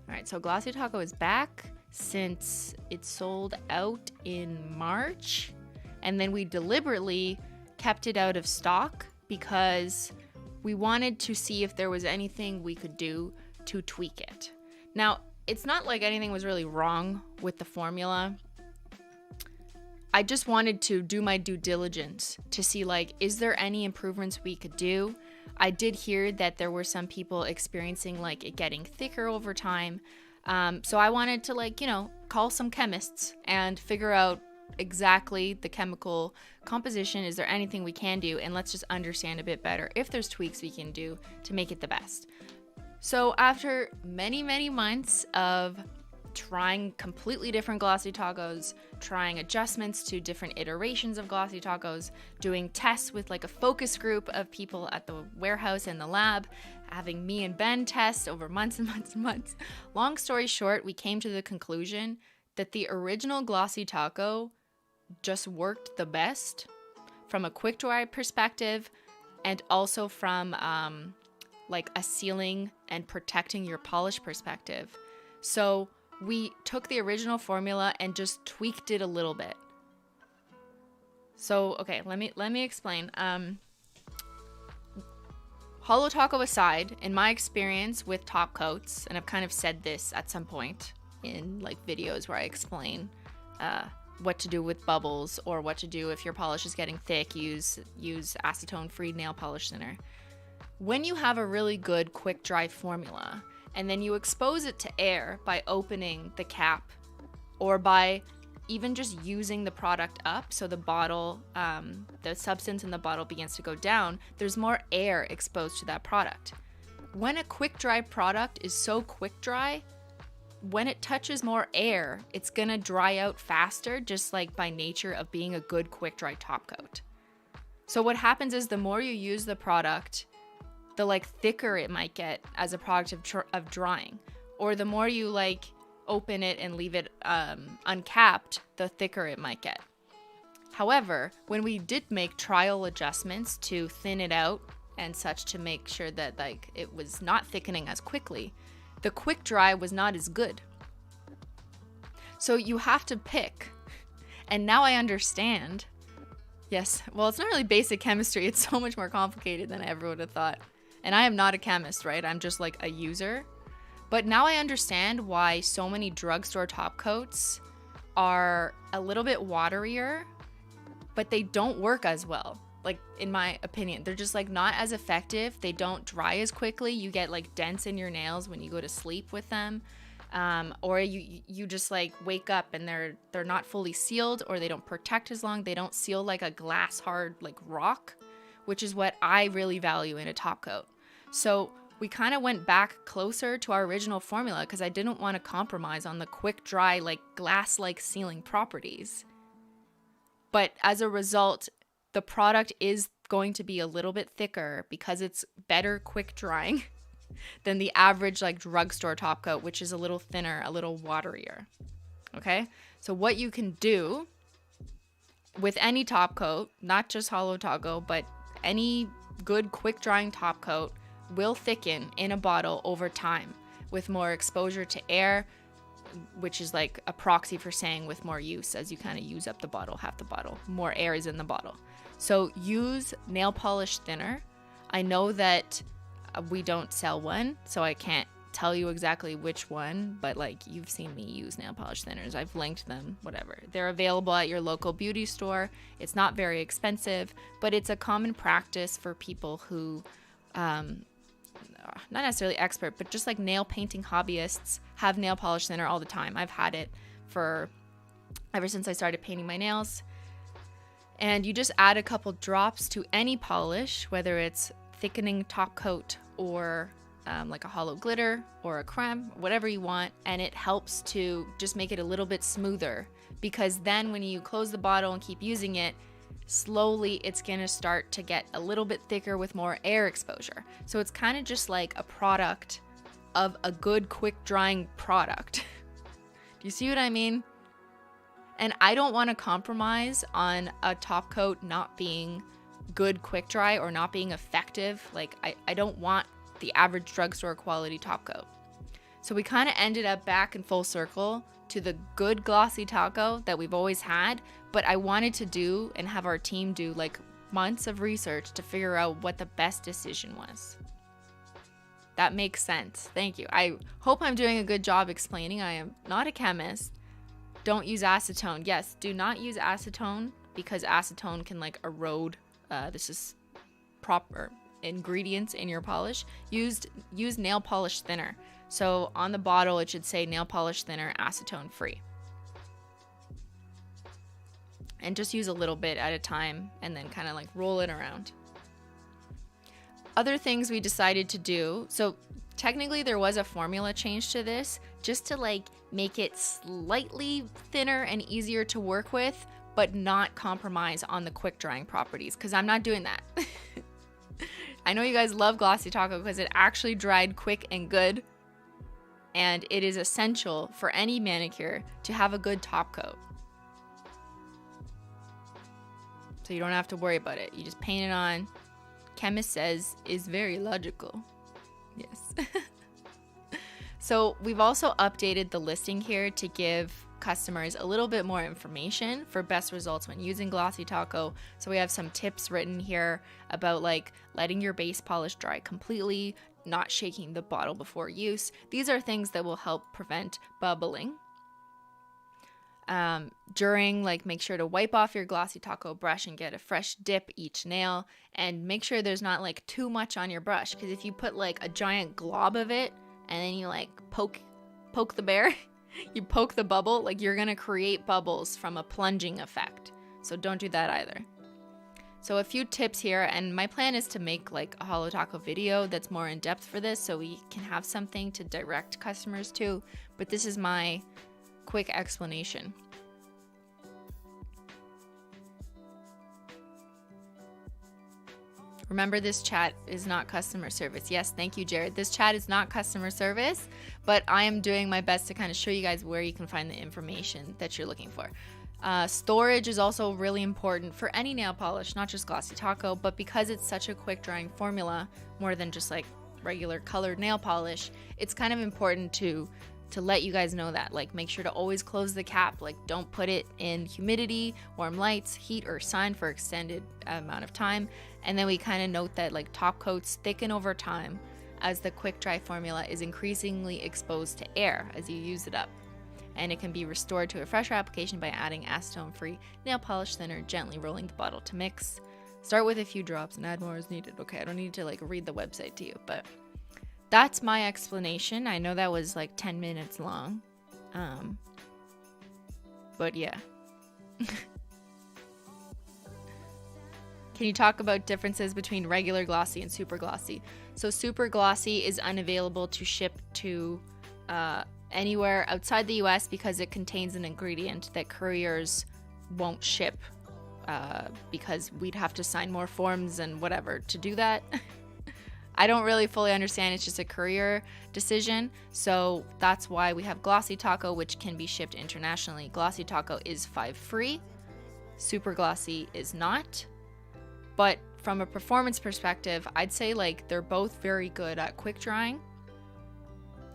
All right, so Glossy Taco is back since it sold out in March. And then we deliberately kept it out of stock because we wanted to see if there was anything we could do to tweak it. Now, it's not like anything was really wrong with the formula. I just wanted to do my due diligence to see, like, is there any improvements we could do? I did hear that there were some people experiencing, like, it getting thicker over time. So I wanted to, like, call some chemists and figure out exactly the chemical composition. Is there anything we can do? And let's just understand a bit better if there's tweaks we can do to make it the best. So after many, many months of trying completely different Glossy Tacos, trying adjustments to different iterations of Glossy Tacos, doing tests with like a focus group of people at the warehouse and the lab, having me and Ben test over months and months and months. Long story short, we came to the conclusion that the original Glossy Taco just worked the best from a quick dry perspective, and also from like a sealing and protecting your polish perspective. So we took the original formula and just tweaked it a little bit. So, okay, let me explain. Holo Taco aside, in my experience with top coats, and I've kind of said this at some point in like videos where I explain what to do with bubbles, or what to do if your polish is getting thick, use acetone-free nail polish thinner. When you have a really good quick dry formula, and then you expose it to air by opening the cap, or by even just using the product up so the bottle, the substance in the bottle begins to go down, there's more air exposed to that product. When a quick dry product is so quick dry, when it touches more air, it's gonna dry out faster, just like by nature of being a good quick dry top coat. So what happens is the more you use the product, the like thicker it might get as a product of drying, or the more you like open it and leave it uncapped, the thicker it might get. However, when we did make trial adjustments to thin it out and such to make sure that like it was not thickening as quickly, the quick dry was not as good. So you have to pick. And now I understand. Yes, well, it's not really basic chemistry. It's so much more complicated than I ever would have thought. And I am not a chemist, right? I'm just like a user. But now I understand why so many drugstore top coats are a little bit waterier, but they don't work as well. Like, in my opinion, they're just like not as effective. They don't dry as quickly. You get like dents in your nails when you go to sleep with them. Or you just like wake up and they're not fully sealed, or they don't protect as long. They don't seal like a glass hard like rock, which is what I really value in a top coat. So we kind of went back closer to our original formula because I didn't want to compromise on the quick dry like glass-like sealing properties. But as a result, the product is going to be a little bit thicker because it's better quick drying than the average like drugstore top coat, which is a little thinner, a little waterier. Okay? So what you can do with any top coat, not just Holo Taco, but any good quick drying top coat, will thicken in a bottle over time with more exposure to air, which is like a proxy for saying with more use. As you kind of use up the bottle, half the bottle, more air is in the bottle. So use nail polish thinner. I know that we don't sell one, so I can't tell you exactly which one, but like you've seen me use nail polish thinners. I've linked them, whatever. They're available at your local beauty store. It's not very expensive, but it's a common practice for people who, not necessarily expert, but just like nail painting hobbyists have nail polish thinner all the time. I've had it for ever since I started painting my nails. And you just add a couple drops to any polish, whether it's thickening top coat or like a holo glitter or a creme, whatever you want, and it helps to just make it a little bit smoother, because then when you close the bottle and keep using it, slowly it's gonna start to get a little bit thicker with more air exposure. So it's kind of just like a product of a good quick drying product. Do you see what I mean? And I don't want to compromise on a top coat not being good quick dry or not being effective. Like I don't want the average drugstore quality top coat. So we kind of ended up back in full circle to the good glossy taco that we've always had, but I wanted to do and have our team do like months of research to figure out what the best decision was. That makes sense. Thank you. I hope I'm doing a good job explaining. I am not a chemist. Don't use acetone. Yes, do not use acetone, because acetone can like erode. This is proper ingredients in your polish. Use nail polish thinner. So on the bottle it should say nail polish thinner, acetone free. And just use a little bit at a time and then kind of like roll it around. Other things we decided to do, so technically there was a formula change to this just to like make it slightly thinner and easier to work with, but not compromise on the quick drying properties, because I'm not doing that. I know you guys love Glossy Taco because it actually dried quick and good, and it is essential for any manicure to have a good top coat. So you don't have to worry about it. You just paint it on. Chemist says is very logical. Yes. So we've also updated the listing here to give customers a little bit more information for best results when using Glossy Taco. So we have some tips written here about like letting your base polish dry completely, not shaking the bottle before use. These are things that will help prevent bubbling. During, like, make sure to wipe off your Glossy Taco brush and get a fresh dip each nail, and make sure there's not like too much on your brush, because if you put like a giant glob of it and then you like poke the bear, you poke the bubble, like you're gonna create bubbles from a plunging effect. So don't do that either. So a few tips here, and my plan is to make like a Holo Taco video that's more in depth for this, so we can have something to direct customers to, but this is my quick explanation. Remember, this chat is not customer service. Yes, thank you, Jared. This chat is not customer service, but I am doing my best to kind of show you guys where you can find the information that you're looking for. Storage is also really important for any nail polish, not just Glossy Taco, but because it's such a quick drying formula, more than just like regular colored nail polish, it's kind of important to let you guys know that, like, make sure to always close the cap. Like, don't put it in humidity, warm lights, heat, or sun for extended amount of time. And then we kind of note that like top coats thicken over time as the quick dry formula is increasingly exposed to air as you use it up. And it can be restored to a fresher application by adding acetone-free nail polish thinner, gently rolling the bottle to mix. Start with a few drops and add more as needed. Okay, I don't need to like read the website to you, but that's my explanation. I know that was like 10 minutes long. But yeah. Can you talk about differences between regular glossy and super glossy? So super glossy is unavailable to ship to anywhere outside the US because it contains an ingredient that couriers won't ship because we'd have to sign more forms and whatever to do that. I don't really fully understand. It's just a courier decision. So that's why we have Glossy Taco, which can be shipped internationally. Glossy Taco is 5 free. Super Glossy is not. But from a performance perspective, I'd say like they're both very good at quick drying.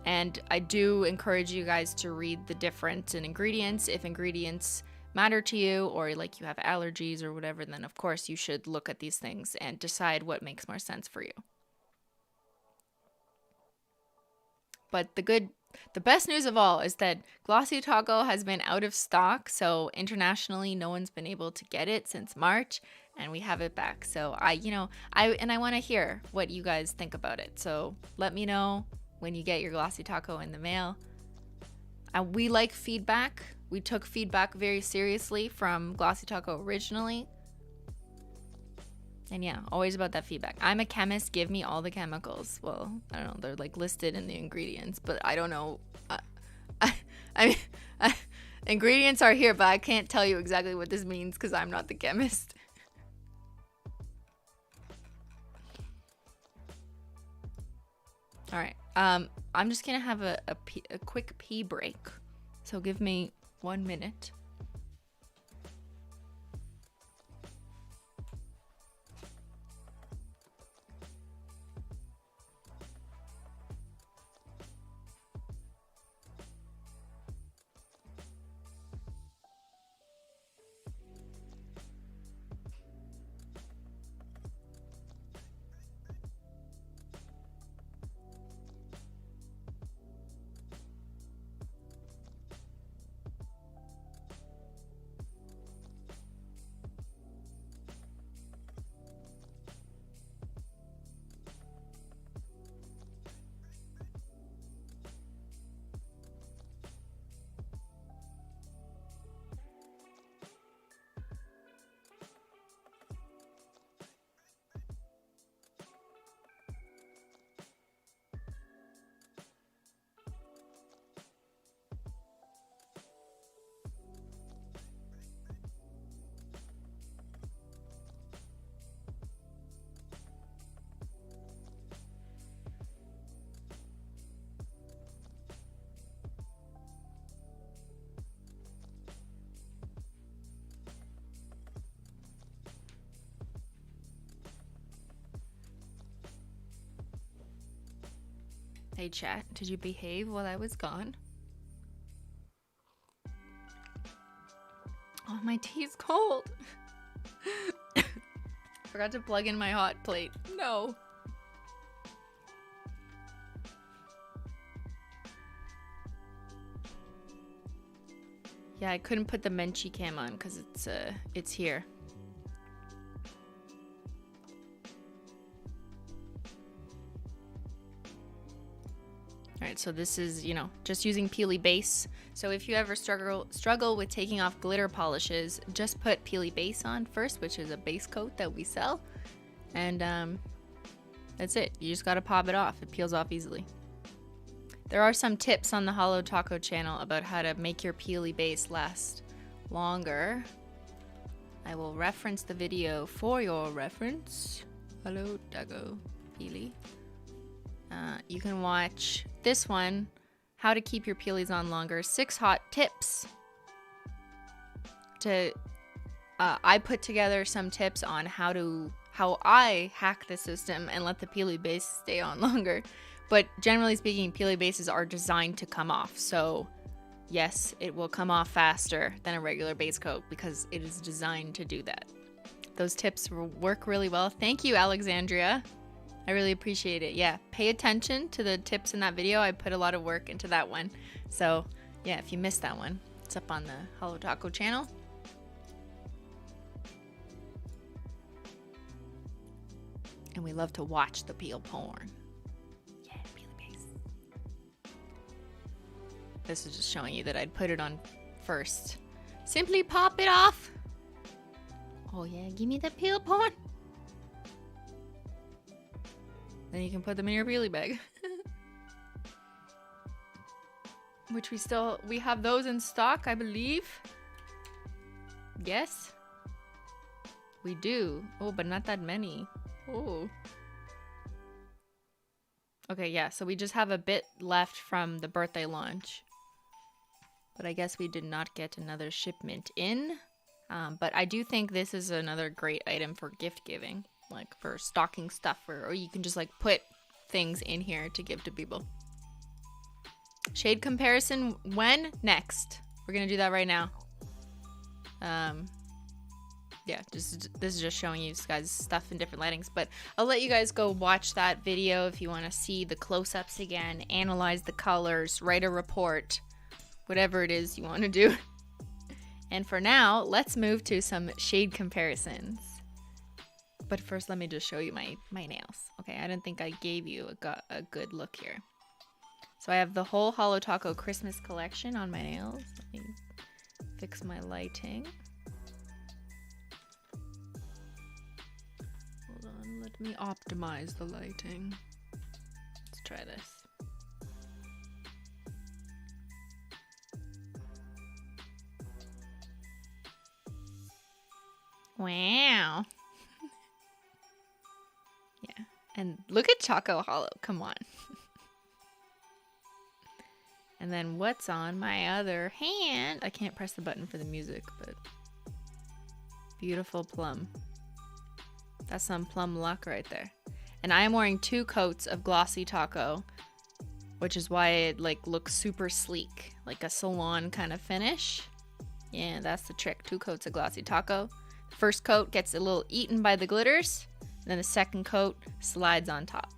And I do encourage you guys to read the difference in ingredients. If ingredients matter to you or like you have allergies or whatever, then of course you should look at these things and decide what makes more sense for you. But the best news of all is that Glossy Taco has been out of stock. So internationally, no one's been able to get it since March, and we have it back. So I want to hear what you guys think about it. So let me know when you get your Glossy Taco in the mail. We like feedback. We took feedback very seriously from Glossy Taco originally. And yeah, always about that feedback. I'm a chemist. Give me all the chemicals. Well, I don't know. They're like listed in the ingredients, but I don't know. I mean, ingredients are here, but I can't tell you exactly what this means because I'm not the chemist. All right. I'm just gonna have a quick pee break. So give me 1 minute. Hey chat, did you behave while I was gone? Oh, my tea's cold. Forgot to plug in my hot plate. No. Yeah, I couldn't put the Menchie cam on because it's here. Alright, so this is, just using Peely base. So if you ever struggle with taking off glitter polishes, just put Peely base on first, which is a base coat that we sell. And that's it. You just gotta pop it off. It peels off easily. There are some tips on the Holo Taco channel about how to make your Peely base last longer. I will reference the video for your reference. Holo Taco Peely. You can watch this one, how to keep your peelies on longer. 6 hot tips. I put together some tips on how I hack the system and let the peely base stay on longer. But generally speaking, peely bases are designed to come off. So yes, it will come off faster than a regular base coat because it is designed to do that. Those tips work really well. Thank you, Alexandria. I really appreciate it. Yeah, pay attention to the tips in that video. I put a lot of work into that one. So yeah, if you missed that one, it's up on the Holo Taco channel. And we love to watch the peel porn. Yeah, peel base. This is just showing you that I'd put it on first. Simply pop it off. Oh yeah, give me the peel porn. Then you can put them in your peely bag. Which we have those in stock, I believe. Yes. We do. Oh, but not that many. Oh. Okay, yeah, so we just have a bit left from the birthday launch. But I guess we did not get another shipment in. But I do think this is another great item for gift giving. Like for stocking stuffer. Or you can just like put things in here to give to people. Shade comparison when? Next. We're going to do that right now. Yeah, this is just showing you guys stuff in different lightings. But I'll let you guys go watch that video if you want to see the close-ups again. Analyze the colors. Write a report. Whatever it is you want to do. And for now, let's move to some shade comparisons. But first, let me just show you my nails. Okay, I didn't think I gave you a good look here. So I have the whole Holo Taco Christmas collection on my nails. Let me fix my lighting. Hold on, let me optimize the lighting. Let's try this. Wow. Yeah. And look at Choco Holo. Come on. And then what's on my other hand? I can't press the button for the music, but beautiful plum. That's some plum luck right there. And I am wearing 2 coats of Glossy Taco, which is why it like looks super sleek, like a salon kind of finish. Yeah, that's the trick. 2 coats of Glossy Taco. First coat gets a little eaten by the glitters, and then the second coat slides on top.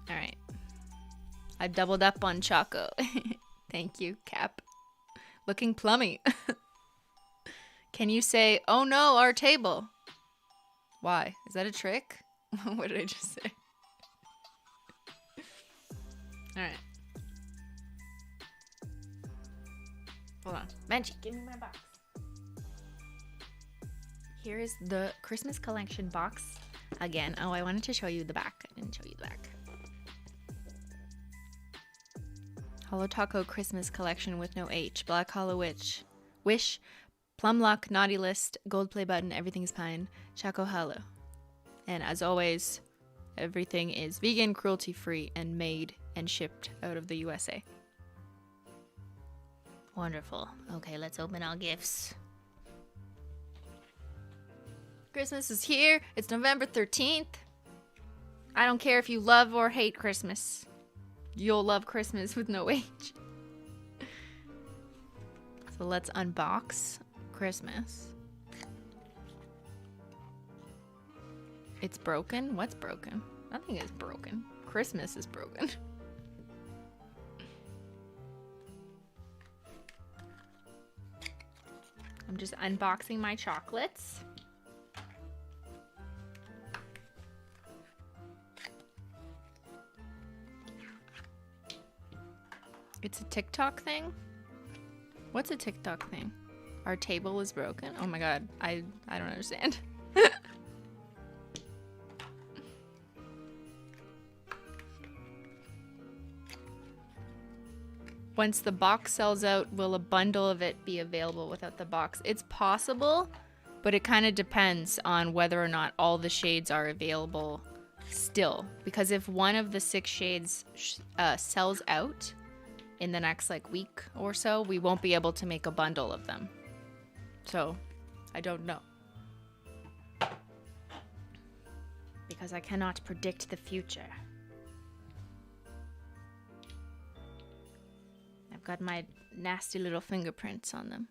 All right. I doubled up on Choco. Thank you, Cap. Looking plummy. Can you say, oh no, our table? Why? Is that a trick? What did I just say? All right. Hold on. Benji, give me my box. Here is the Christmas collection box again. Oh, I wanted to show you the back. I didn't show you the back. Holo Taco Christmas collection with no H. Black Hollow Wish. Plum Luck. Naughty List. Gold Play Button. Everything's Pine. Choco Holo. And as always, everything is vegan, cruelty-free, and made and shipped out of the USA. Wonderful. Okay, let's open our gifts. Christmas is here. It's November 13th. I don't care if you love or hate Christmas. You'll love Christmas with no H. So let's unbox Christmas. It's broken? What's broken? Nothing is broken. Christmas is broken. I'm just unboxing my chocolates. It's a TikTok thing? What's a TikTok thing? Our table is broken? Oh my god, I don't understand. Once the box sells out, will a bundle of it be available without the box? It's possible, but it kind of depends on whether or not all the shades are available still. Because if one of the 6 shades sells out in the next like week or so, we won't be able to make a bundle of them. So, I don't know. Because I cannot predict the future. I've got my nasty little fingerprints on them.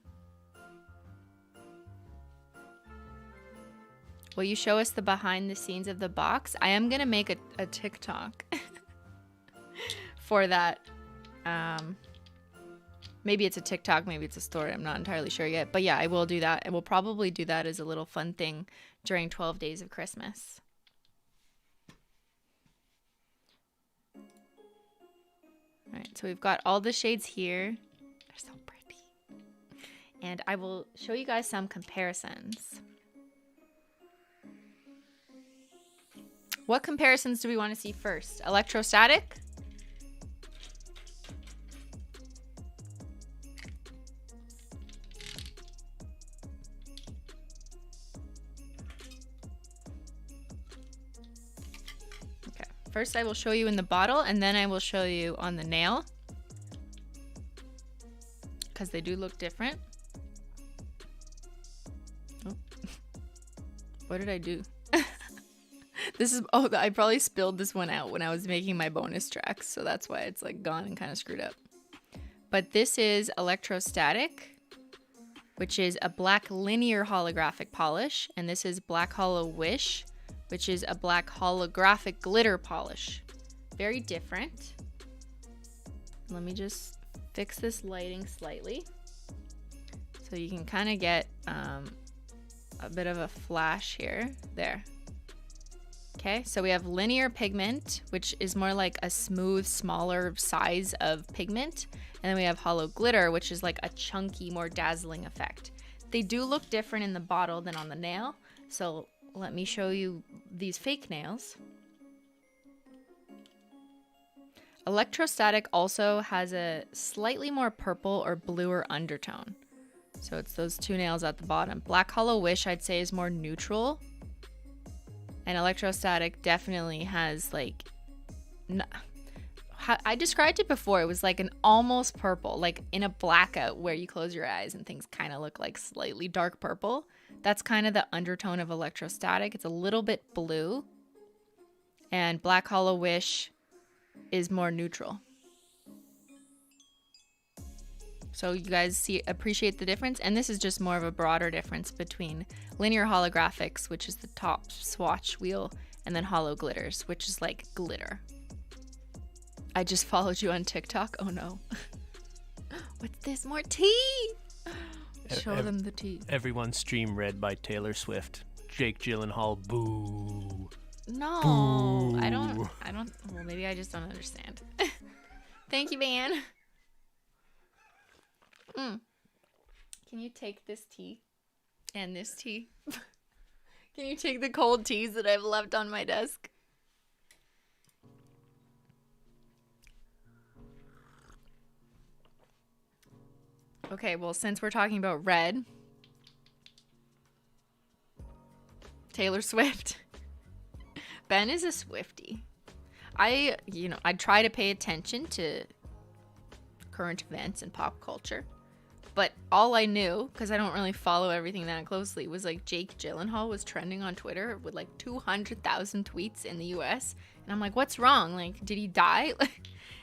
Will you show us the behind the scenes of the box? I am gonna make a TikTok for that. Maybe it's a TikTok, maybe it's a story. I'm not entirely sure yet. But yeah, I will do that. And we'll probably do that as a little fun thing during 12 Days of Christmas. All right, so we've got all the shades here. They're so pretty. And I will show you guys some comparisons. What comparisons do we want to see first? Electrostatic? First I will show you in the bottle, and then I will show you on the nail, because they do look different. Oh. What did I do? This is, oh, I probably spilled this one out when I was making my bonus tracks, so that's why it's like gone and kind of screwed up. But this is electrostatic, which is a black linear holographic polish, and this is Black Holo Wish, which is a black holographic glitter polish. Very different. Let me just fix this lighting slightly so you can kind of get a bit of a flash here. There. Okay, so we have linear pigment, which is more like a smooth, smaller size of pigment. And then we have holo glitter, which is like a chunky, more dazzling effect. They do look different in the bottle than on the nail. So let me show you these fake nails. Electrostatic also has a slightly more purple or bluer undertone. So it's those two nails at the bottom. Black Holo Wish, I'd say, is more neutral. And electrostatic definitely has like, I described it before. It was like an almost purple, like in a blackout where you close your eyes and things kind of look like slightly dark purple. That's kind of the undertone of electrostatic. It's a little bit blue. And Black Holo Wish is more neutral. So you guys appreciate the difference. And this is just more of a broader difference between linear holographics, which is the top swatch wheel, and then holo glitters, which is like glitter. I just followed you on TikTok. Oh no. What's this? More tea! Show them the tea. Everyone's stream read by Taylor Swift. Jake Gyllenhaal, boo. No, boo. I don't, well, maybe I just don't understand. Thank you, Beyyyn. Can you take this tea and this tea? Can you take the cold teas that I've left on my desk? Okay, well, since we're talking about red, Taylor Swift. Ben is a Swiftie. I try to pay attention to current events and pop culture. But all I knew, because I don't really follow everything that closely, was like Jake Gyllenhaal was trending on Twitter with like 200,000 tweets in the US. And I'm like, what's wrong? Like, did he die?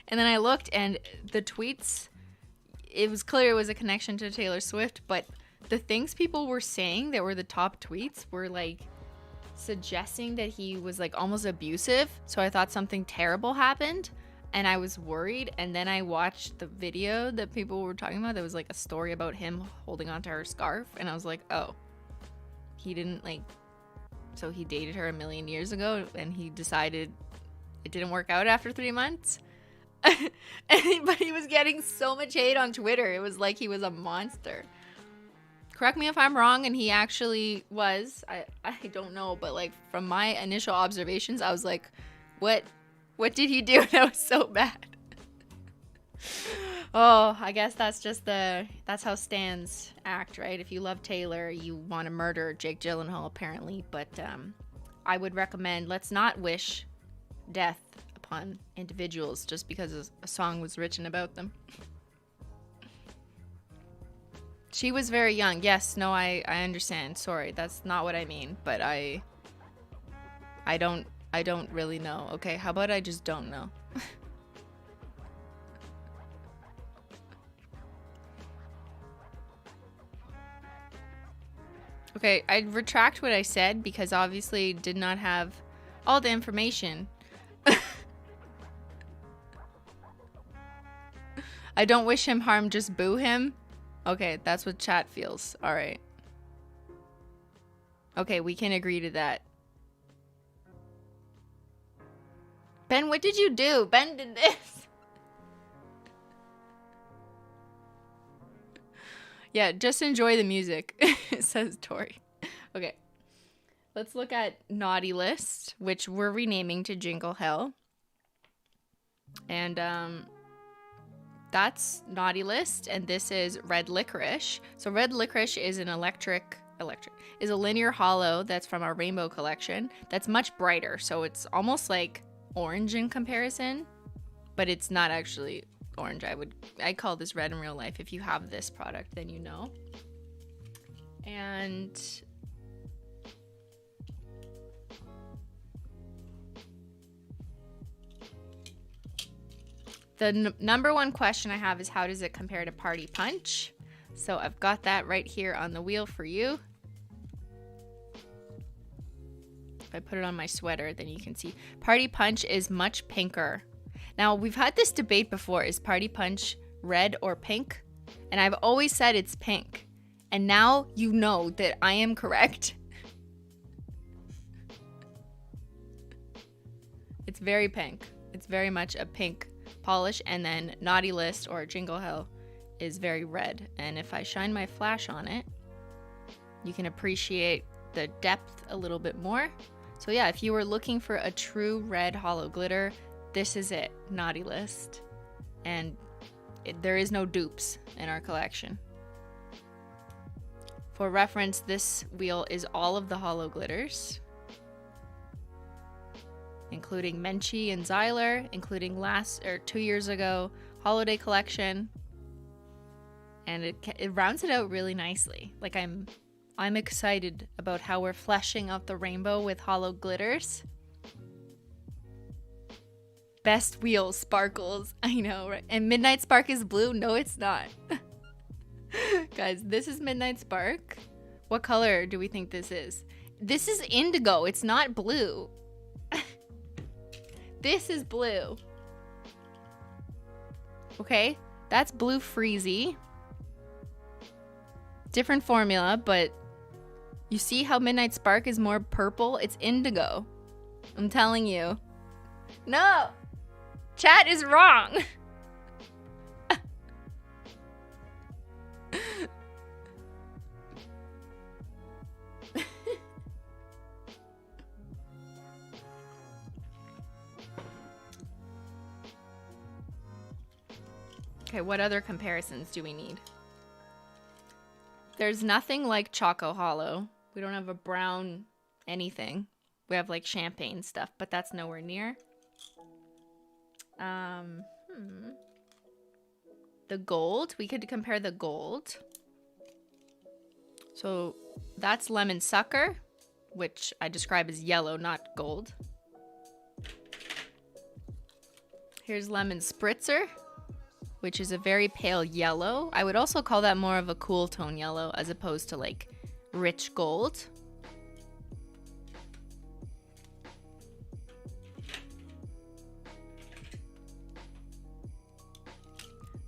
And then I looked, and the tweets, it was clear it was a connection to Taylor Swift. But the things people were saying that were the top tweets were like suggesting that he was like almost abusive. So I thought something terrible happened. And I was worried, and then I watched the video that people were talking about. There was like a story about him holding onto her scarf, and I was like, oh, he didn't like, so he dated her a million years ago, and he decided it didn't work out after 3 months. But he was getting so much hate on Twitter. It was like he was a monster. Correct me if I'm wrong, and he actually was. I don't know, but like from my initial observations, I was like, what did he do? That was so bad. Oh, I guess that's how stans act, right? If you love Taylor, you want to murder Jake Gyllenhaal, apparently. But I would recommend, let's not wish death upon individuals just because a song was written about them. She was very young. Yes, no, I understand. Sorry, that's not what I mean. But I don't really know. Okay, how about I just don't know? Okay, I retract what I said because obviously did not have all the information. I don't wish him harm, just boo him. Okay, that's what chat feels. All right. Okay, we can agree to that. Ben, what did you do? Ben did this. Yeah, just enjoy the music, says Tori. Okay, let's look at Naughty List, which we're renaming to Jingle Hell. And that's Naughty List, and this is Red Licorice. So Red Licorice is an is a linear hollow that's from our Rainbow collection that's much brighter. So it's almost like orange in comparison, but it's not actually orange. I call this red in real life. If you have this product, then you know. And the number one question I have is, how does it compare to Party Punch? So I've got that right here on the wheel for you. If I put it on my sweater, then you can see Party Punch is much pinker. Now, we've had this debate before. Is Party Punch red or pink? And I've always said it's pink. And now you know that I am correct. It's very pink. It's very much a pink polish. And then Naughty List or Jingle Hell is very red. And if I shine my flash on it, you can appreciate the depth a little bit more. So yeah, if you were looking for a true red holo glitter, this is it, Naughty List. And there is no dupes in our collection. For reference, this wheel is all of the holo glitters, including Menchie and Xyler, including 2 years ago Holoday collection, and it rounds it out really nicely. Like I'm excited about how we're fleshing out the rainbow with holo glitters. Best wheel sparkles, I know, right? And Midnight Spark is blue? No, it's not. Guys, this is Midnight Spark. What color do we think this is? This is indigo. It's not blue. This is blue. Okay, that's blue Freezy. Different formula, but you see how Midnight Spark is more purple? It's indigo. I'm telling you. No! Chat is wrong! Okay, what other comparisons do we need? There's nothing like Choco Holo. We don't have a brown anything. We have like champagne stuff, but that's nowhere near. The gold, we could compare the gold. So that's Lemon Sucker, which I describe as yellow, not gold. Here's Lemon Spritzer, which is a very pale yellow. I would also call that more of a cool tone yellow as opposed to like rich gold.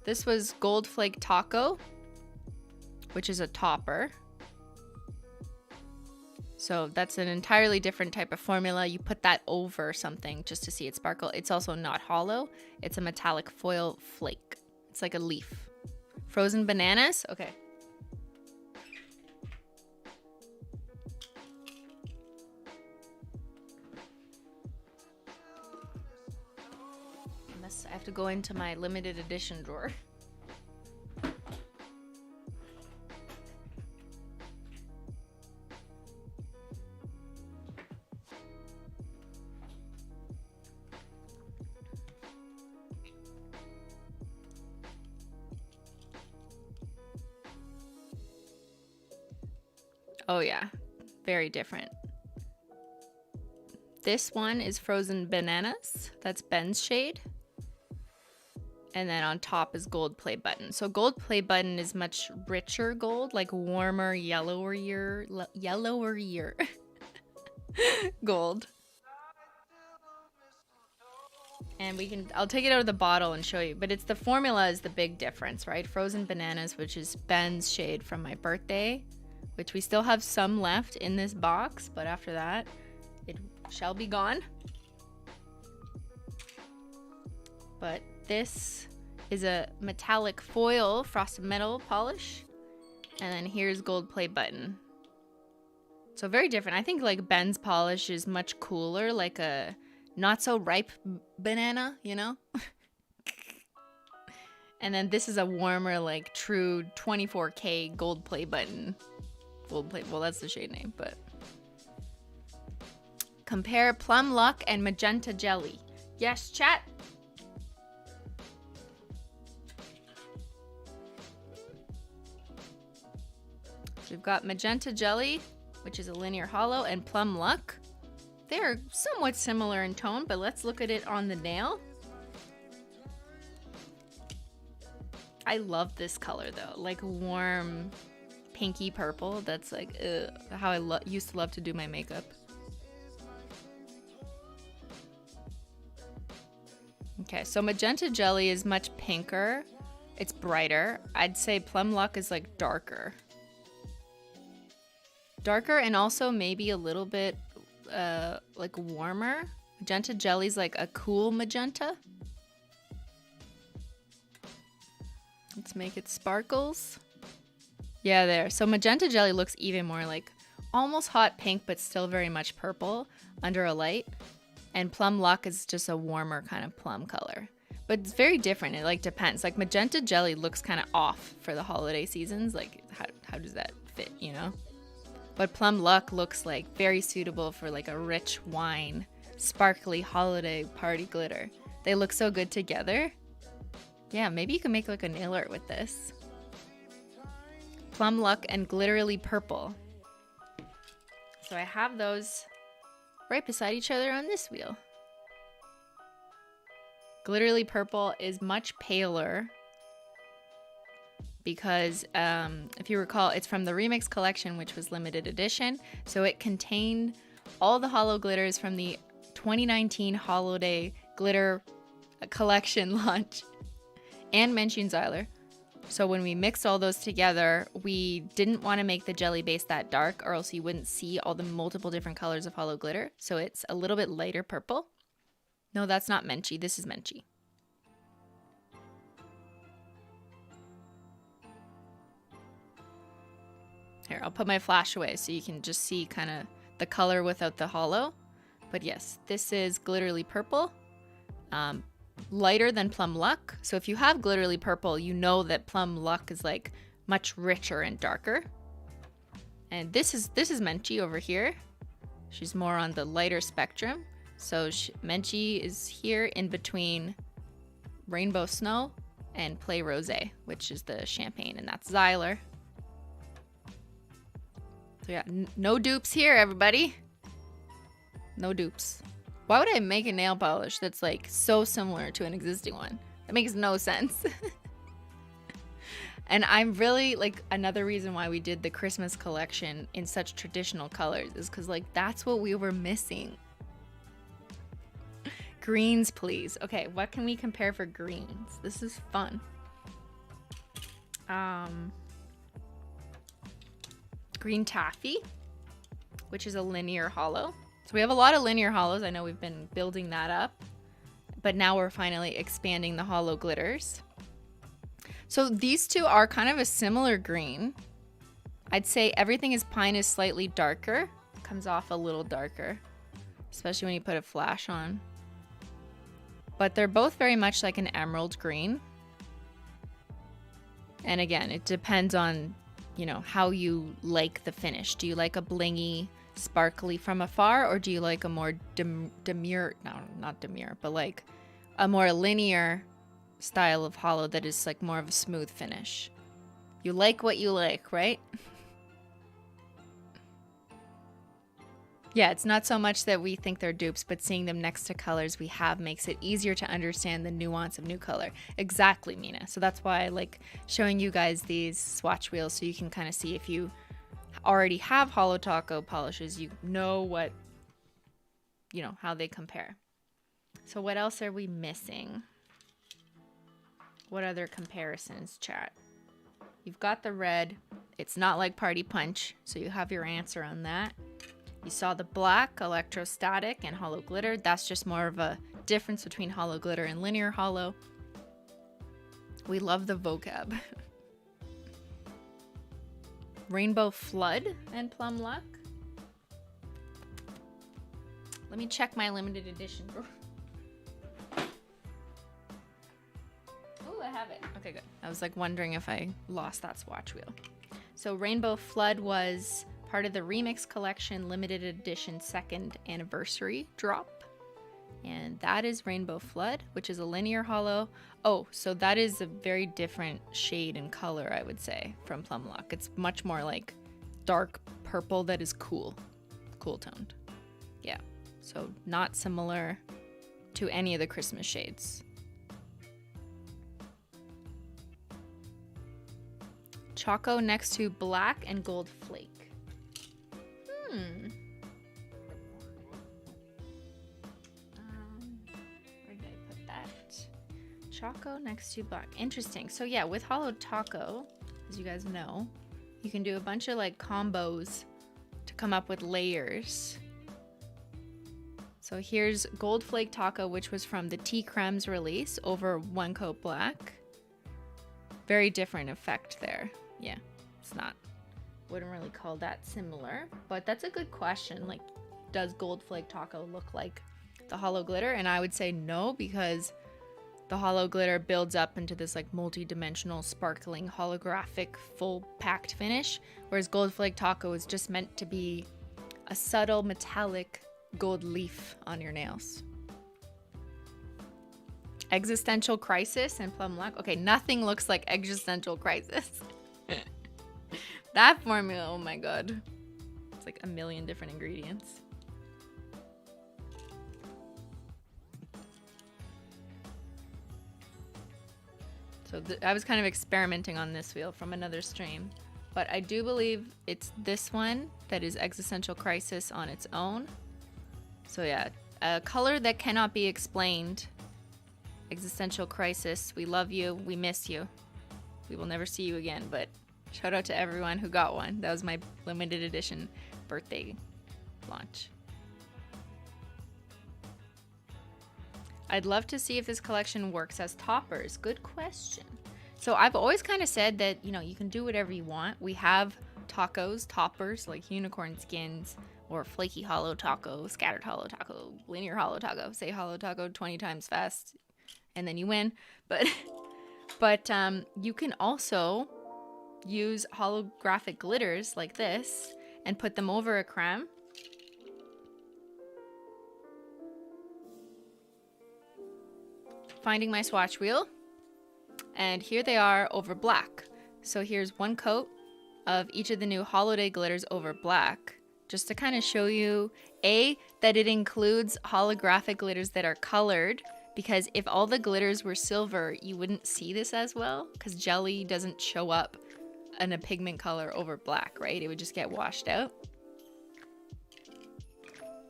This was Gold Flake Taco, which is a topper. So that's an entirely different type of formula. You put that over something just to see it sparkle. It's also not hollow. It's a metallic foil flake. It's like a leaf. Frozen bananas? Okay. I have to go into my limited edition drawer. Oh yeah, very different. This one is Frozen Bananas. That's Ben's shade. And then on top is Gold Play Button. So Gold Play Button is much richer gold, like warmer, yellower gold. And I'll take it out of the bottle and show you, but it's the formula is the big difference, right? Frozen Bananas, which is Ben's shade from my birthday, which we still have some left in this box, but after that, it shall be gone. But this is a metallic foil frosted metal polish. And then here's Gold Play Button. So very different. I think like Ben's polish is much cooler, like a not so ripe banana, you know? And then this is a warmer, like true 24K Gold Play Button. Well, that's the shade name, but. Compare Plum Luck and Magenta Jelly. Yes, chat. So we've got Magenta Jelly, which is a linear hollow, and Plum Luck. They're somewhat similar in tone, but let's look at it on the nail. I love this color though, like warm pinky purple. That's like how I used to love to do my makeup. Okay, so Magenta Jelly is much pinker. It's brighter. I'd say Plum Luck is like darker. Darker and also maybe a little bit like warmer. Magenta Jelly's like a cool magenta. Let's make it sparkles. Yeah, there. So Magenta Jelly looks even more like almost hot pink, but still very much purple under a light. And Plum Luck is just a warmer kind of plum color. But it's very different. It like depends. Like Magenta Jelly looks kind of off for the holiday seasons. Like how does that fit, you know? But Plum Luck looks like very suitable for like a rich wine, sparkly holiday party glitter. They look so good together. Yeah, maybe you can make like a nail art with this. Plum Luck and Glitterly Purple. So I have those right beside each other on this wheel. Glitterly Purple is much paler because if you recall, it's from the Remix collection, which was limited edition. So it contained all the holo glitters from the 2019 Holoday glitter collection launch and Mention Zyler. So when we mixed all those together, we didn't want to make the jelly base that dark or else you wouldn't see all the multiple different colors of holo glitter. So it's a little bit lighter purple. No, that's not Menchie. This is Menchie. Here, I'll put my flash away so you can just see kind of the color without the holo. But yes, this is Glitterly Purple. Lighter than Plum Luck. So if you have Glitterly Purple, you know that Plum Luck is like much richer and darker. And this is Menchie over here. She's more on the lighter spectrum. So Menchie is here in between Rainbow Snow and Play Rosé, which is the champagne, and that's Zyler. So yeah, no dupes here, everybody. No dupes. Why would I make a nail polish that's like so similar to an existing one? That makes no sense. And I'm really like, another reason why we did the Christmas collection in such traditional colors is because like that's what we were missing. Greens, please. Okay, what can we compare for greens? This is fun. Green Taffy, which is a linear hollow. So we have a lot of linear hollows. I know we've been building that up, but now we're finally expanding the holo glitters. So these two are kind of a similar green. I'd say Everything is Pine is slightly darker. Comes off a little darker, especially when you put a flash on. But they're both very much like an emerald green. And again, it depends on, you know, how you like the finish. Do you like a blingy, sparkly from afar, or do you like a more demure, no, not demure, but like a more linear style of holo that is like more of a smooth finish? You like what you like, right? Yeah, it's not so much that we think they're dupes, but seeing them next to colors we have makes it easier to understand the nuance of new color. Exactly, Mina. So that's why I like showing you guys these swatch wheels so you can kind of see if you already have Holo Taco polishes, you know what, you know, how they compare. So what else are we missing? What other comparisons, chat? You've got the red. It's not like Party Punch, so you have your answer on that. You saw the black, electrostatic, and holo glitter. That's just more of a difference between holo glitter and linear holo. We love the vocab. Rainbow Flood and Plum Luck. Let me check my limited edition. Oh, I have it. Okay, good. I was like wondering if I lost that swatch wheel. So Rainbow Flood was part of the Remix collection limited edition 2nd anniversary drop. And that is Rainbow Flood, which is a linear holo. Oh, so that is a very different shade and color, I would say, from Plum Luck. It's much more like dark purple that is cool toned. Yeah, so not similar to any of the Christmas shades. Choco next to Black and Gold Flake. Where did I put that? Choco next to Black. Interesting. So yeah, with Holo Taco, as you guys know, you can do a bunch of like combos to come up with layers. So here's Gold Flake Taco, which was from the Tea Cremes release over One Coat Black. Very different effect there. Yeah, it's not, wouldn't really call that similar, but that's a good question. Like, does Gold Flake Taco look like the Holo Glitter? And I would say no, because the Holo Glitter builds up into this like multi-dimensional, sparkling, holographic, full packed finish, whereas Gold Flake Taco is just meant to be a subtle metallic gold leaf on your nails. Existential Crisis and Plum Luck. Okay, nothing looks like Existential Crisis. That formula, oh my god. It's like a million different ingredients. So I was kind of experimenting on this wheel from another stream. But I do believe it's this one that is Existential Crisis on its own. So yeah, a color that cannot be explained. Existential Crisis, we love you, we miss you. We will never see you again, but shout out to everyone who got one. That was my limited edition birthday launch. I'd love to see if this collection works as toppers. Good question. So I've always kind of said that, you know, you can do whatever you want. We have tacos, toppers, like unicorn skins, or flaky Holo Taco, scattered Holo Taco, linear Holo Taco. Say Holo Taco 20 times fast, and then you win. But you can also use holographic glitters like this and put them over a creme. Finding my swatch wheel. And here they are over black. So here's one coat of each of the new Holoday glitters over black. Just to kind of show you, A, that it includes holographic glitters that are colored. Because if all the glitters were silver, you wouldn't see this as well. Because jelly doesn't show up in a pigment color over black, right? It would just get washed out.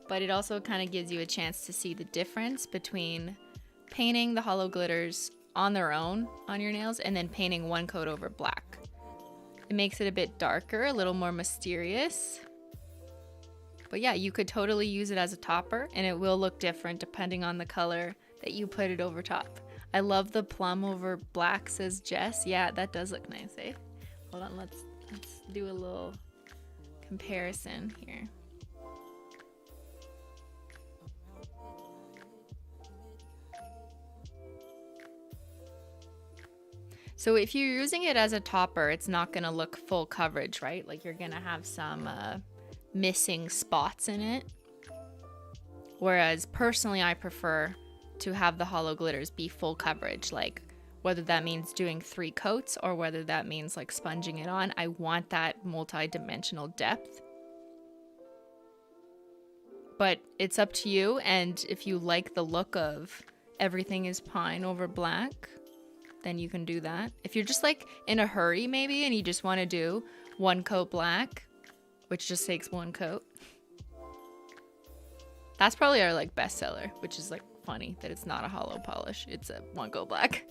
But it also kind of gives you a chance to see the difference between painting the holo glitters on their own on your nails and then painting one coat over black. It makes it a bit darker, a little more mysterious. But yeah, you could totally use it as a topper and it will look different depending on the color that you put it over top. I love the plum over black, says Jess. Yeah, that does look nice, eh? Hold on, let's do a little comparison here. So if you're using it as a topper, it's not going to look full coverage, right? Like you're going to have some missing spots in it. Whereas personally, I prefer to have the holo glitters be full coverage, like whether that means doing 3 coats or whether that means like sponging it on. I want that multi-dimensional depth. But it's up to you, and if you like the look of everything is pine over black, then you can do that. If you're just like in a hurry maybe and you just want to do one coat black, which just takes one coat, that's probably our like bestseller, which is like funny that it's not a holo polish, it's a one coat black.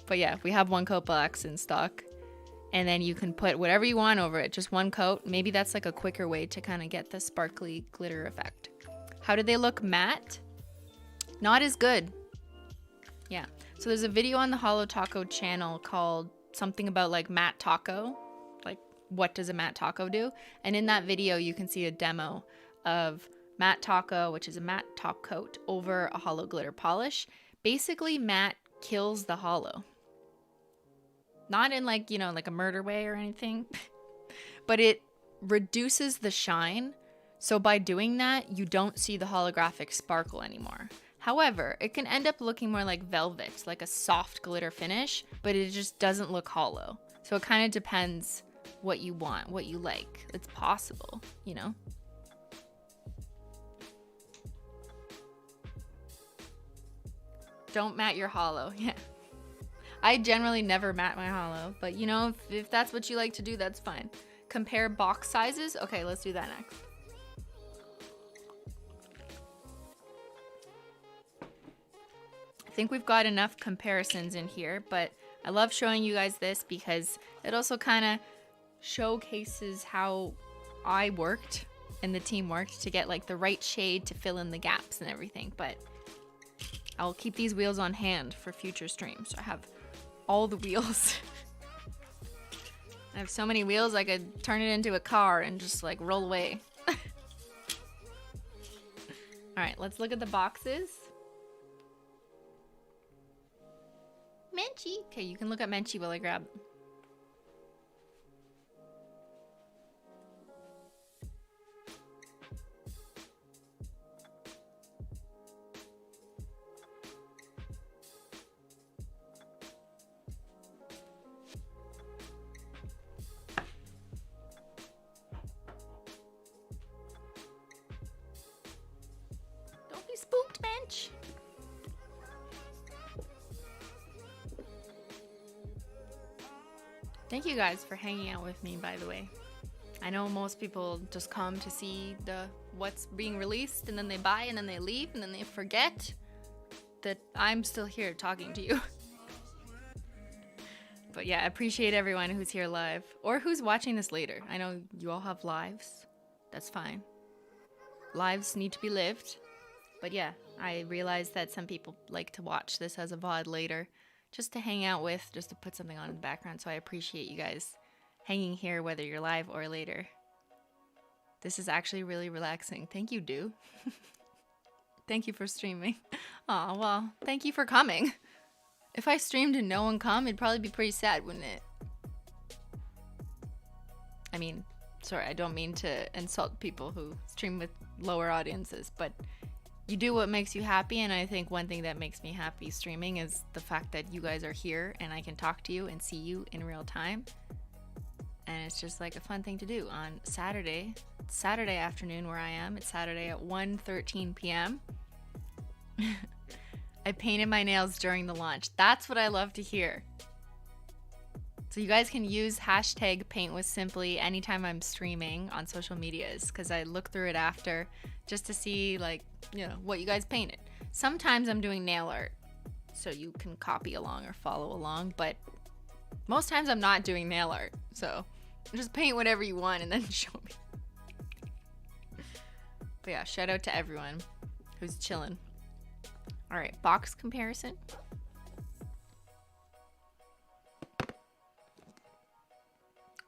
But yeah, we have one coat blacks in stock, and then you can put whatever you want over it, just one coat. Maybe that's like a quicker way to kind of get the sparkly glitter effect. How do they look matte? Not as good. Yeah. So there's a video on the Holo Taco channel called something about like matte taco, like what does a matte taco do? And in that video you can see a demo of matte taco, which is a matte top coat over a holo glitter polish. Basically matte kills the holo. Not in like, you know, like a murder way or anything, but it reduces the shine. So by doing that, you don't see the holographic sparkle anymore. However, it can end up looking more like velvet, like a soft glitter finish, but it just doesn't look hollow. So it kind of depends what you want, what you like. It's possible, you know? Don't mat your holo. Yeah. I generally never mat my holo, but you know, if that's what you like to do, that's fine. Compare box sizes. Okay, let's do that next. I think we've got enough comparisons in here, but I love showing you guys this because it also kind of showcases how I worked and the team worked to get like the right shade to fill in the gaps and everything. But I'll keep these wheels on hand for future streams. I have all the wheels. I have so many wheels I could turn it into a car and just like roll away. All right, let's look at the boxes. Menchie. Okay, you can look at Menchie while I grab. Don't be spooked, Mench. Thank you guys for hanging out with me, by the way. I know most people just come to see what's being released and then they buy and then they leave and then they forget that I'm still here talking to you. But yeah, I appreciate everyone who's here live or who's watching this later. I know you all have lives. That's fine. Lives need to be lived. But yeah, I realize that some people like to watch this as a VOD later. Just to hang out with, just to put something on in the background. So I appreciate you guys hanging here, whether you're live or later. This is actually really relaxing. Thank you, Do. Thank you for streaming. Oh, well, thank you for coming. If I streamed and no one come, it'd probably be pretty sad, wouldn't it? I mean, sorry, I don't mean to insult people who stream with lower audiences, but you do what makes you happy, and I think one thing that makes me happy streaming is the fact that you guys are here and I can talk to you and see you in real time. And it's just like a fun thing to do on Saturday. It's Saturday afternoon where I am. It's Saturday at 1:13 p.m. I painted my nails during the launch. That's what I love to hear. So you guys can use hashtag #PaintWithSimply anytime I'm streaming on social medias because I look through it after just to see, like, you know, what you guys painted. Sometimes I'm doing nail art, so you can copy along or follow along, but most times I'm not doing nail art, so just paint whatever you want and then show me. But yeah, shout out to everyone who's chilling. All right, box comparison.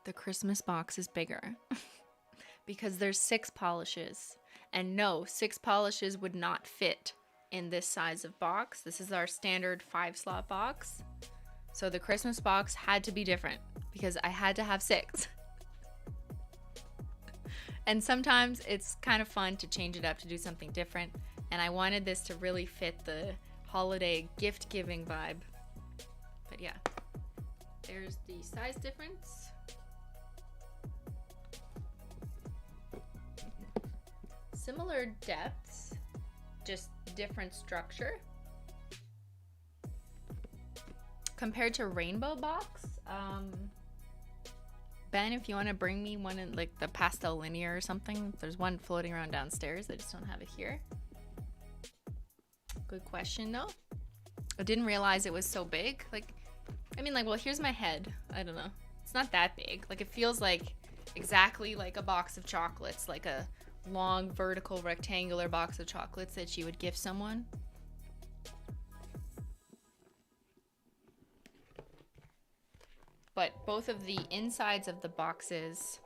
The Christmas box is bigger because there's 6 polishes. And no, 6 polishes would not fit in this size of box. This is our standard 5-slot box. So the Christmas box had to be different because I had to have 6. And sometimes it's kind of fun to change it up to do something different. And I wanted this to really fit the holiday gift giving vibe. But yeah, there's the size difference. Similar depths, just different structure. Compared to Rainbow Box, Ben, if you want to bring me one in like the pastel linear or something, there's one floating around downstairs. I just don't have it here. Good question though. I didn't realize it was so big. Like, I mean, like, well, here's my head. I don't know. It's not that big. Like, it feels like exactly like a box of chocolates, like a long vertical rectangular box of chocolates that you would give someone. But both of the insides of the boxes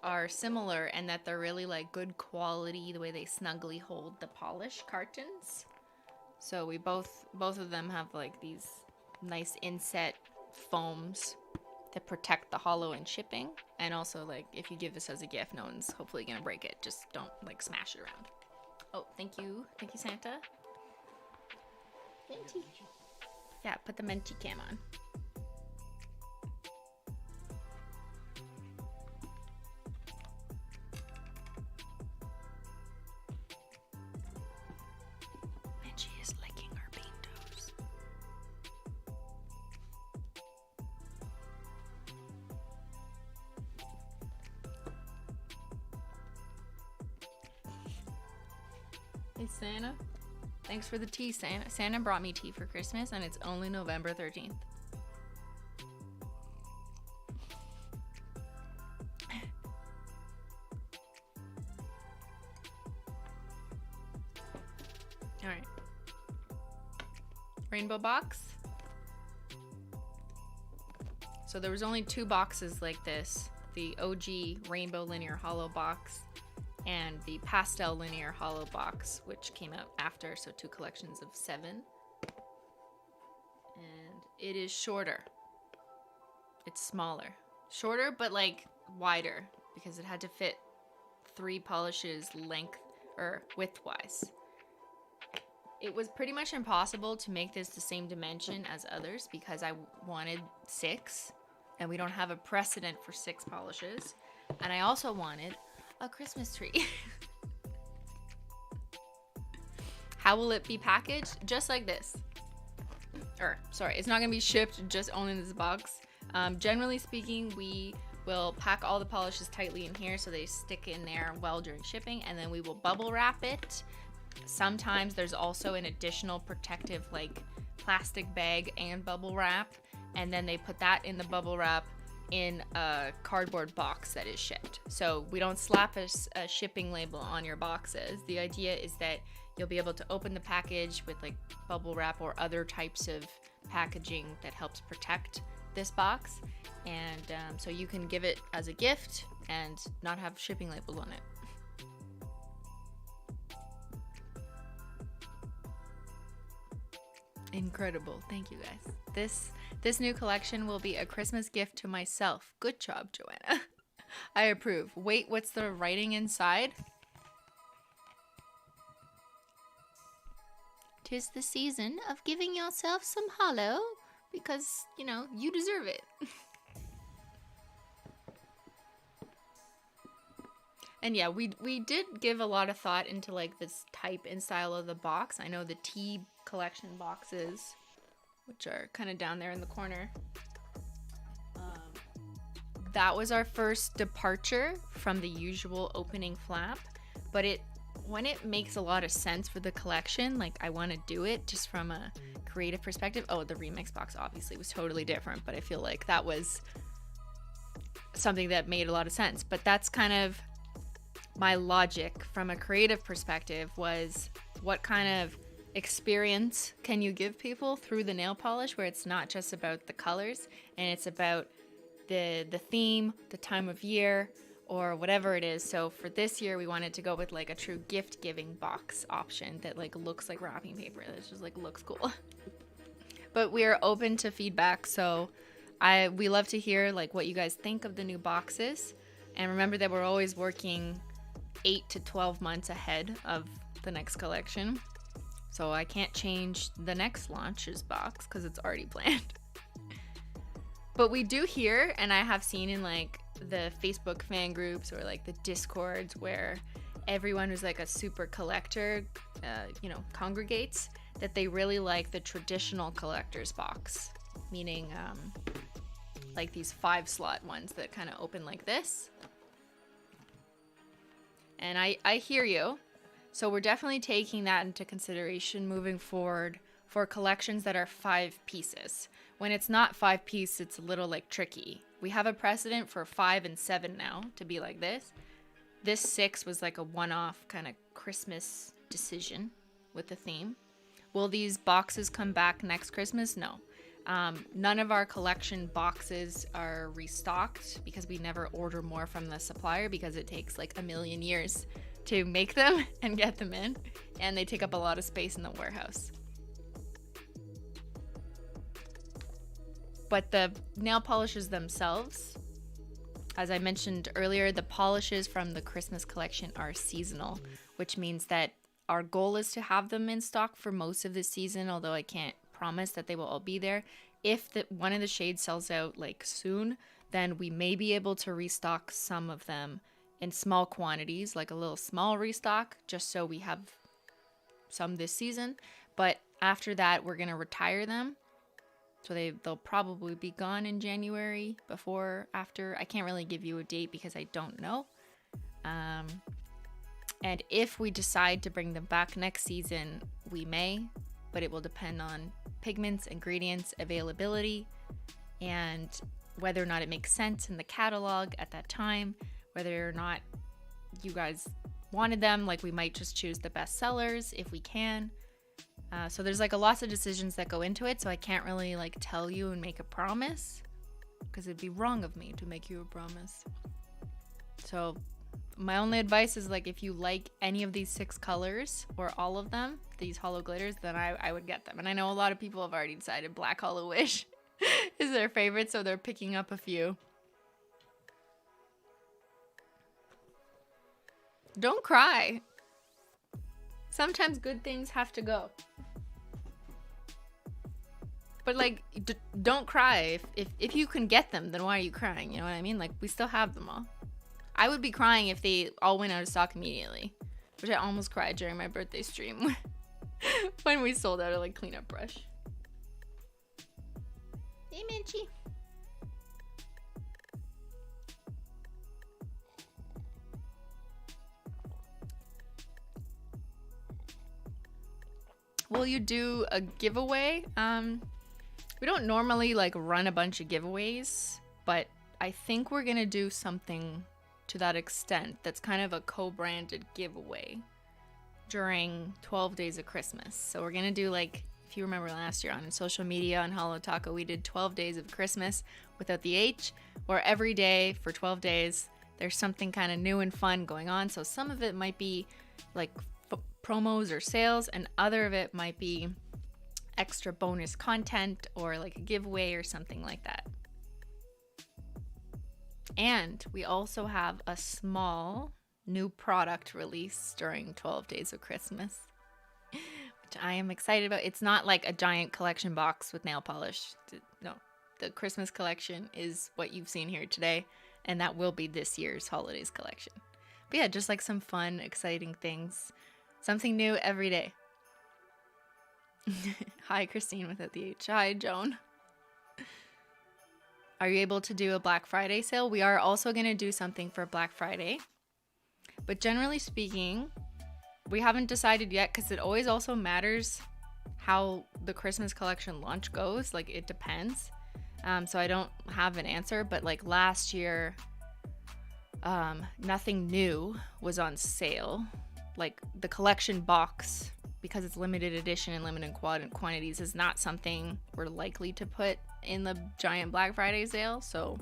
are similar in that they're really like good quality, the way they snugly hold the polish cartons. So we both of them have like these nice inset foams that protect the holo in shipping. And also, like, if you give this as a gift, no one's hopefully gonna break it. Just don't like smash it around. Oh, thank you Santa. Minty. Yeah, put the Minty cam on. Minty is licking her bean toes. Hey, Santa. Thanks for the tea, Santa. Santa brought me tea for Christmas, and it's only November 13th. All right. Rainbow box. So there was only 2 boxes like this. The OG Rainbow Linear Holo box and the Pastel Linear Holo box, which came out after, so 2 collections of 7. And it is shorter. It's smaller. Shorter, but like wider, because it had to fit 3 polishes length or width-wise. It was pretty much impossible to make this the same dimension as others because I wanted 6, and we don't have a precedent for 6 polishes. And I also wanted a Christmas tree. How will it be packaged? Just like this. Or, sorry, it's not gonna be shipped just only in this box. Generally speaking, we will pack all the polishes tightly in here so they stick in there well during shipping, and then we will bubble wrap it. Sometimes there's also an additional protective like plastic bag and bubble wrap, and then they put that in the bubble wrap in a cardboard box that is shipped. So we don't slap a shipping label on your boxes. The idea is that you'll be able to open the package with like bubble wrap or other types of packaging that helps protect this box, and so you can give it as a gift and not have shipping labels on it. Incredible. Thank you guys. This new collection will be a Christmas gift to myself. Good job, Joanna. I approve. Wait, what's the writing inside? 'Tis the season of giving yourself some holo because, you know, you deserve it. And yeah, we did give a lot of thought into like this type and style of the box. I know the T collection boxes, which are kind of down there in the corner. That was our first departure from the usual opening flap, but when it makes a lot of sense for the collection, like I want to do it just from a creative perspective. Oh, the remix box obviously was totally different, but I feel like that was something that made a lot of sense. But that's kind of my logic from a creative perspective, was what kind of experience can you give people through the nail polish where it's not just about the colors and it's about the theme, the time of year, or whatever it is. So for this year we wanted to go with like a true gift giving box option that like looks like wrapping paper, that just like looks cool. But we are open to feedback, so we love to hear like what you guys think of the new boxes. And remember that we're always working 8 to 12 months ahead of the next collection, so I can't change the next launch's box because it's already planned. But we do hear, and I have seen in like the Facebook fan groups or like the Discords where everyone who's like a super collector, congregates, that they really like the traditional collector's box, meaning like these 5-slot ones that kind of open like this. And I hear you. So we're definitely taking that into consideration moving forward for collections that are 5 pieces. When it's not 5 piece, it's a little like tricky. We have a precedent for 5 and 7 now to be like this. This 6 was like a one-off kind of Christmas decision with the theme. Will these boxes come back next Christmas? No. None of our collection boxes are restocked because we never order more from the supplier because it takes like a million years to make them and get them in, and they take up a lot of space in the warehouse. But the nail polishes themselves, as I mentioned earlier, the polishes from the Christmas collection are seasonal, which means that our goal is to have them in stock for most of the season, although I can't promise that they will all be there. If one of the shades sells out like soon, then we may be able to restock some of them in small quantities, like a little small restock, just so we have some this season. But after that, we're going to retire them. So they'll probably be gone in January, before, after. I can't really give you a date because I don't know. And if we decide to bring them back next season, we may, but it will depend on pigments, ingredients, availability, and whether or not it makes sense in the catalog at that time, whether or not you guys wanted them. Like, we might just choose the best sellers if we can. So there's like lots of decisions that go into it, so I can't really like tell you and make a promise, because it'd be wrong of me to make you a promise. So my only advice is, like, if you like any of these 6 colors or all of them, these holo glitters, then I would get them. And I know a lot of people have already decided Black Holo Wish is their favorite, so they're picking up a few. Don't cry. Sometimes good things have to go. But like, don't cry. If you can get them, then why are you crying? You know what I mean? Like, we still have them all. I would be crying if they all went out of stock immediately, which I almost cried during my birthday stream when we sold out a like cleanup brush. Hey, Minchie. Will you do a giveaway? We don't normally like run a bunch of giveaways, but I think we're gonna do something to that extent. That's kind of a co-branded giveaway during 12 days of Christmas. So we're gonna do, like, if you remember last year on social media on Holo Taco, we did 12 days of Christmas without the H, where every day for 12 days there's something kind of new and fun going on. So some of it might be like promos or sales, and other of it might be extra bonus content or like a giveaway or something like that. And we also have a small new product release during 12 days of Christmas, which I am excited about. It's not like a giant collection box with nail polish. No, the Christmas collection is what you've seen here today, and that will be this year's holidays collection. But yeah, just like some fun, exciting things. Something new every day. Hi, Cristine without the H. Hi, Joan. Are you able to do a Black Friday sale? We are also going to do something for Black Friday. But generally speaking, we haven't decided yet, because it always also matters how the Christmas collection launch goes. Like, it depends. So I don't have an answer. But like last year, nothing new was on sale. Like, the collection box, because it's limited edition and limited quantities, is not something we're likely to put in the giant Black Friday sale. So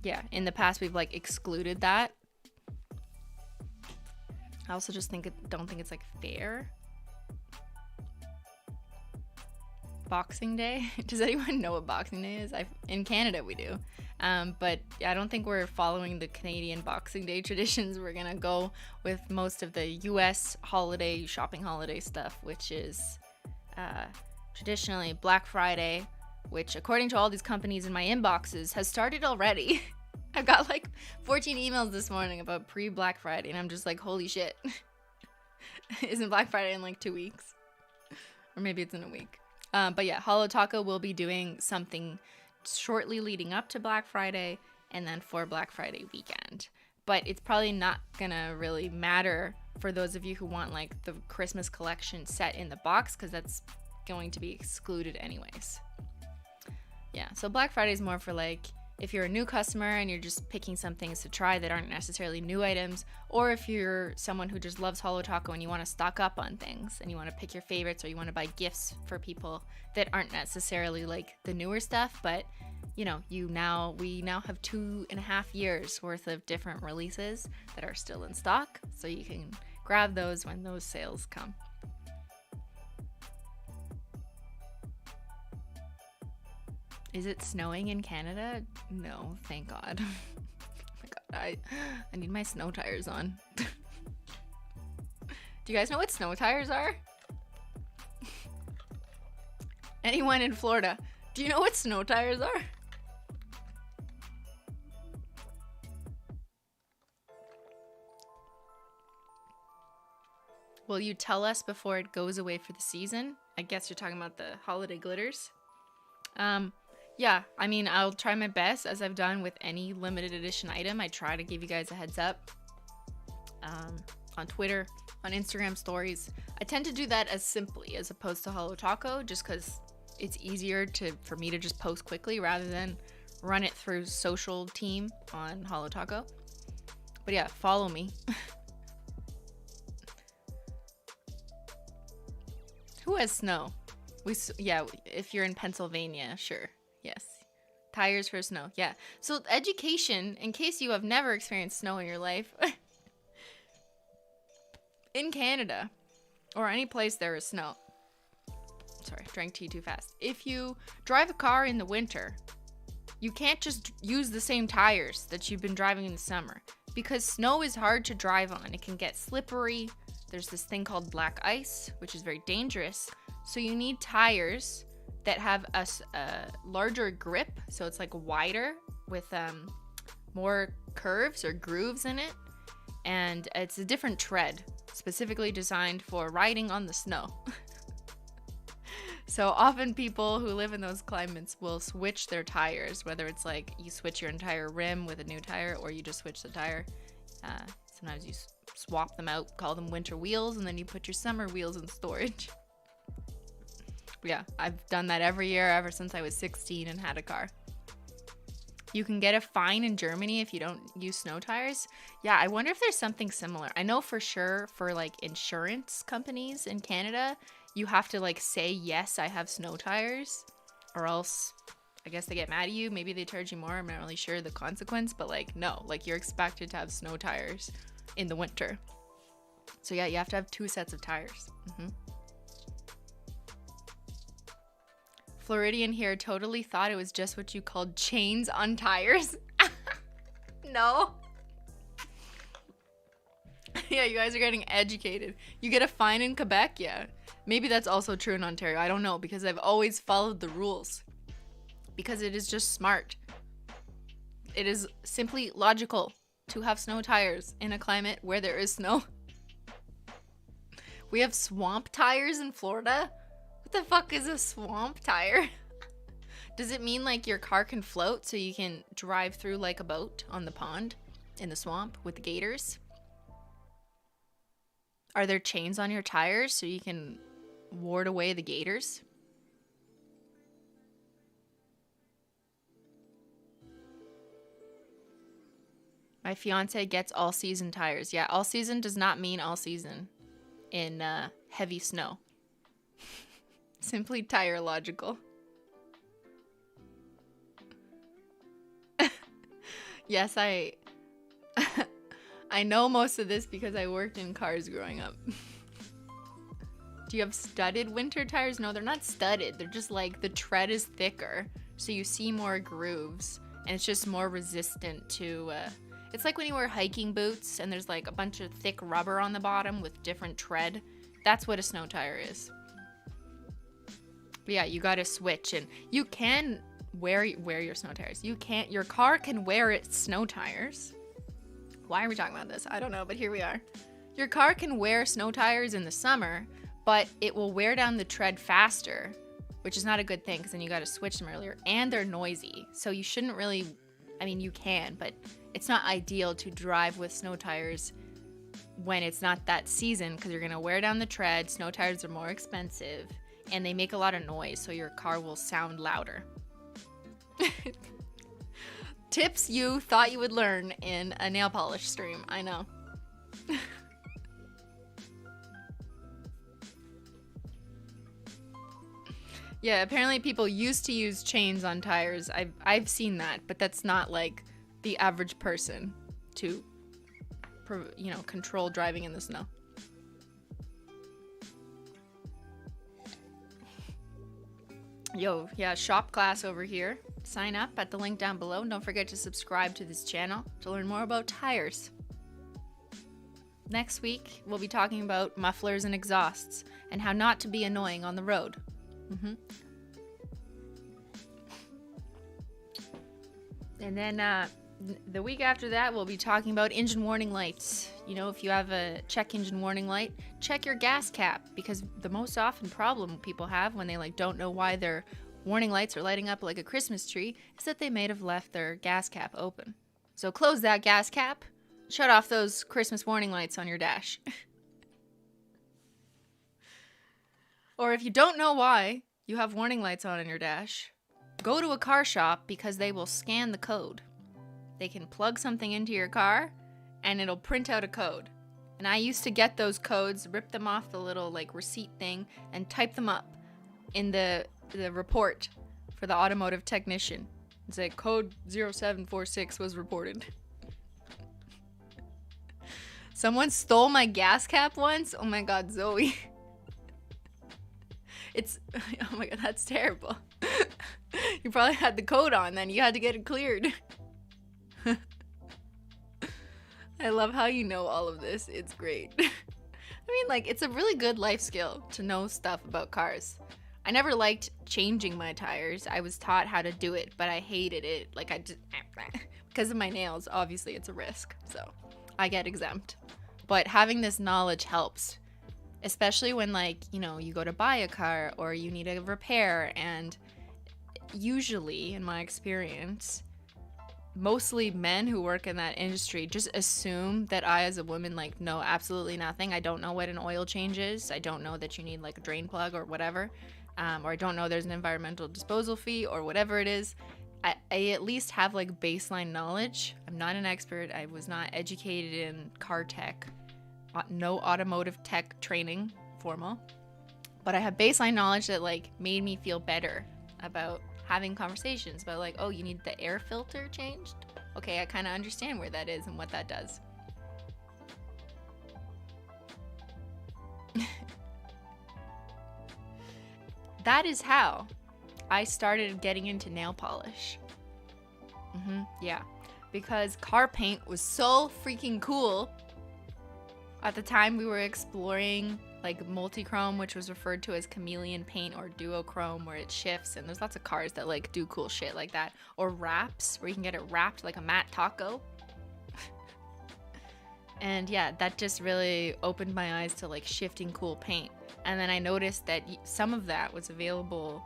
yeah, in the past we've like excluded that. I also just don't think it's like fair. Boxing Day. Does anyone know what Boxing Day is? In Canada we do. But I don't think we're following the Canadian Boxing Day traditions. We're gonna go with most of the US shopping holiday stuff, which is traditionally Black Friday, which according to all these companies in my inboxes has started already. I've got like 14 emails this morning about pre-Black Friday, and I'm just like, holy shit. Isn't Black Friday in like 2 weeks? Or maybe it's in a week. But yeah, Holo Taco will be doing something shortly leading up to Black Friday and then for Black Friday weekend. But it's probably not gonna really matter for those of you who want like the Christmas collection set in the box, because that's going to be excluded anyways. Yeah, so Black Friday is more for like if you're a new customer and you're just picking some things to try that aren't necessarily new items, or if you're someone who just loves Holo Taco and you want to stock up on things and you want to pick your favorites, or you want to buy gifts for people that aren't necessarily like the newer stuff, but you know, we now have 2.5 years worth of different releases that are still in stock, so you can grab those when those sales come. Is it snowing in Canada? No, thank God. Oh my God, I need my snow tires on. Do you guys know what snow tires are? Anyone in Florida, do you know what snow tires are? Will you tell us before it goes away for the season? I guess you're talking about the holiday glitters. Yeah, I mean, I'll try my best, as I've done with any limited edition item. I try to give you guys a heads up on Twitter, on Instagram stories. I tend to do that as simply as opposed to Holo Taco, just because it's easier for me to just post quickly rather than run it through social team on Holo Taco. But yeah, follow me. Who has snow? Yeah, if you're in Pennsylvania, sure. Yes. Tires for snow. Yeah. So education, in case you have never experienced snow in your life, in Canada or any place there is snow. Sorry, drank tea too fast. If you drive a car in the winter, you can't just use the same tires that you've been driving in the summer because snow is hard to drive on. It can get slippery. There's this thing called black ice, which is very dangerous. So you need tires that have a larger grip. So it's like wider with more curves or grooves in it. And it's a different tread, specifically designed for riding on the snow. So often people who live in those climates will switch their tires, whether it's like you switch your entire rim with a new tire or you just switch the tire. Sometimes you swap them out, call them winter wheels, and then you put your summer wheels in storage. But yeah, I've done that every year ever since I was 16 and had a car. You can get a fine in Germany if you don't use snow tires. Yeah, I wonder if there's something similar. I know for sure for like insurance companies in Canada, you have to like say, yes, I have snow tires, or else I guess they get mad at you. Maybe they charge you more. I'm not really sure the consequence, but like, no, like you're expected to have snow tires in the winter. So yeah, you have to have 2 sets of tires. Floridian here totally thought it was just what you called chains on tires. No. Yeah, you guys are getting educated. You get a fine in Quebec, yeah. Maybe that's also true in Ontario. I don't know, because I've always followed the rules. Because it is just smart. It is simply logical to have snow tires in a climate where there is snow. We have swamp tires in Florida? What the fuck is a swamp tire? Does it mean like your car can float so you can drive through like a boat on the pond in the swamp with the gators? Are there chains on your tires so you can ward away the gators? My fiance gets all season tires. Yeah, all season does not mean all season in heavy snow. Simply tire logical. Yes, I know most of this because I worked in cars growing up. Do you have studded winter tires? No, they're not studded. They're just like the tread is thicker, so you see more grooves, and it's just more resistant to... It's like when you wear hiking boots and there's like a bunch of thick rubber on the bottom with different tread. That's what a snow tire is. But yeah, you gotta switch, and you can wear your snow tires. Your car can wear its snow tires. Why are we talking about this? I don't know, but here we are. Your car can wear snow tires in the summer, but it will wear down the tread faster, which is not a good thing because then you gotta switch them earlier, and they're noisy. So you shouldn't really, I mean, you can, but it's not ideal to drive with snow tires when it's not that season because you're gonna wear down the tread. Snow tires are more expensive and they make a lot of noise, so your car will sound louder. Tips you thought you would learn in a nail polish stream. I know. Yeah, apparently people used to use chains on tires. I've seen that, but that's not like the average person to, control driving in the snow. Yo, yeah, shop class over here. Sign up at the link down below. Don't forget to subscribe to this channel to learn more about tires. next week we'll be talking about mufflers and exhausts and how not to be annoying on the road. And then the week after that, we'll be talking about engine warning lights. You know, if you have a check engine warning light, check your gas cap, because the most often problem people have when they like don't know why their warning lights are lighting up like a Christmas tree is that they may have left their gas cap open. So close that gas cap, shut off those Christmas warning lights on your dash. Or if you don't know why you have warning lights on in your dash, go to a car shop, because they will scan the code. They can plug something into your car and it'll print out a code. And I used to get those codes, rip them off the little like receipt thing and type them up in the report for the automotive technician. It's like code 0746 was reported. Someone stole my gas cap once. Oh my god, Zoe. Oh my god, that's terrible. You probably had the code on then. You had to get it cleared. I love how you know all of this. It's great. I mean, like, it's a really good life skill to know stuff about cars. I never liked changing my tires. I was taught how to do it, but I hated it. Like, I just... because of my nails, obviously, it's a risk. So, I get exempt. But having this knowledge helps. Especially when, like, you know, you go to buy a car or you need a repair. And usually, in my experience, mostly men who work in that industry just assume that I, as a woman, like, know absolutely nothing. I don't know what an oil change is. I don't know that you need, like, a drain plug or whatever. Or I don't know there's an environmental disposal fee or whatever it is. I at least have, like, baseline knowledge. I'm not an expert. I was not educated in car tech. No automotive tech training, formal. But I have baseline knowledge that, like, made me feel better about having conversations about, like, oh, you need the air filter changed? Okay, I kind of understand where that is and what that does. That is how I started getting into nail polish. Yeah. Because car paint was so freaking cool. At the time, we were exploring like multi-chrome, which was referred to as chameleon paint, or duochrome, where it shifts, and there's lots of cars that like do cool shit like that. Or wraps, where you can get it wrapped like a matte taco. And yeah, that just really opened my eyes to like shifting cool paint. And then I noticed that some of that was available,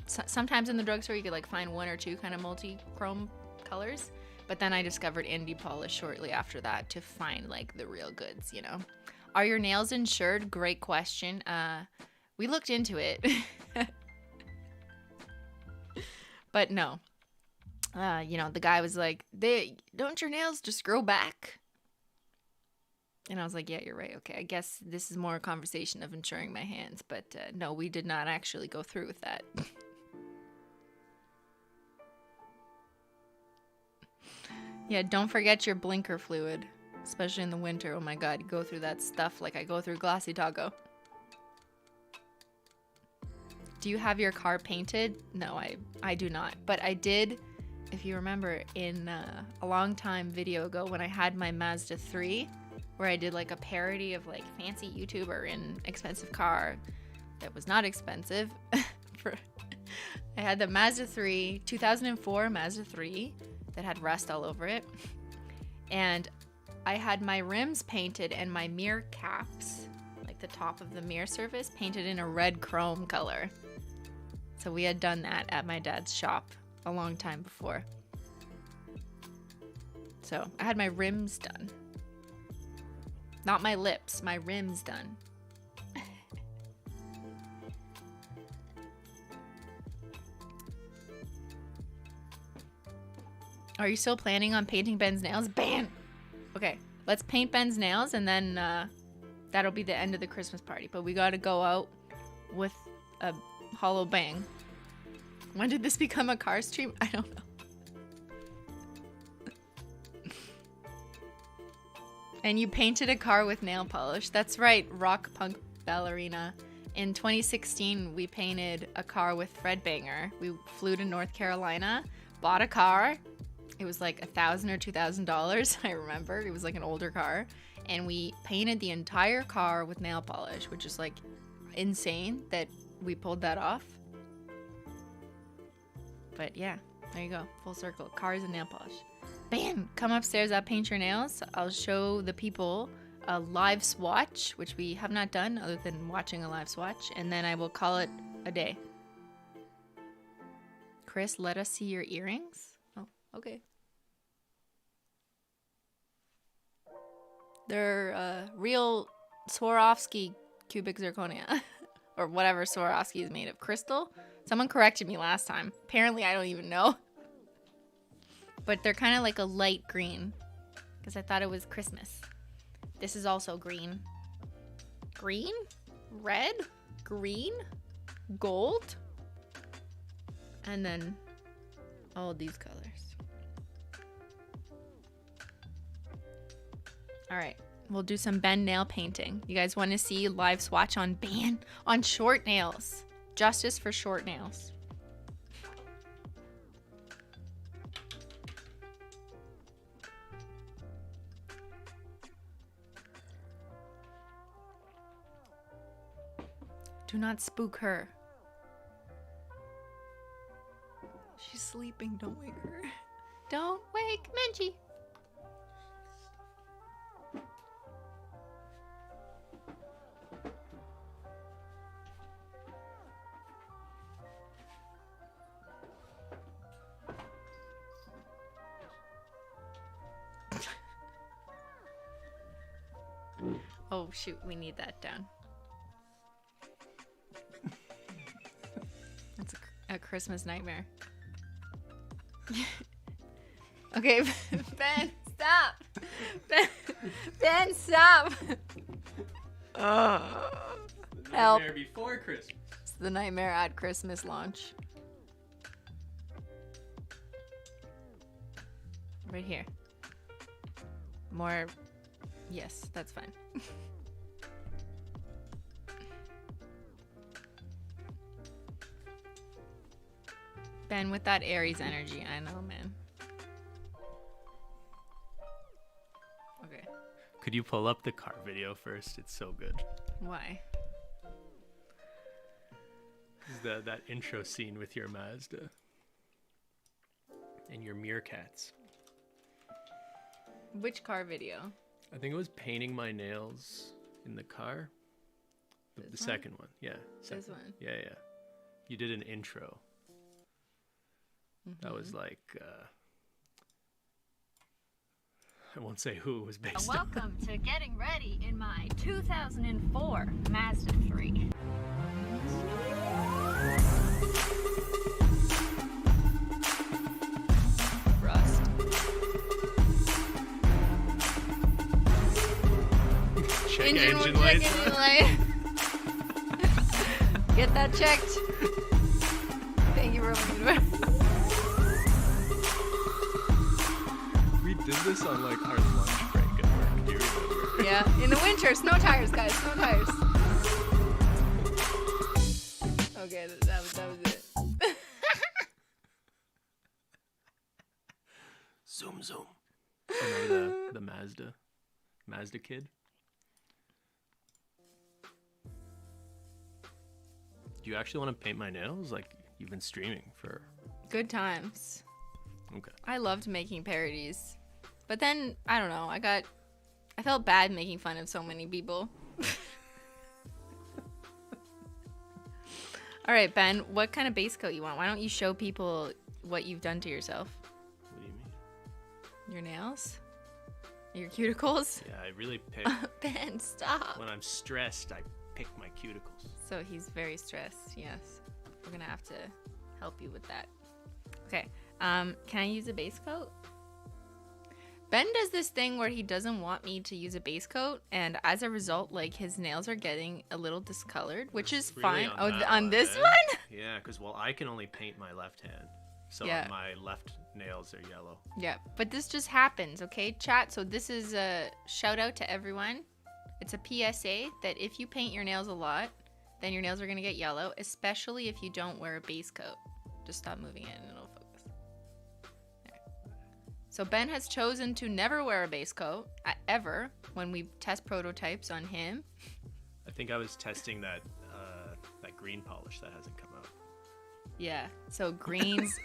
sometimes in the drugstore you could like find one or two kind of multi-chrome colors. But then I discovered indie polish shortly after that to find like the real goods, you know. Are your nails insured? Great question. We looked into it. But no. You know, the guy was like, don't your nails just grow back? And I was like, yeah, you're right. Okay, I guess this is more a conversation of insuring my hands. But no, we did not actually go through with that. Yeah, don't forget your blinker fluid. Especially in the winter. Oh my god, you go through that stuff like I go through Glossy Taco. Do you have your car painted? No, I do not. But I did, if you remember, in a long time video ago when I had my Mazda 3, where I did like a parody of like fancy YouTuber in expensive car that was not expensive. I had the Mazda 3, 2004 Mazda 3 that had rust all over it. And I had my rims painted and my mirror caps, like the top of the mirror surface, painted in a red chrome color. So we had done that at my dad's shop a long time before. So I had my rims done. Not my lips, my rims done. Are you still planning on painting Ben's nails? Bam! Okay, let's paint Ben's nails and then that'll be the end of the Christmas party. But we gotta go out with a hollow bang. When did this become a car stream? I don't know. And you painted a car with nail polish. That's right, rock punk ballerina. In 2016, we painted a car with Fred Banger. We flew to North Carolina, bought a car. It was like $1,000 or $2,000, I remember. It was like an older car. and we painted the entire car with nail polish, which is like insane that we pulled that off. But yeah, there you go, full circle, cars and nail polish. Bam! Come upstairs, I'll paint your nails. I'll show the people a live swatch, which we have not done other than watching a live swatch, and then I will call it a day. Chris, let us see your earrings. Oh, okay. They're real Swarovski cubic zirconia, or whatever Swarovski is made of. Crystal? Someone corrected me last time. Apparently, I don't even know. But they're kind of like a light green, because I thought it was Christmas. This is also green. Green? Red? Green? Gold? And then all these colors. All right, we'll do some Beyyyn nail painting. You guys want to see live swatch on Beyyyn? On short nails. Justice for short nails. Do not spook her. She's sleeping. Don't wake her. Don't wake Menchie. Oh shoot, we need that down. That's a Christmas nightmare. Okay, Ben, stop! Ben, stop! Help. Nightmare before Christmas. It's the nightmare at Christmas launch. Right here. More. Yes, that's fine. Ben, with that Aries energy, I know, man. Okay. Could you pull up the car video first? It's so good. Why? That intro scene with your Mazda and your meerkats. Which car video? I think it was painting my nails in the car. The second one, yeah. This one? Yeah, yeah. You did an intro. That was like, I won't say who it was based on. Welcome to getting ready in my 2004 Mazda 3. Rust. Check Engine engine will check lights. engine light. Get that checked. Thank you for opening the door. We did this on like our lunch break at work. Do you remember? Yeah, in the winter, snow tires, guys, snow tires. Okay, that was it. Zoom, zoom. Remember the Mazda kid? Do you actually want to paint my nails? Like, you've been streaming for... Good times. Okay. I loved making parodies. But then, I don't know, I felt bad making fun of so many people. All right, Ben, what kind of base coat you want? Why don't you show people what you've done to yourself? What do you mean? Your nails? Your cuticles? Yeah, I really pick... Ben, stop. when I'm stressed, I pick my cuticles. So he's very stressed, yes. We're gonna have to help you with that. Okay, can I use a base coat? Ben does this thing where he doesn't want me to use a base coat, and as a result, like, his nails are getting a little discolored, which is Really fine. on that On one, this eh? one? Yeah, because, well, I can only paint my left hand. So Yeah. my left nails are yellow. Yeah, but this just happens, okay, chat? So this is a shout out to everyone. It's a PSA that if you paint your nails a lot, then your nails are gonna get yellow, especially if you don't wear a base coat. Just stop moving it and it'll focus. There. So Ben has chosen to never wear a base coat ever when we test prototypes on him. I think I was testing that green polish that hasn't come out. Yeah. So greens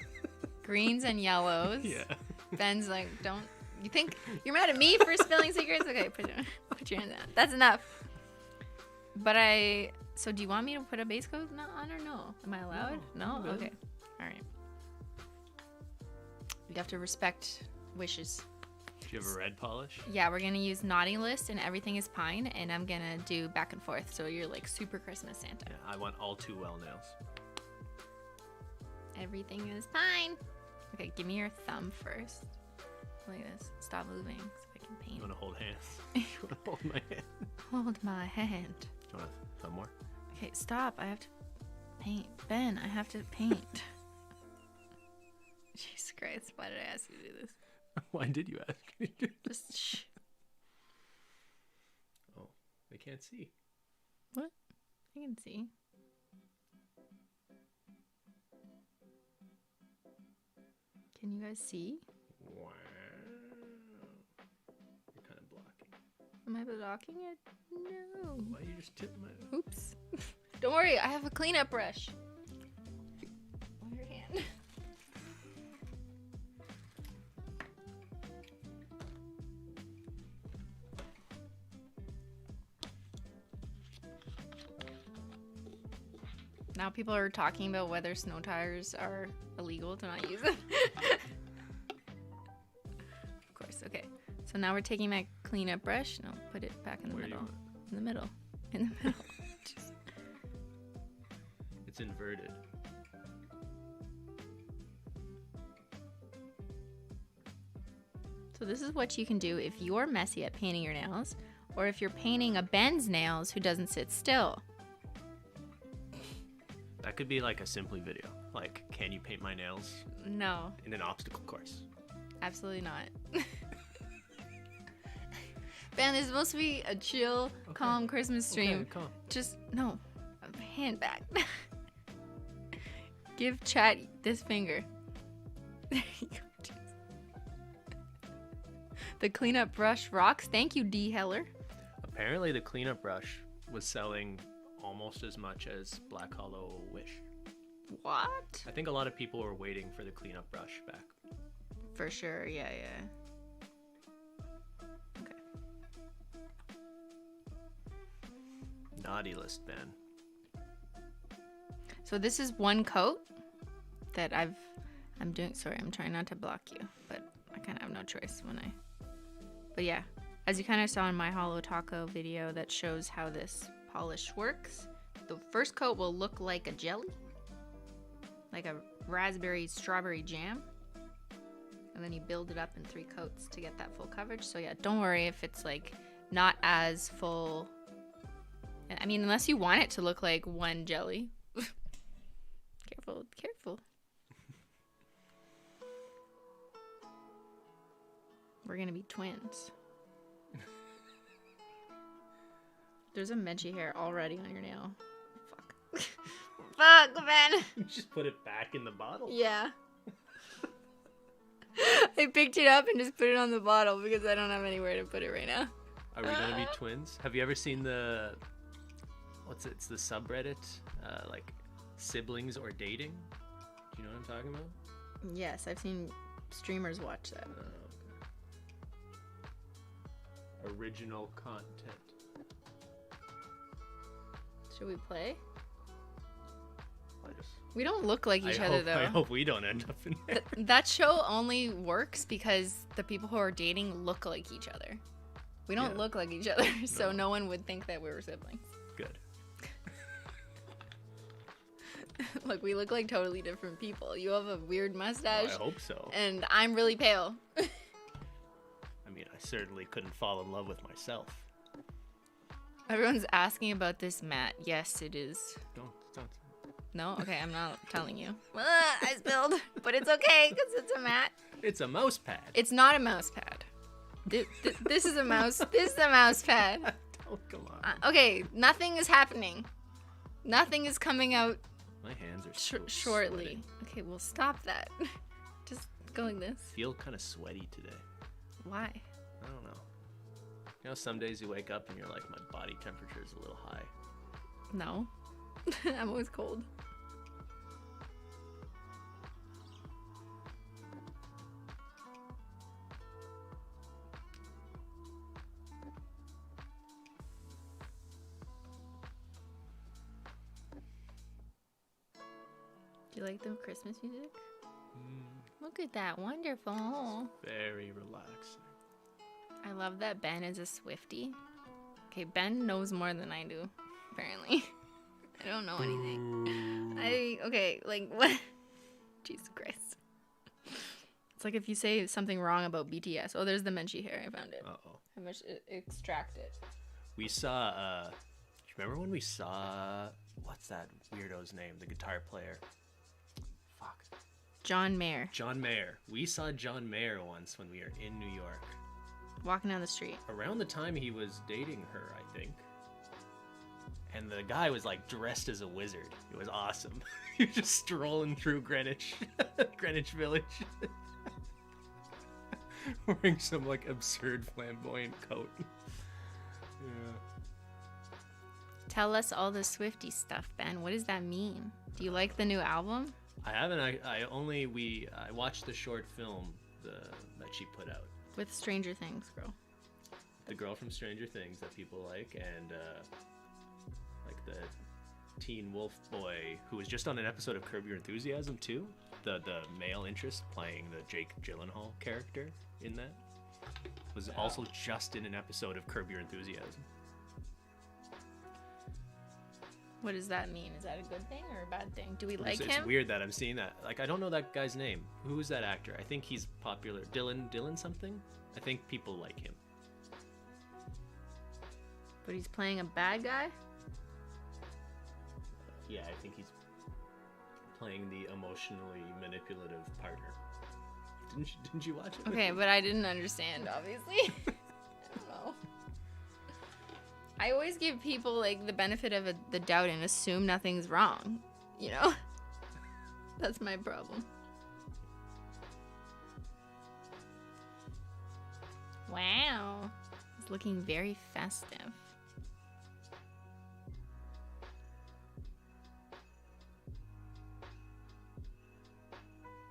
and yellows. Yeah. Ben's like, don't. You think you're mad at me for spilling secrets? Okay, put your hand down. That's enough. But so do you want me to put a base coat on or no? Am I allowed? No? Good. Okay. All right. You have to respect wishes. Do you have a red polish? Yeah, we're gonna use Naughty List and Everything is Pine, and I'm gonna do back and forth. So you're like super Christmas Santa. Yeah, I want all too well nails. Everything is fine. Okay, give me your thumb first. Like this. Stop moving so I can paint. You want to hold hands? You want to hold my hand? Hold my hand. Do you want a thumb more? Okay, stop. I have to paint. Ben, I have to paint. Jesus Christ, why did I ask you to do this? Why did you ask me to do this? Just shh. Oh, they can't see. What? I can see. Can you guys see? Wow. You're kind of blocking. Am I blocking it? No. Why you just tip my... Oops. Don't worry, I have a cleanup brush. On your hand. Now people are talking about whether snow tires are illegal to not use them. Of course, okay. So now we're taking my cleanup brush. No, put it back in the Where do you middle. want it? In the middle. In the middle. Just- It's inverted. So this is what you can do if you're messy at painting your nails, or if you're painting a Ben's nails who doesn't sit still. That could be like a Simply video. Like, can you paint my nails No, in an obstacle course? absolutely not. Ben, this is supposed to be a chill, calm Christmas stream. Okay, calm. Just, no, hand back. Give chat this finger. There you go. The cleanup brush rocks. Thank you, D. Heller. Apparently the cleanup brush was selling almost as much as Black Hollow Wish. What? I think a lot of people were waiting for the cleanup brush back. For sure, yeah. Okay. Naughty list, Ben. So this is one coat that I'm doing. Sorry, I'm trying not to block you, but I kind of have no choice when I. But yeah, as you kind of saw in my Holo Taco video that shows how this polish works, the first coat will look like a jelly, like a raspberry strawberry jam, and then you build it up in 3 coats to get that full coverage. So yeah, don't worry if it's like not as full. I mean, unless you want it to look like one jelly. Careful. We're gonna be twins. There's a Menchie hair already on your nail. Fuck. Fuck, Ben. You just put it back in the bottle? Yeah. I picked it up and just put it on the bottle because I don't have anywhere to put it right now. Are we gonna be twins? Have you ever seen the... It's the subreddit, like siblings or dating? Do you know what I'm talking about? Yes, I've seen streamers watch that. Original content. Should we play? I just... We don't look like each other though. I hope we don't end up in there. That show only works because the people who are dating look like each other. We don't Yeah. look like each other, so No. no one would think that we were siblings. Good. Look, we look like totally different people. You have a weird mustache, I hope so. and I'm really pale. I mean, I certainly couldn't fall in love with myself. Everyone's asking about this mat. Yes, it is. Don't. No? Okay, I'm not telling you. I spilled, but it's okay because it's a mat. It's a mouse pad. It's not a mouse pad. This is a mouse. This is a mouse pad. Oh, come on. Okay, nothing is happening. Nothing is coming out My hands are so shortly. sweaty. Okay, well, stop that. Just Go like this. Feel kind of sweaty today. Why? I don't know. You know, some days you wake up and you're like, my body temperature is a little high. No. I'm always cold. Do you like the Christmas music? Look at that. Wonderful. Very relaxing. I love that Ben is a Swiftie. Okay, Ben knows more than I do, apparently. I don't know anything. Okay, like, what? Jesus Christ. It's like if you say something wrong about BTS. Oh, there's the Menchie hair. I found it. Uh-oh. I must extract it. We saw, do you remember when we saw, what's that weirdo's name? The guitar player. Fuck. John Mayer. John Mayer. We saw John Mayer once when we were in New York. Walking down the street. Around the time he was dating her, I think. And the guy was like dressed as a wizard. It was awesome. He was just strolling through Greenwich, Greenwich Village. Wearing some like absurd flamboyant coat. Yeah. Tell us all the Swiftie stuff, Ben. What does that mean? Do you like the new album? I haven't. I watched the short film that she put out. With Stranger Things, girl. The girl from Stranger Things that people like, and like the teen wolf boy who was just on an episode of Curb Your Enthusiasm too. The male interest playing the Jake Gyllenhaal character in that was also just in an episode of Curb Your Enthusiasm. What does that mean? Is that a good thing or a bad thing? Do we like him? It's weird that I'm seeing that. Like, I don't know that guy's name. Who is that actor? I think he's popular. Dylan something? I think people like him. But he's playing a bad guy? Yeah, I think he's playing the emotionally manipulative partner. Didn't you watch it? Okay, but I didn't understand, obviously. I don't know. I always give people like the benefit of the doubt and assume nothing's wrong, you know? That's my problem. Wow. It's looking very festive.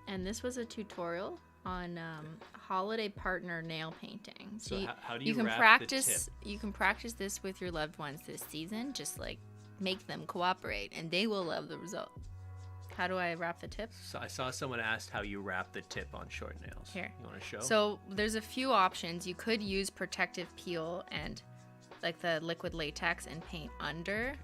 And this was a tutorial on holiday partner nail painting. So how do you can wrap practice the tip? You can practice this with your loved ones this season. Just like make them cooperate and they will love the result. How do I wrap the tip? So I saw someone asked how you wrap the tip on short nails. Here. You want to show? So there's a few options. You could use protective peel and like the liquid latex and paint under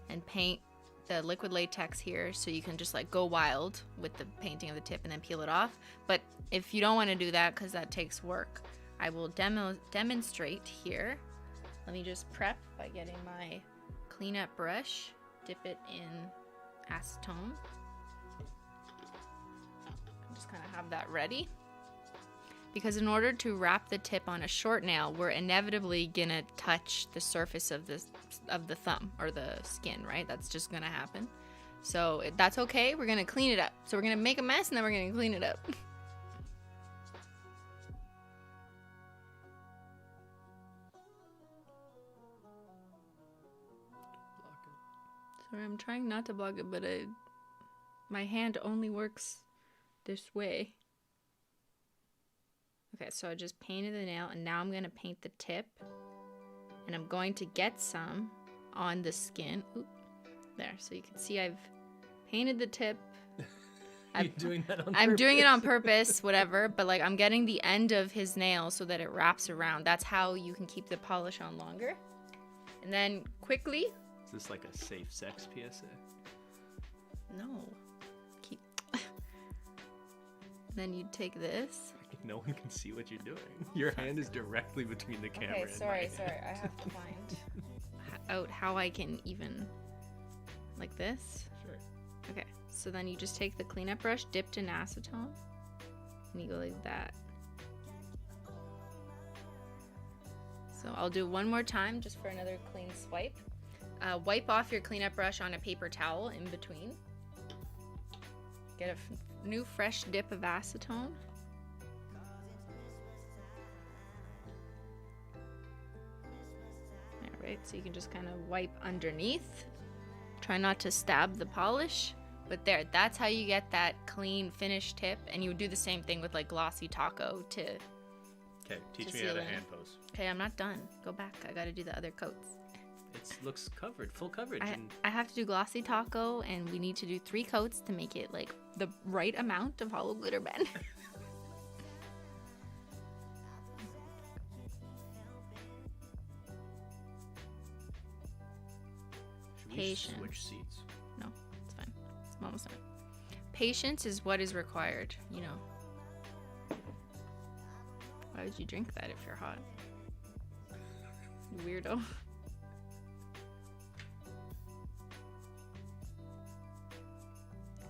and paint the liquid latex here so you can just like go wild with the painting of the tip and then peel it off. But if you don't want to do that because that takes work, I will demonstrate here. Let me just prep by getting my cleanup brush, dip it in acetone. Just kind of have that ready. Because in order to wrap the tip on a short nail, we're inevitably gonna touch the surface of the thumb or the skin, right? That's just gonna happen. So that's okay. We're gonna clean it up. So we're gonna make a mess and then we're gonna clean it up. Sorry, I'm trying not to block it, but my hand only works this way. Okay, so I just painted the nail, and now I'm going to paint the tip. And I'm going to get some on the skin. Oop, there, so you can see I've painted the tip. Are you doing that on purpose? I'm doing it on purpose, whatever, but like I'm getting the end of his nail so that it wraps around. That's how you can keep the polish on longer. And then quickly... Is this like a safe sex PSA? No. Then you take this. No one can see what you're doing. Your hand is directly between the camera Okay, and sorry. my hand. I have to find out how I can even... Like this? Sure. Okay, so then you just take the cleanup brush dipped in acetone. And you go like that. So I'll do one more time just for another clean swipe. Wipe off your cleanup brush on a paper towel in between. Get a new fresh dip of acetone. Alright, so you can just kind of wipe underneath. Try not to stab the polish. But there, that's how you get that clean finished tip. And you would do the same thing with like Glossy Taco to... Okay, teach me how to hand pose. Okay, I'm not done. Go back. I gotta do the other coats. It looks covered, full coverage. I have to do Glossy Taco, and we need to do 3 coats to make it like the right amount of Holo Glitter Ben. Should we Patience. switch seats? No, it's fine. It's almost done. Patience is what is required, you know. Why would you drink that if you're hot? Weirdo.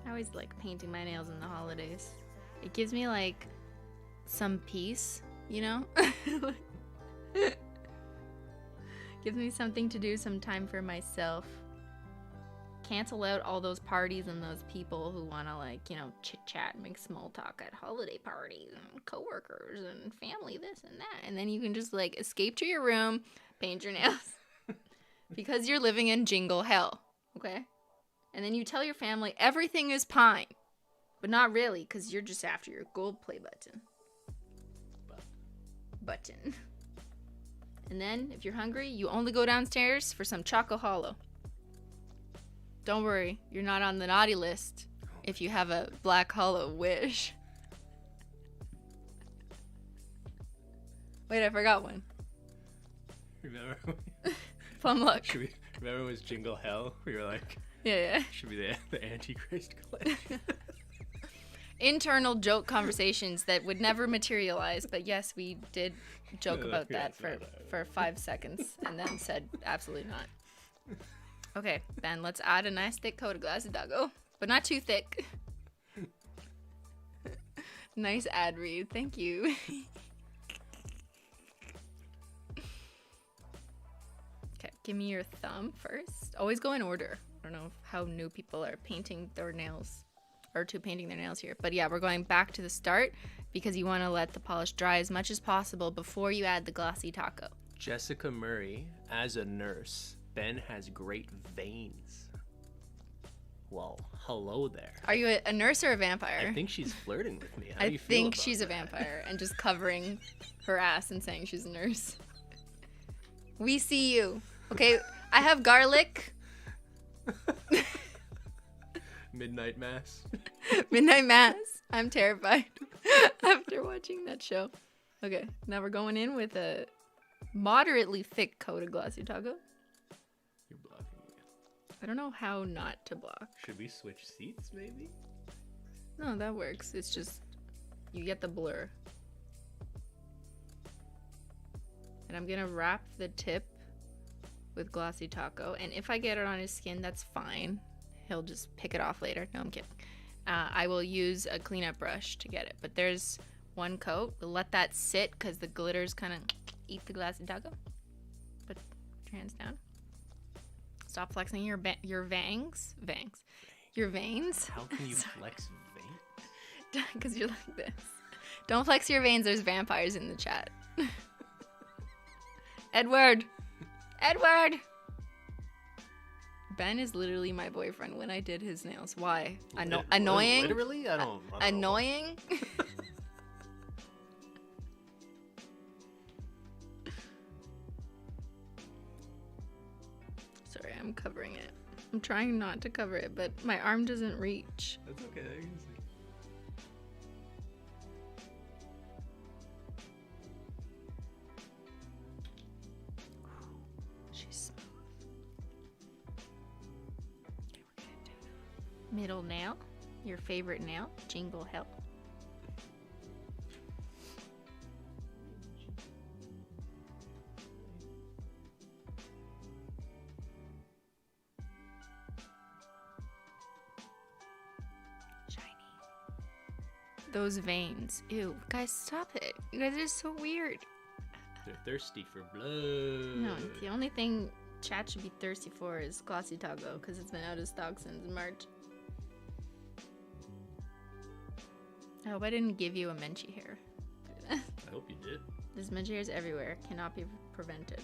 I always like painting my nails in the holidays. It gives me like some peace, you know? Gives me something to do, some time for myself. Cancel out all those parties and those people who want to like, you know, chit chat and make small talk at holiday parties and coworkers and family, this and that. And then you can just like escape to your room, paint your nails because you're living in jingle hell. Okay. And then you tell your family everything is pine, but not really, because you're just after your gold play button. And then, if you're hungry, you only go downstairs for some Choco Holo. Don't worry, you're not on the naughty list if you have a black Holo wish. Wait, I forgot one. Remember? Plum luck. Remember it was Jingle Hell? We were like, Yeah. should be the Antichrist clay. Internal joke conversations that would never materialize, but yes, we did joke about that for 5 seconds and then said absolutely not. Okay, then let's add a nice thick coat of Glossy Taco, but not too thick. Nice ad read, thank you. Okay, give me your thumb first. Always go in order. I don't know how new people are painting their nails. Or to painting their nails here. But yeah, we're going back to the start because you want to let the polish dry as much as possible before you add the Glossy Taco. Jessica Murray, as a nurse, Ben has great veins. Well, hello there. Are you a nurse or a vampire? I think she's flirting with me. How do I you feel think about she's a that? vampire and just covering her ass and saying she's a nurse. We see you. Okay, I have garlic. Midnight Mass. Midnight Mass. I'm terrified after watching that show. Okay, now we're going in with a moderately thick coat of Glossy Taco. You're blocking me. I don't know how not to block. Should we switch seats, maybe? No, that works. It's just you get the blur. And I'm gonna wrap the tip with Glossy Taco. And if I get it on his skin, that's fine. He'll just pick it off later. No, I'm kidding. I will use a cleanup brush to get it. But there's one coat. We'll let that sit because the glitters kind of eat the Glossy Taco. Put your hands down. Stop flexing your vangs. Your veins. How can you flex veins? Because you're like this. Don't flex your veins. There's vampires in the chat. Edward. Ben is literally my boyfriend when I did his nails. Why? Annoying? Literally? I don't Annoying? Sorry, I'm covering it. I'm trying not to cover it, but my arm doesn't reach. That's okay. I can see. She's smooth. Okay, we're gonna do middle nail. Your favorite nail. Jingle hell. Shiny. Those veins. Ew. Guys, stop it. You guys are so weird. They're thirsty for blood. No, the only thing chat should be thirsty for is Glossy Taco because it's been out of stock since March. I hope I didn't give you a Menchie hair. I hope you did. There's Menchie hairs everywhere. Cannot be prevented.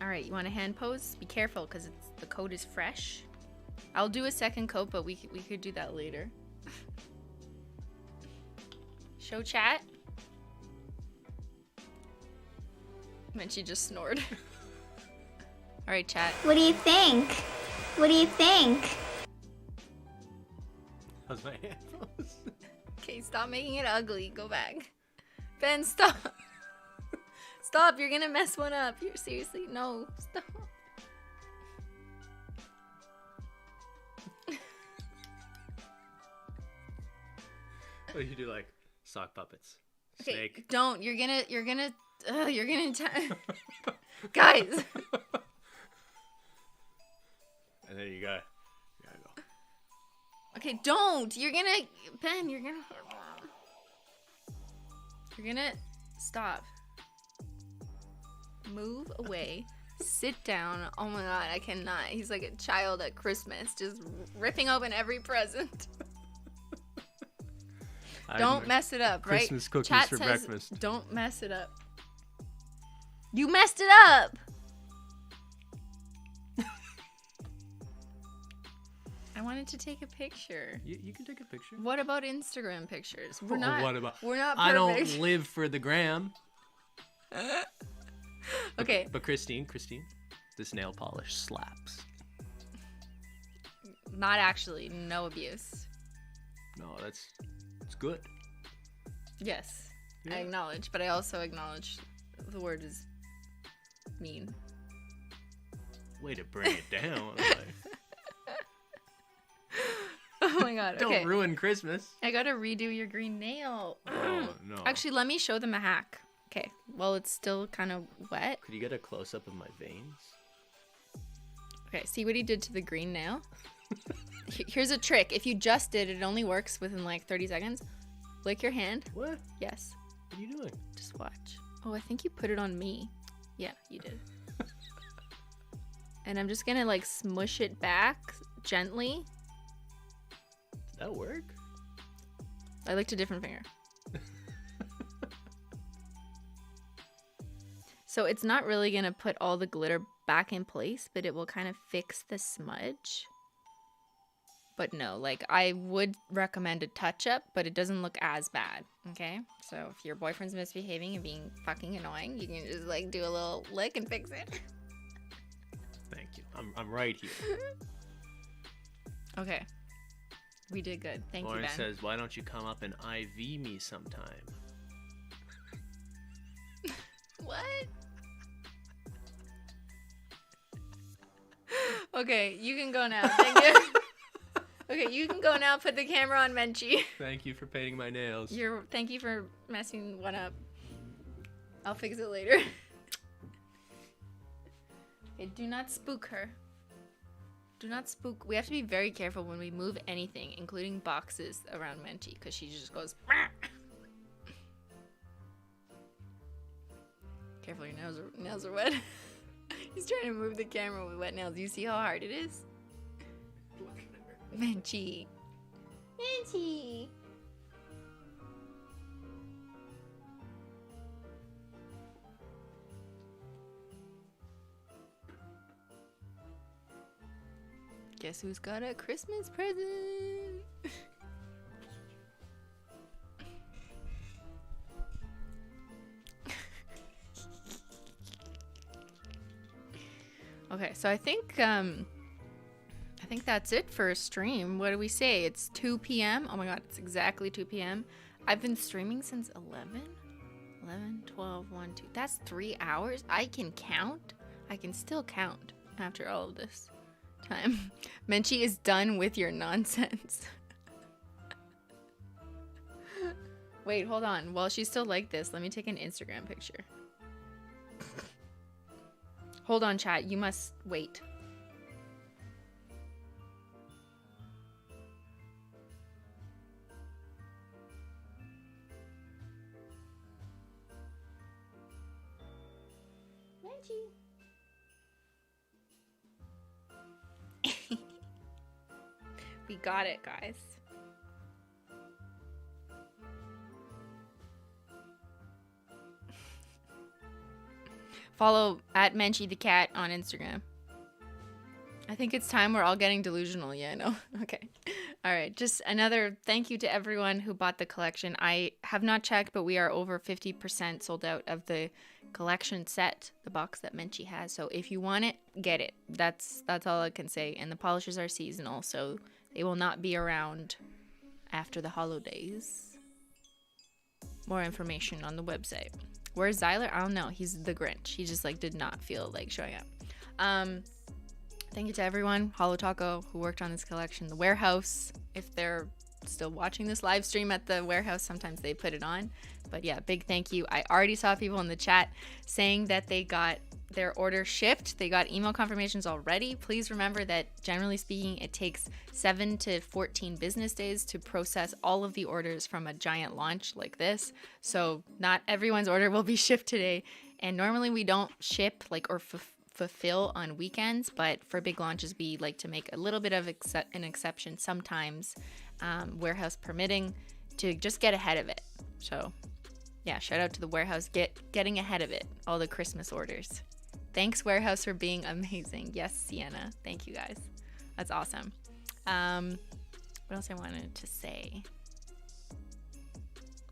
All right, you want a hand pose? Be careful because the coat is fresh. I'll do a second coat, but we could do that later. Show chat. Menchie just snored. All right, chat. What do you think? What do you think? How's my hand pose? Okay, stop making it ugly. Go back. Ben, stop. Stop, you're gonna mess one up. You're seriously, no, stop. What do you do, like sock puppets? Okay, Snake. don't. You're gonna guys. And then you gotta go. Okay, don't. Ben, you're gonna stop. Move away. Sit down. Oh my god, I cannot. He's like a child at Christmas, just ripping open every present. Don't mess it up, right? Christmas cookies Chat for says, breakfast. Don't mess it up. You messed it up. I wanted to take a picture. You can take a picture. What about Instagram pictures? We're Oh, not. what about? We're not I perfect. don't live for the gram. Okay. But Cristine, this nail polish slaps. Not actually. No abuse. No, it's good. Yes, Yeah. I acknowledge, but I also acknowledge the word is mean. Way to bring it down. Like, Oh my god. Okay. don't ruin Christmas. I gotta redo your green nail. Oh no. Actually, let me show them a hack. Okay. Well, it's still kind of wet. Could you get a close up of my veins? Okay. See what he did to the green nail? Here's a trick. If you just did it, it only works within like 30 seconds. Lick your hand. What? Yes. What are you doing? Just watch. Oh, I think you put it on me. Yeah, you did. And I'm just gonna like smush it back gently. Did that work? I licked a different finger. So it's not really gonna put all the glitter back in place, but it will kind of fix the smudge. But no, like I would recommend a touch up, but it doesn't look as bad. Okay, so if your boyfriend's misbehaving and being fucking annoying, you can just like do a little lick and fix it. Thank you. I'm right here. Okay, we did good. Thank Lauren you, Ben. says, "Why don't you come up and IV me sometime?" What? Okay, you can go now. Thank you. Okay, you can go now. Put the camera on Menchie. Thank you for painting my nails. Thank you for messing one up. I'll fix it later. Okay, do not spook her. Do not spook. We have to be very careful when we move anything, including boxes around Menchie, because she just goes. Careful, your nails are wet. He's trying to move the camera with wet nails. You see how hard it is? Menchie. Menchie. Guess who's got a Christmas present? Okay, so I think that's it for a stream. What do we say? It's 2 p.m. Oh my god, it's exactly 2 p.m. I've been streaming since 11, 12, 1, 2. That's 3 hours. I can count. I can still count after all of this time. Menchie is done with your nonsense. Wait, hold on. While she's still like this, let me take an Instagram picture. Hold on, chat. You must wait. Menchie. We got it, guys. Follow at Menchie the Cat on Instagram. I think it's time we're all getting delusional. Yeah, I know. Okay. All right. Just another thank you to everyone who bought the collection. I have not checked, but we are over 50% sold out of the collection set, the box that Menchie has. So if you want it, get it. That's all I can say. And the polishes are seasonal, so they will not be around after the holidays. More information on the website. Where's Zyler? I don't know. He's the Grinch. He just like did not feel like showing up. Thank you to everyone, Holo Taco, who worked on this collection. The warehouse, if they're still watching this live stream at the warehouse, sometimes they put it on. But yeah, big thank you. I already saw people in the chat saying that they got their order shipped. They got email confirmations already. Please remember that generally speaking, it takes 7 to 14 business days to process all of the orders from a giant launch like this. So not everyone's order will be shipped today. And normally we don't ship or fulfill on weekends, but for big launches we like to make a little bit of an exception sometimes, warehouse permitting, to just get ahead of it. So yeah, shout out to the warehouse getting ahead of it, all the Christmas orders. Thanks warehouse for being amazing. Yes, Sienna, thank you guys, that's awesome. What else I wanted to say?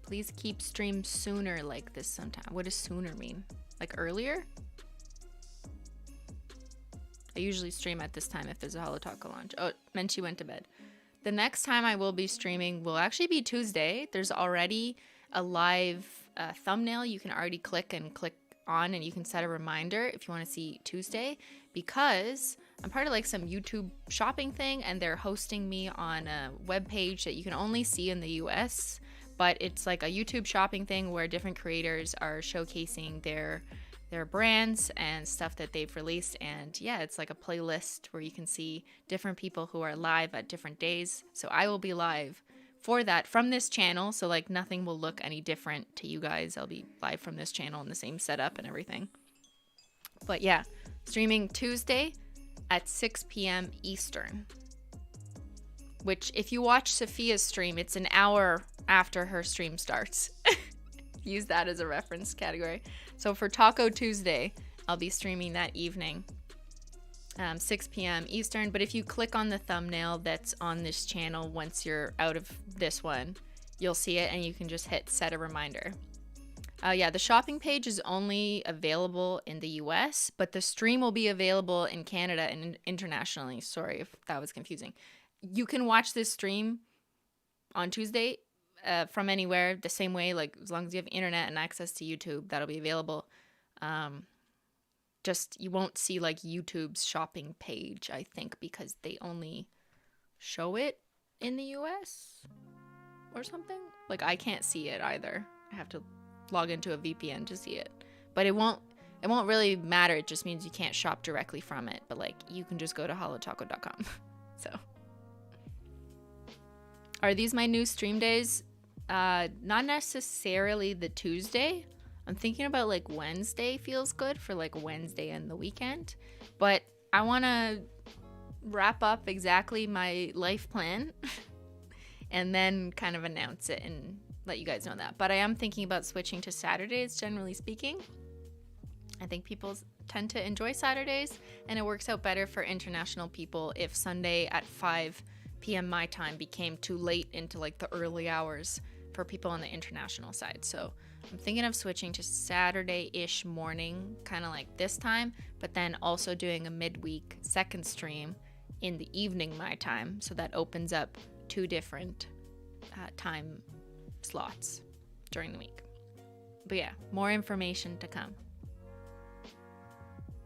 Please keep streams sooner like this sometime. What does sooner mean? Like earlier? I usually stream at this time if there's a Holo Taco launch. Oh, Menchie went to bed. The next time I will be streaming will actually be Tuesday. There's already a live thumbnail you can already click on, and you can set a reminder if you want to see Tuesday, because I'm part of like some YouTube shopping thing, and they're hosting me on a web page that you can only see in the US, but it's like a YouTube shopping thing where different creators are showcasing their brands and stuff that they've released. And yeah, it's like a playlist where you can see different people who are live at different days. So I will be live for that from this channel, so like nothing will look any different to you guys. I'll be live from this channel in the same setup and everything. But yeah, streaming Tuesday at 6 p.m. Eastern, which if you watch Sophia's stream, it's an hour after her stream starts. Use that as a reference category. So for Taco Tuesday, I'll be streaming that evening, 6 p.m. Eastern. But if you click on the thumbnail that's on this channel, once you're out of this one, you'll see it, and you can just hit set a reminder. Yeah, the shopping page is only available in the US, but the stream will be available in Canada and internationally. Sorry if that was confusing. You can watch this stream on Tuesday from anywhere, the same way, like as long as you have internet and access to YouTube, that'll be available. Just you won't see like YouTube's shopping page, I think, because they only show it in the US or something. Like I can't see it either. I have to log into a VPN to see it. But it won't really matter. It just means you can't shop directly from it, but like you can just go to holotaco.com. So are these my new stream days? Not necessarily the Tuesday. I'm thinking about like Wednesday feels good for like Wednesday and the weekend, but I want to wrap up exactly my life plan and then kind of announce it and let you guys know that. But I am thinking about switching to Saturdays, generally speaking. I think people tend to enjoy Saturdays, and it works out better for international people if Sunday at 5 p.m. my time became too late into like the early hours for people on the international side. So I'm thinking of switching to Saturday-ish morning, kind of like this time, but then also doing a midweek second stream in the evening my time. So that opens up 2 different time slots during the week. But yeah, more information to come.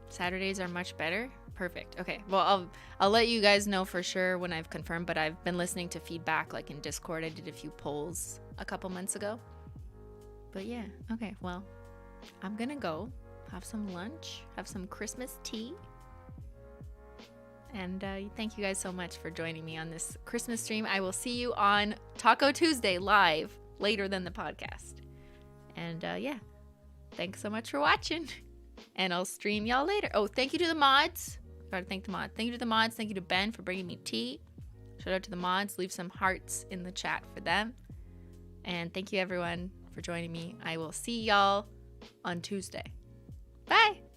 Saturdays are much better. Perfect. Okay. Well, I'll let you guys know for sure when I've confirmed, but I've been listening to feedback like in Discord. I did a few polls a couple months ago. But yeah. Okay. Well, I'm going to go have some lunch, have some Christmas tea. And thank you guys so much for joining me on this Christmas stream. I will see you on Taco Tuesday live later than the podcast. And yeah, thanks so much for watching. And I'll stream y'all later. Oh, thank you to the mods. Gotta thank the mods. Thank you to the mods. Thank you to Ben for bringing me tea. Shout out to the mods. Leave some hearts in the chat for them. And thank you everyone for joining me. I will see y'all on Tuesday. Bye.